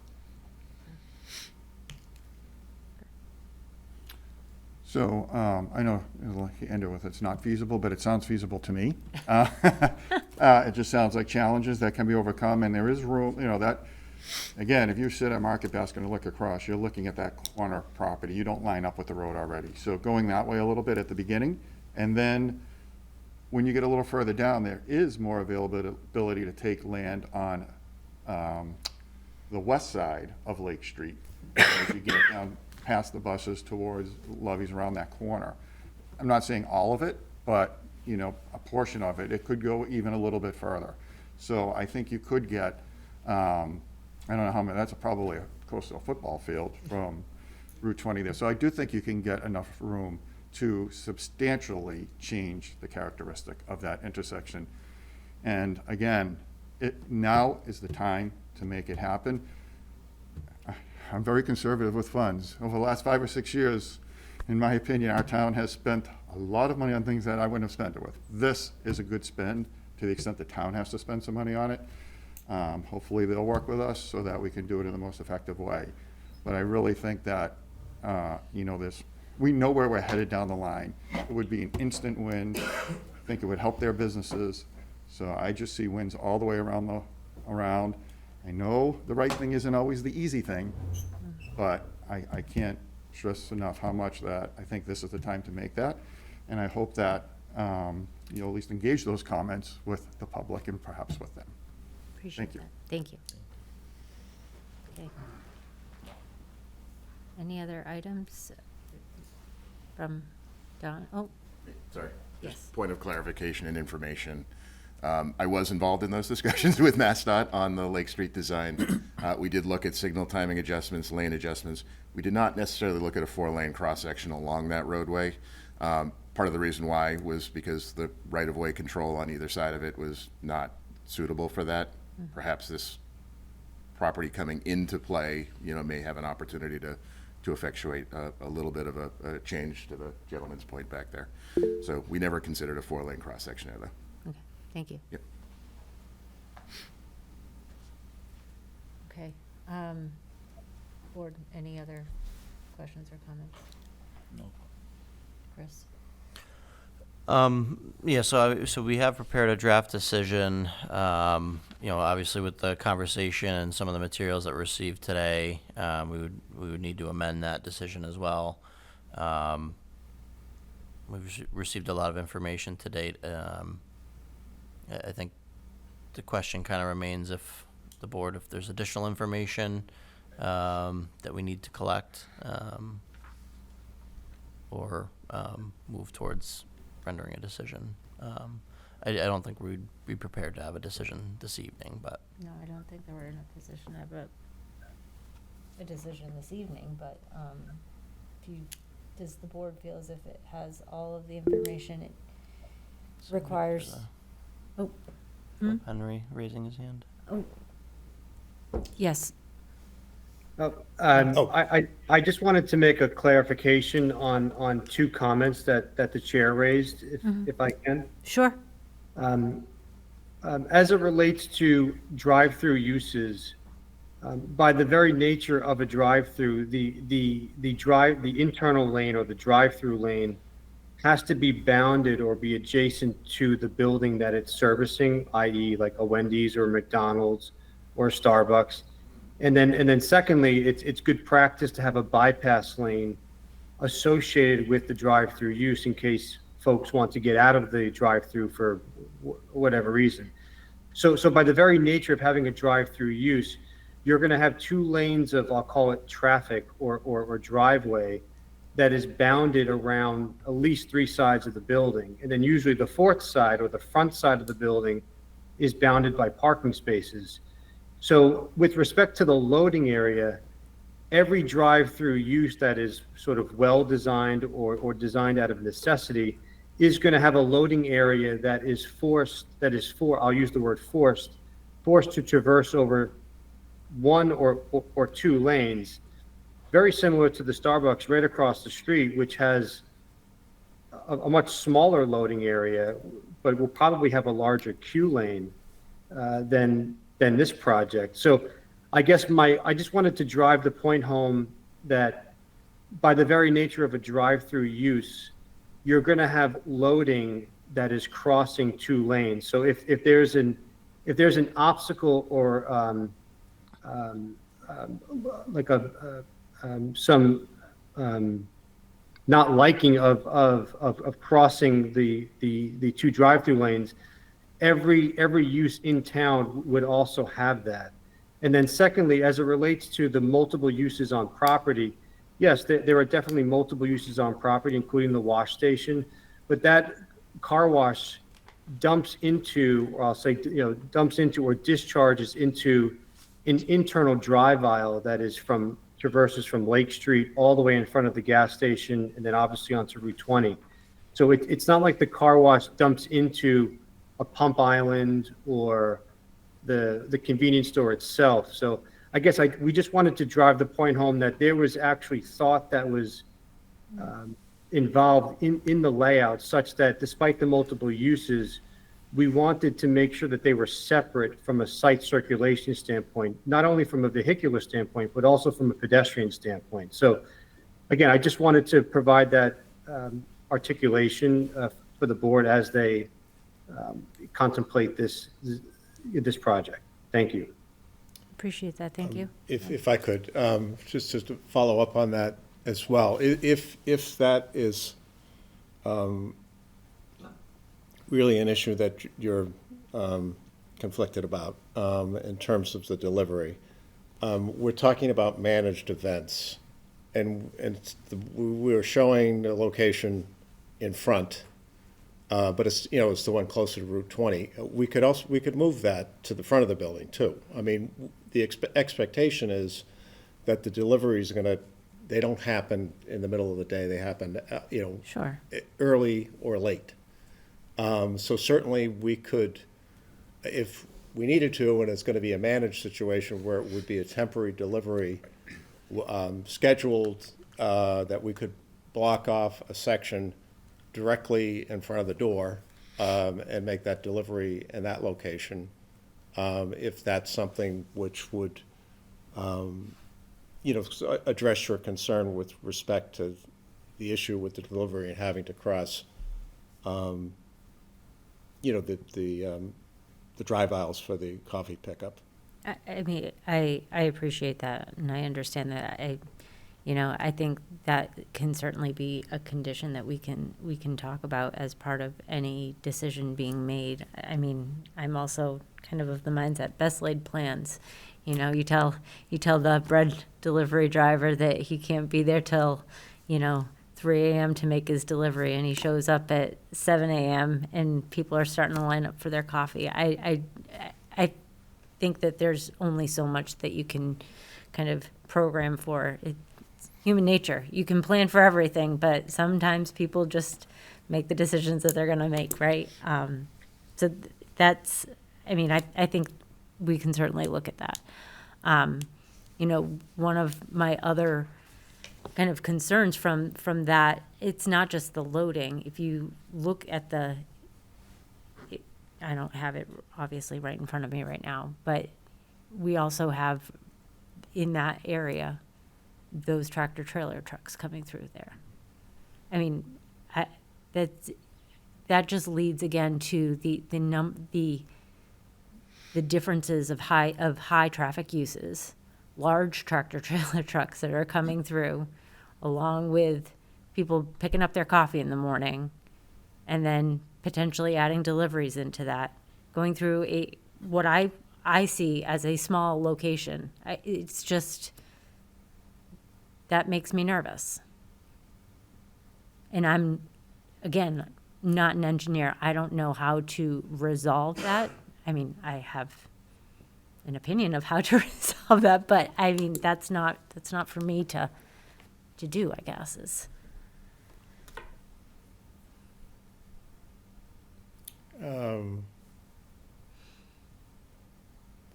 So, I know it'll end it with it's not feasible, but it sounds feasible to me. It just sounds like challenges that can be overcome, and there is room, you know, that, again, if you sit at Market Basket and look across, you're looking at that corner property. You don't line up with the road already. So going that way a little bit at the beginning, and then when you get a little further down, there is more availability to take land on the west side of Lake Street as you get down past the buses towards Lovey's around that corner. I'm not saying all of it, but, you know, a portion of it. It could go even a little bit further. So I think you could get, I don't know how many, that's probably close to a football field from Route 20 there. So I do think you can get enough room to substantially change the characteristic of that intersection. And again, now is the time to make it happen. I'm very conservative with funds. Over the last 5 or 6 years, in my opinion, our town has spent a lot of money on things that I wouldn't have spent it with. This is a good spend to the extent the town has to spend some money on it. Hopefully they'll work with us so that we can do it in the most effective way. But I really think that, you know, we know where we're headed down the line. It would be an instant win. I think it would help their businesses. So I just see wins all the way around. I know the right thing isn't always the easy thing, but I can't stress enough how much that I think this is the time to make that. And I hope that you'll at least engage those comments with the public and perhaps with them. Appreciate Thank you. that. Thank you. Okay. Any other items from Don? Oh, Sorry. yes. Just point of clarification and information. I was involved in those discussions with MassDOT on the Lake Street design. We did look at signal timing adjustments, lane adjustments. We did not necessarily look at a 4-lane cross-section along that roadway. Part of the reason why was because the right-of-way control on either side of it was not suitable for that. Perhaps this property coming into play, you know, may have an opportunity to to effectuate a little bit of a change to the gentleman's point back there. So we never considered a 4-lane cross-section there, though. Okay, thank you. Yep. Okay. Board, any other questions or comments? No. Chris? Yeah, so we have prepared a draft decision, obviously with the conversation and some of the materials that were received today, we would need to amend that decision as well. We've received a lot of information to date. I think the question kind of remains if there's additional information that we need to collect, or move towards rendering a decision. I don't think we'd be prepared to have a decision this evening, but. No, I don't think that we're in a position to have a decision this evening, but does the board feel as if it has all of the information it requires? Oh. Henry raising his hand. Oh. Yes. I just wanted to make a clarification on two comments that the chair raised, if I can. Sure. As it relates to drive-through uses, by the very nature of a drive-through, the internal lane or the drive-through lane has to be bounded or be adjacent to the building that it's servicing, i.e. like a Wendy's or McDonald's or Starbucks. And then secondly, it's good practice to have a bypass lane associated with the drive-through use in case folks want to get out of the drive-through for whatever reason. So by the very nature of having a drive-through use, you're going to have two lanes of, I'll call it traffic or driveway that is bounded around at least three sides of the building. And then usually the fourth side or the front side of the building is bounded by parking spaces. So with respect to the loading area, every drive-through use that is sort of well-designed or designed out of necessity is going to have a loading area that is I'll use the word forced to traverse over one or two lanes, very similar to the Starbucks right across the street, which has a much smaller loading area, but will probably have a larger queue lane than this project. So I guess I just wanted to drive the point home that by the very nature of a drive-through use, you're going to have loading that is crossing two lanes. So if there's an obstacle or like some not liking of crossing the two drive-through lanes, every use in town would also have that. And then secondly, as it relates to the multiple uses on property, yes, there are definitely multiple uses on property, including the wash station, but that car wash dumps into, or I'll say, dumps into or discharges into an internal drive aisle that traverses from Lake Street all the way in front of the gas station and then obviously onto Route 20. So it's not like the car wash dumps into a pump island or the convenience store itself. So I guess we just wanted to drive the point home that there was actually thought that was involved in the layout such that despite the multiple uses, we wanted to make sure that they were separate from a site circulation standpoint, not only from a vehicular standpoint, but also from a pedestrian standpoint. So again, I just wanted to provide that articulation for the board as they contemplate this project. Thank you. Appreciate that. Thank you. If I could, just to follow up on that as well, if that is really an issue that you're conflicted about in terms of the delivery, we're talking about managed events, and we were showing the location in front, but it's the one closer to Route 20. We could move that to the front of the building too. I mean, the expectation is that the deliveries they don't happen in the middle of the day. They happen, Sure. early or late. So certainly we could, if we needed to, and it's going to be a managed situation where it would be a temporary delivery scheduled that we could block off a section directly in front of the door and make that delivery in that location, if that's something which would, address your concern with respect to the issue with the delivery and having to cross, the drive aisles for the coffee pickup. I mean, I appreciate that, and I understand that. I think that can certainly be a condition that we can talk about as part of any decision being made. I mean, I'm also kind of the mindset, best laid plans. You tell the bread delivery driver that he can't be there till, 3 a.m. to make his delivery, and he shows up at 7 a.m. and people are starting to line up for their coffee. I think that there's only so much that you can kind of program for. It's human nature. You can plan for everything, but sometimes people just make the decisions that they're going to make, right? So that's, I think we can certainly look at that. One of my other kind of concerns from that, it's not just the loading. If you look at I don't have it obviously right in front of me right now, but we also have in that area those tractor trailer trucks coming through there. I mean, that just leads again to the differences of high traffic uses, large tractor trailer trucks that are coming through, along with people picking up their coffee in the morning, and then potentially adding deliveries into that, going through what I see as a small location. It's just, that makes me nervous. And I'm, again, not an engineer. I don't know how to resolve that. I mean, I have an opinion of how to resolve that, but I mean, that's not for me to do, I guess, is.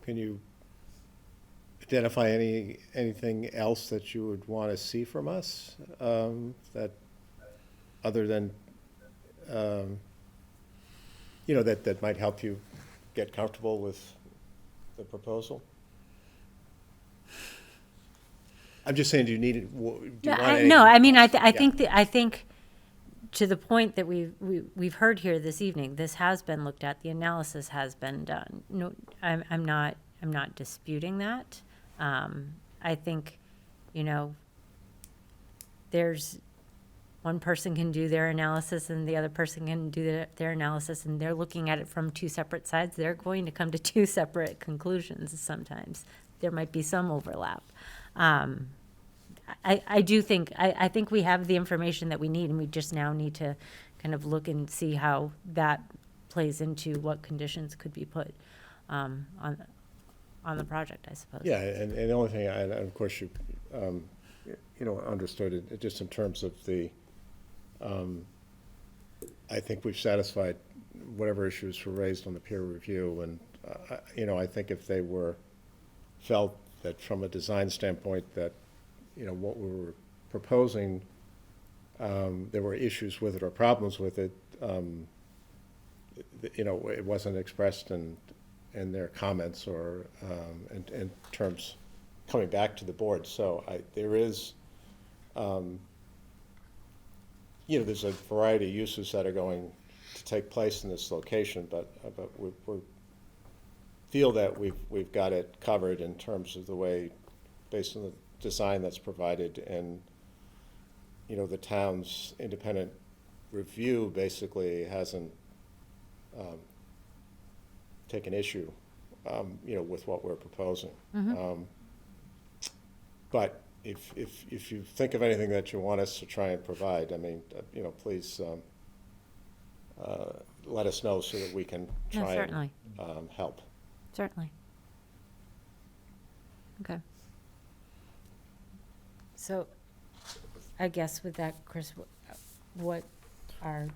Can you identify anything else that you would want to see from us, that other than, that might help you get comfortable with the proposal? I'm just saying, do you need it? I think to the point that we've heard here this evening, this has been looked at. The analysis has been done. No, I'm not disputing that. I think, there's one person can do their analysis and the other person can do their analysis, and they're looking at it from two separate sides. They're going to come to two separate conclusions sometimes. There might be some overlap. I do think, I think we have the information that we need, and we just now need to kind of look and see how that plays into what conditions could be put on the project, I suppose. Yeah, and the only thing, and of course you, understood it, just in terms of the, I think we've satisfied whatever issues were raised on the peer review, and, I think if they felt that from a design standpoint that, what we were proposing, there were issues with it or problems with it, it wasn't expressed in their comments or in terms coming back to the board. So there is, there's a variety of uses that are going to take place in this location, but we feel that we've got it covered in terms of the way, based on the design that's provided, and the town's independent review basically hasn't taken issue, with what we're proposing. Mm-hmm. But if you think of anything that you want us to try and provide, I mean, please let us know so that we can try certainly. and help. Certainly. Okay. So, I guess with that, Chris, what are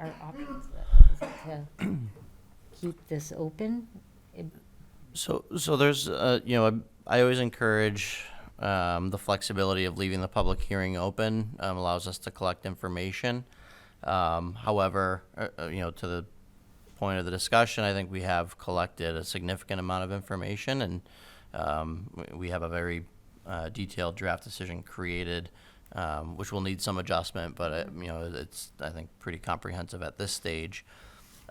our options? Is it to keep this open? So there's, I always encourage the flexibility of leaving the public hearing open allows us to collect information. However, to the point of the discussion, I think we have collected a significant amount of information, and we have a very detailed draft decision created, which will need some adjustment, but it's, I think, pretty comprehensive at this stage.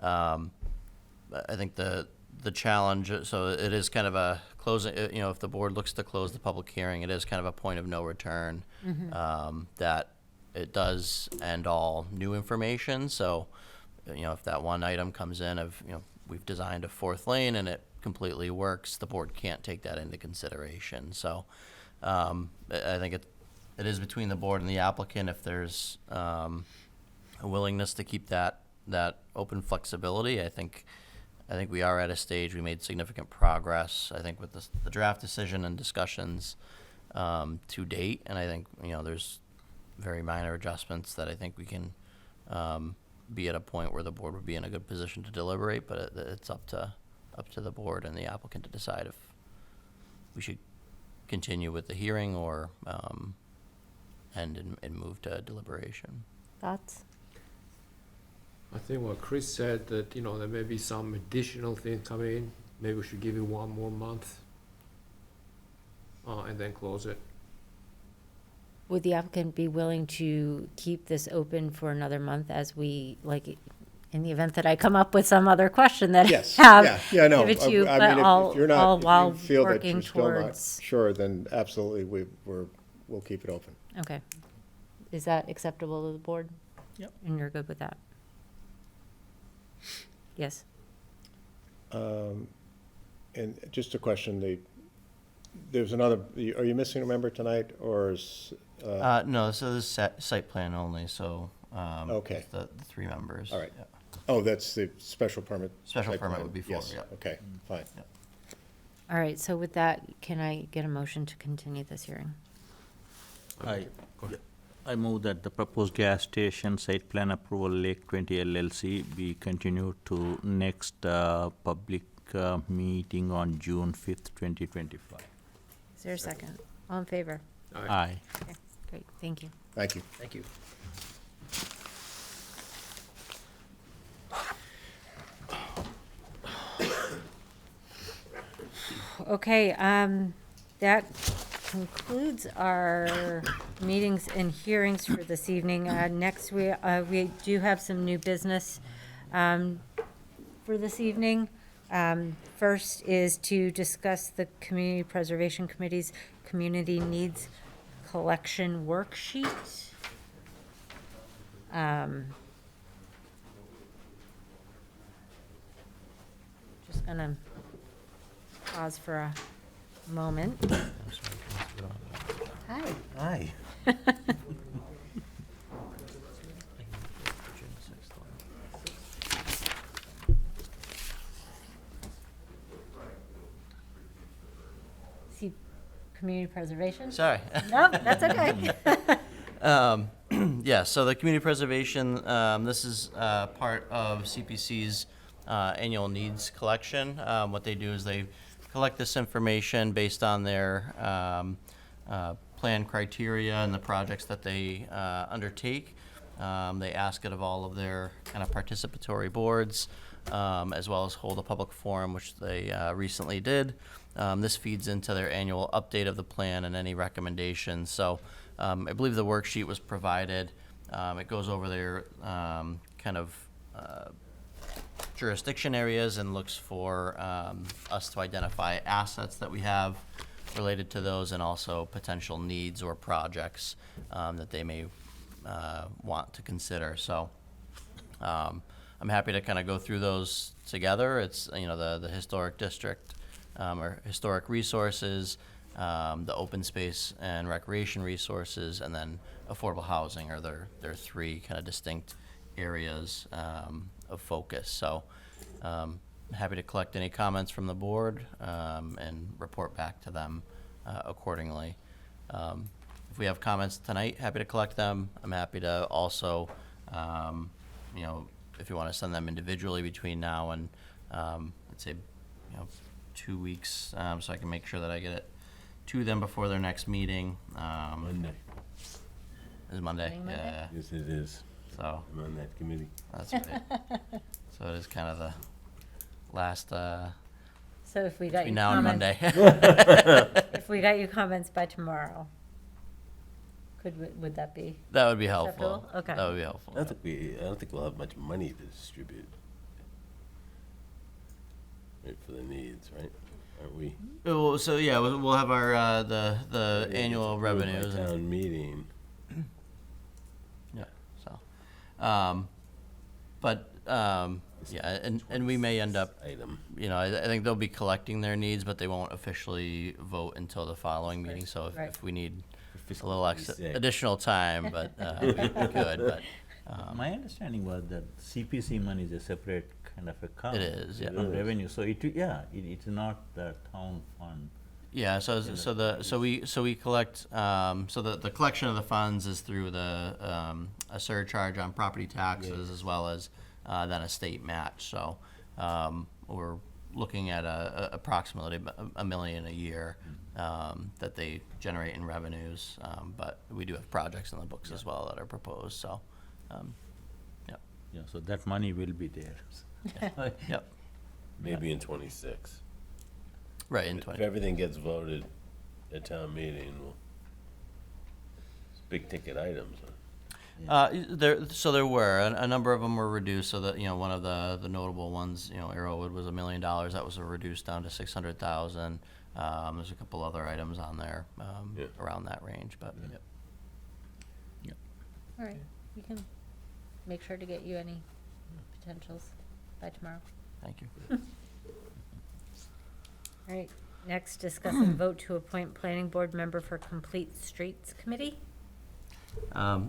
I think the challenge, so it is kind of a closing, if the board looks to close the public hearing, it is kind of a point of no return, that it does end all new information. So, if that one item comes in of, we've designed a fourth lane and it completely works, the board can't take that into consideration. So, I think it is between the board and the applicant if there's a willingness to keep that open flexibility. I think we are at a stage, we made significant progress, I think, with the draft decision and discussions to date. And I think, there's very minor adjustments that I think we can be at a point where the board would be in a good position to deliberate, but it's up to the board and the applicant to decide if we should continue with the hearing or end and move to deliberation. Thoughts? I think what Chris said, that, there may be some additional things coming in. Maybe we should give it one more month and then close it. Would the applicant be willing to keep this open for another month as we, in the event that I come up with some other question that Yes, I have? no. Give it to you, I but mean, all if you're not, if while you feel that working you're still not towards. sure, then absolutely, we'll keep it open. Okay. Is that acceptable to the board? Yep. And you're good with that? Yes. And just a question, there's another, are you missing a member tonight, or is? No, so this is site plan only, so Okay. the three members. All right. Yeah. Oh, that's the special permit? Special site permit plan. would be four, Yes, yeah. okay, fine. All right, so with that, can I get a motion to continue this hearing? I move that the proposed gas station site plan approval Lake 20 LLC be continued to next public meeting on June 5th, 2025. Is there a second? All in favor? Aye. Okay, great, thank you. Thank you. Thank you. Okay, that concludes our meetings and hearings for this evening. Next, we do have some new business for this evening. First is to discuss the Community Preservation Committee's Community Needs Collection Worksheet. Just gonna pause for a moment. Hi. Hi. See, community preservation? Sorry. Nope, that's okay. Yeah, so the community preservation, this is part of CPC's annual needs collection. What they do is they collect this information based on their plan criteria and the projects that they undertake. They ask it of all of their kind of participatory boards, as well as hold a public forum, which they recently did. This feeds into their annual update of the plan and any recommendations. So I believe the worksheet was provided. It goes over their kind of jurisdiction areas and looks for us to identify assets that we have related to those, and also potential needs or projects that they may want to consider. So I'm happy to kind of go through those together. It's, the historic district or historic resources, the open space and recreation resources, and then affordable housing are their three kind of distinct areas of focus. So happy to collect any comments from the board and report back to them accordingly. If we have comments tonight, happy to collect them. I'm happy to also, if you want to send them individually between now and, let's say, 2 weeks, so I can make sure that I get it to them before their next meeting. Monday. Is Monday? Coming Monday? Yeah. Yes, it is. So I'm on that committee. that's right. So it is kind of the last So if we got between your now and comments, Monday. if we got your comments by tomorrow, would that be? That would be helpful. Acceptable? Okay. That would be helpful. I don't think we'll have much money to distribute. Right, for the needs, right? Aren't we? Well, so yeah, we'll have our the annual It's approved by revenues. and- Town meeting. Yeah. So, yeah, and we may end up. Item. You know, I think they'll be collecting their needs, but they won't officially vote until the following meeting. So Right. if we need a little extra, 26. additional time, but we could. But My understanding was that CPC money is a separate kind of account. It is, yeah. on revenue, so it's not the town fund. yeah, so we collect. So the collection of the funds is through a surcharge on property taxes as well as then a state match. So we're looking at approximately $1 million a year that they generate in revenues. But we do have projects in the books as well that are proposed. So, Yeah, so that money will be there. yep, Maybe in 26. right in If 20. everything gets voted at town meeting, it's big ticket items. Huh? There were a number of them were reduced. So that one of the notable ones, Arrowwood was $1 million. That was reduced down to 600,000. There's a couple other items on there around that range, but yep. All right, we can make sure to get you any potentials by tomorrow. Thank you. All right, next, discuss and vote to appoint planning board member for Complete Streets Committee.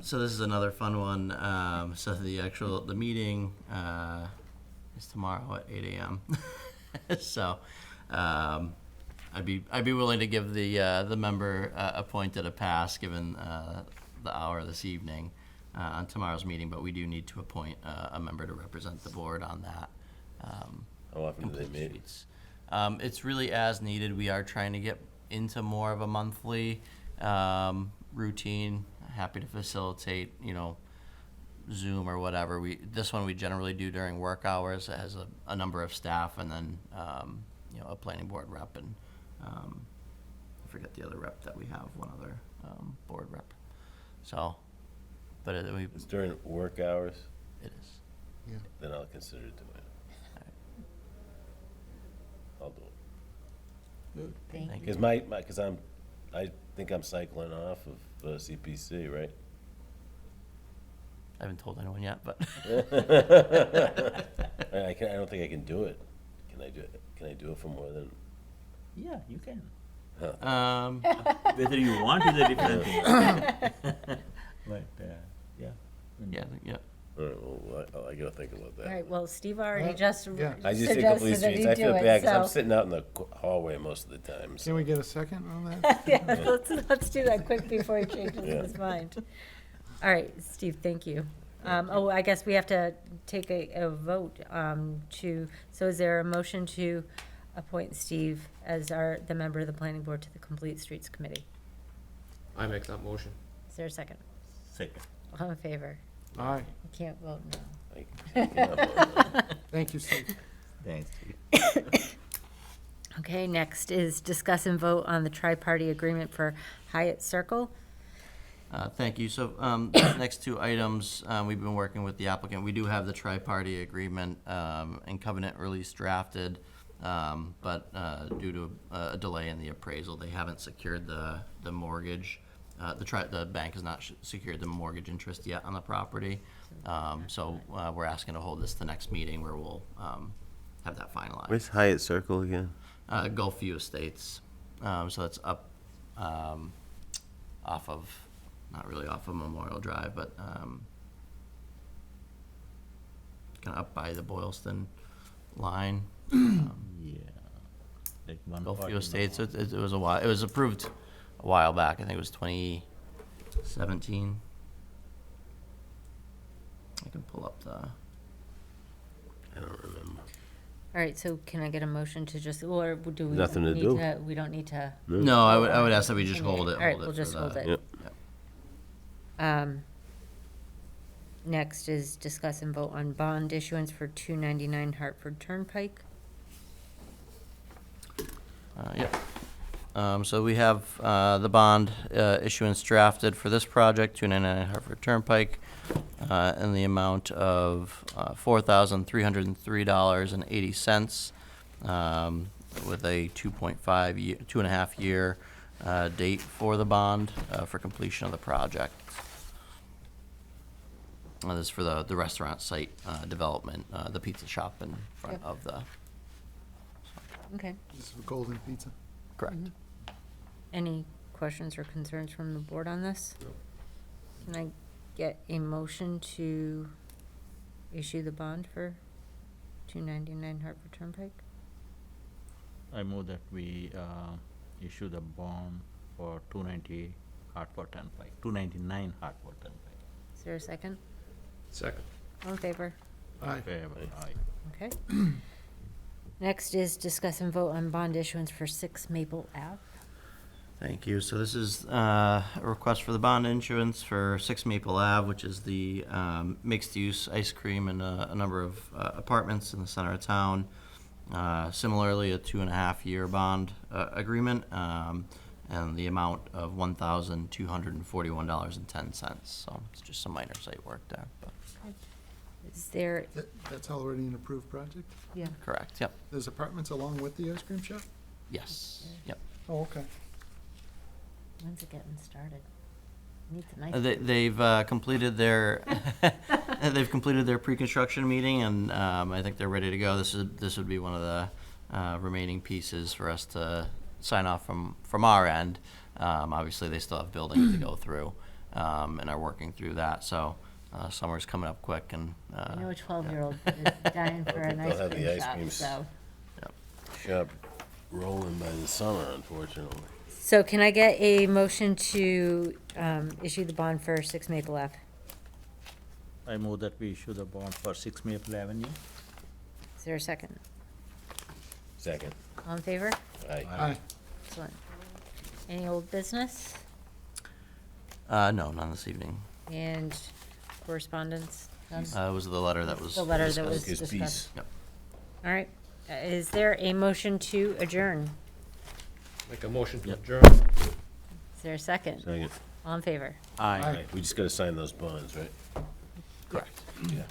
So this is another fun one. So the meeting is tomorrow at 8 a.m. So I'd be willing to give the member appointed a pass given the hour this evening on tomorrow's meeting, but we do need to appoint a member to represent the board on that. How often do they Complete meet? Streets. It's really as needed. We are trying to get into more of a monthly routine. Happy to facilitate, Zoom or whatever. This one we generally do during work hours. It has a number of staff and then a planning board rep and I forget the other rep that we have. One other board rep. So, but It's during work hours? It is. Yeah. Then I'll consider doing it. I'll do it. Good. Thank you. Because I think I'm cycling off of CPC, right? I haven't told anyone yet, but I don't think I can do it. Can I do it? Can I do it for more than? Yeah, you can. whether you want is a different thing. But, yeah. Yeah. All right, well, I gotta think about that. All right, well, Steve already just yeah. I just think Complete suggested that Streets. he I do feel it, bad because I'm so. sitting out in the hallway most of the time. So. Can we get a second on that? Yeah, let's do that quick before he changes Yeah. his mind. All right, Steve, thank you. I guess we have to take a vote so is there a motion to appoint Steve as the member of the planning board to the Complete Streets Committee? I make that motion. Is there a second? Second. All in favor? Aye. You can't vote no. I cannot vote. Thank you, Steve. Thanks, Steve. Okay, next is discuss and vote on the tri-party agreement for Hyatt Circle. Thank you. So next two items, we've been working with the applicant. We do have the tri-party agreement and covenant release drafted, but due to a delay in the appraisal, they haven't secured the mortgage. The bank has not secured the mortgage interest yet on the property. So we're asking to hold this to the next meeting where we'll have that finalized. Where's Hyatt Circle again? Gulfview Estates. So that's up off of, not really off of Memorial Drive, but kind of up by the Boylston line. Yeah. Like one Gulfview parking Estates. lot. It was a while. It was approved a while back. I think it was 2017. I can pull up the. I don't remember. All right, so can I get a motion to just, or do we? Nothing to need do. We don't need to. No, I would ask that we just hold it. All right, hold it we'll for just the- hold it. Yep. Next is discuss and vote on bond issuance for 299 Hartford Turnpike. Yep. So we have the bond issuance drafted for this project, 299 Hartford Turnpike, in the amount of $4,303.80, with a 2.5 year date for the bond for completion of the project. This is for the restaurant site development, the pizza shop in front Yep. of the. Okay. This is for Golden Pizza. Correct. Any questions or concerns from the board on this? Can I get a motion to issue the bond for 299 Hartford Turnpike? I move that we issue the bond for 290 Hartford Turnpike, 299 Hartford Turnpike. Is there a second? Second. All in favor? Aye. Favor, aye. Okay. Next is discuss and vote on bond issuance for 6 Maple Ave. Thank you. So this is a request for the bond issuance for 6 Maple Ave, which is the mixed-use ice cream and a number of apartments in the center of town. Similarly, a 2.5-year bond agreement, and the amount of $1,241.10. So it's just some minor site work there. But Is there, That's already an approved project? yeah, correct. Yep. There's apartments along with the ice cream shop? Yes. Yep. Oh, okay. when's it getting started? Needs an ice They've completed their they've completed their pre-construction meeting, and I think they're ready to go. This would be one of the remaining pieces for us to sign off from our end. Obviously, they still have buildings to go through, and are working through that. So summer's coming up quick, and I know a 12-year-old is dying for an They'll ice have cream the ice shop, cream so. shop rolling by the summer, unfortunately. So can I get a motion to issue the bond for 6 Maple Ave? I move that we issue the bond for 6 Maple Avenue. Is there a second? Second. All in favor? Aye. Aye. Excellent. Any old business no, none this evening. and correspondence? None? It was the letter that was The letter that was His discussed. piece. Yep. All right. Is there a motion to adjourn? Make a motion to adjourn. Is there a second? Second. All in favor? Aye. We just gotta sign those bonds, right? Correct. Yeah.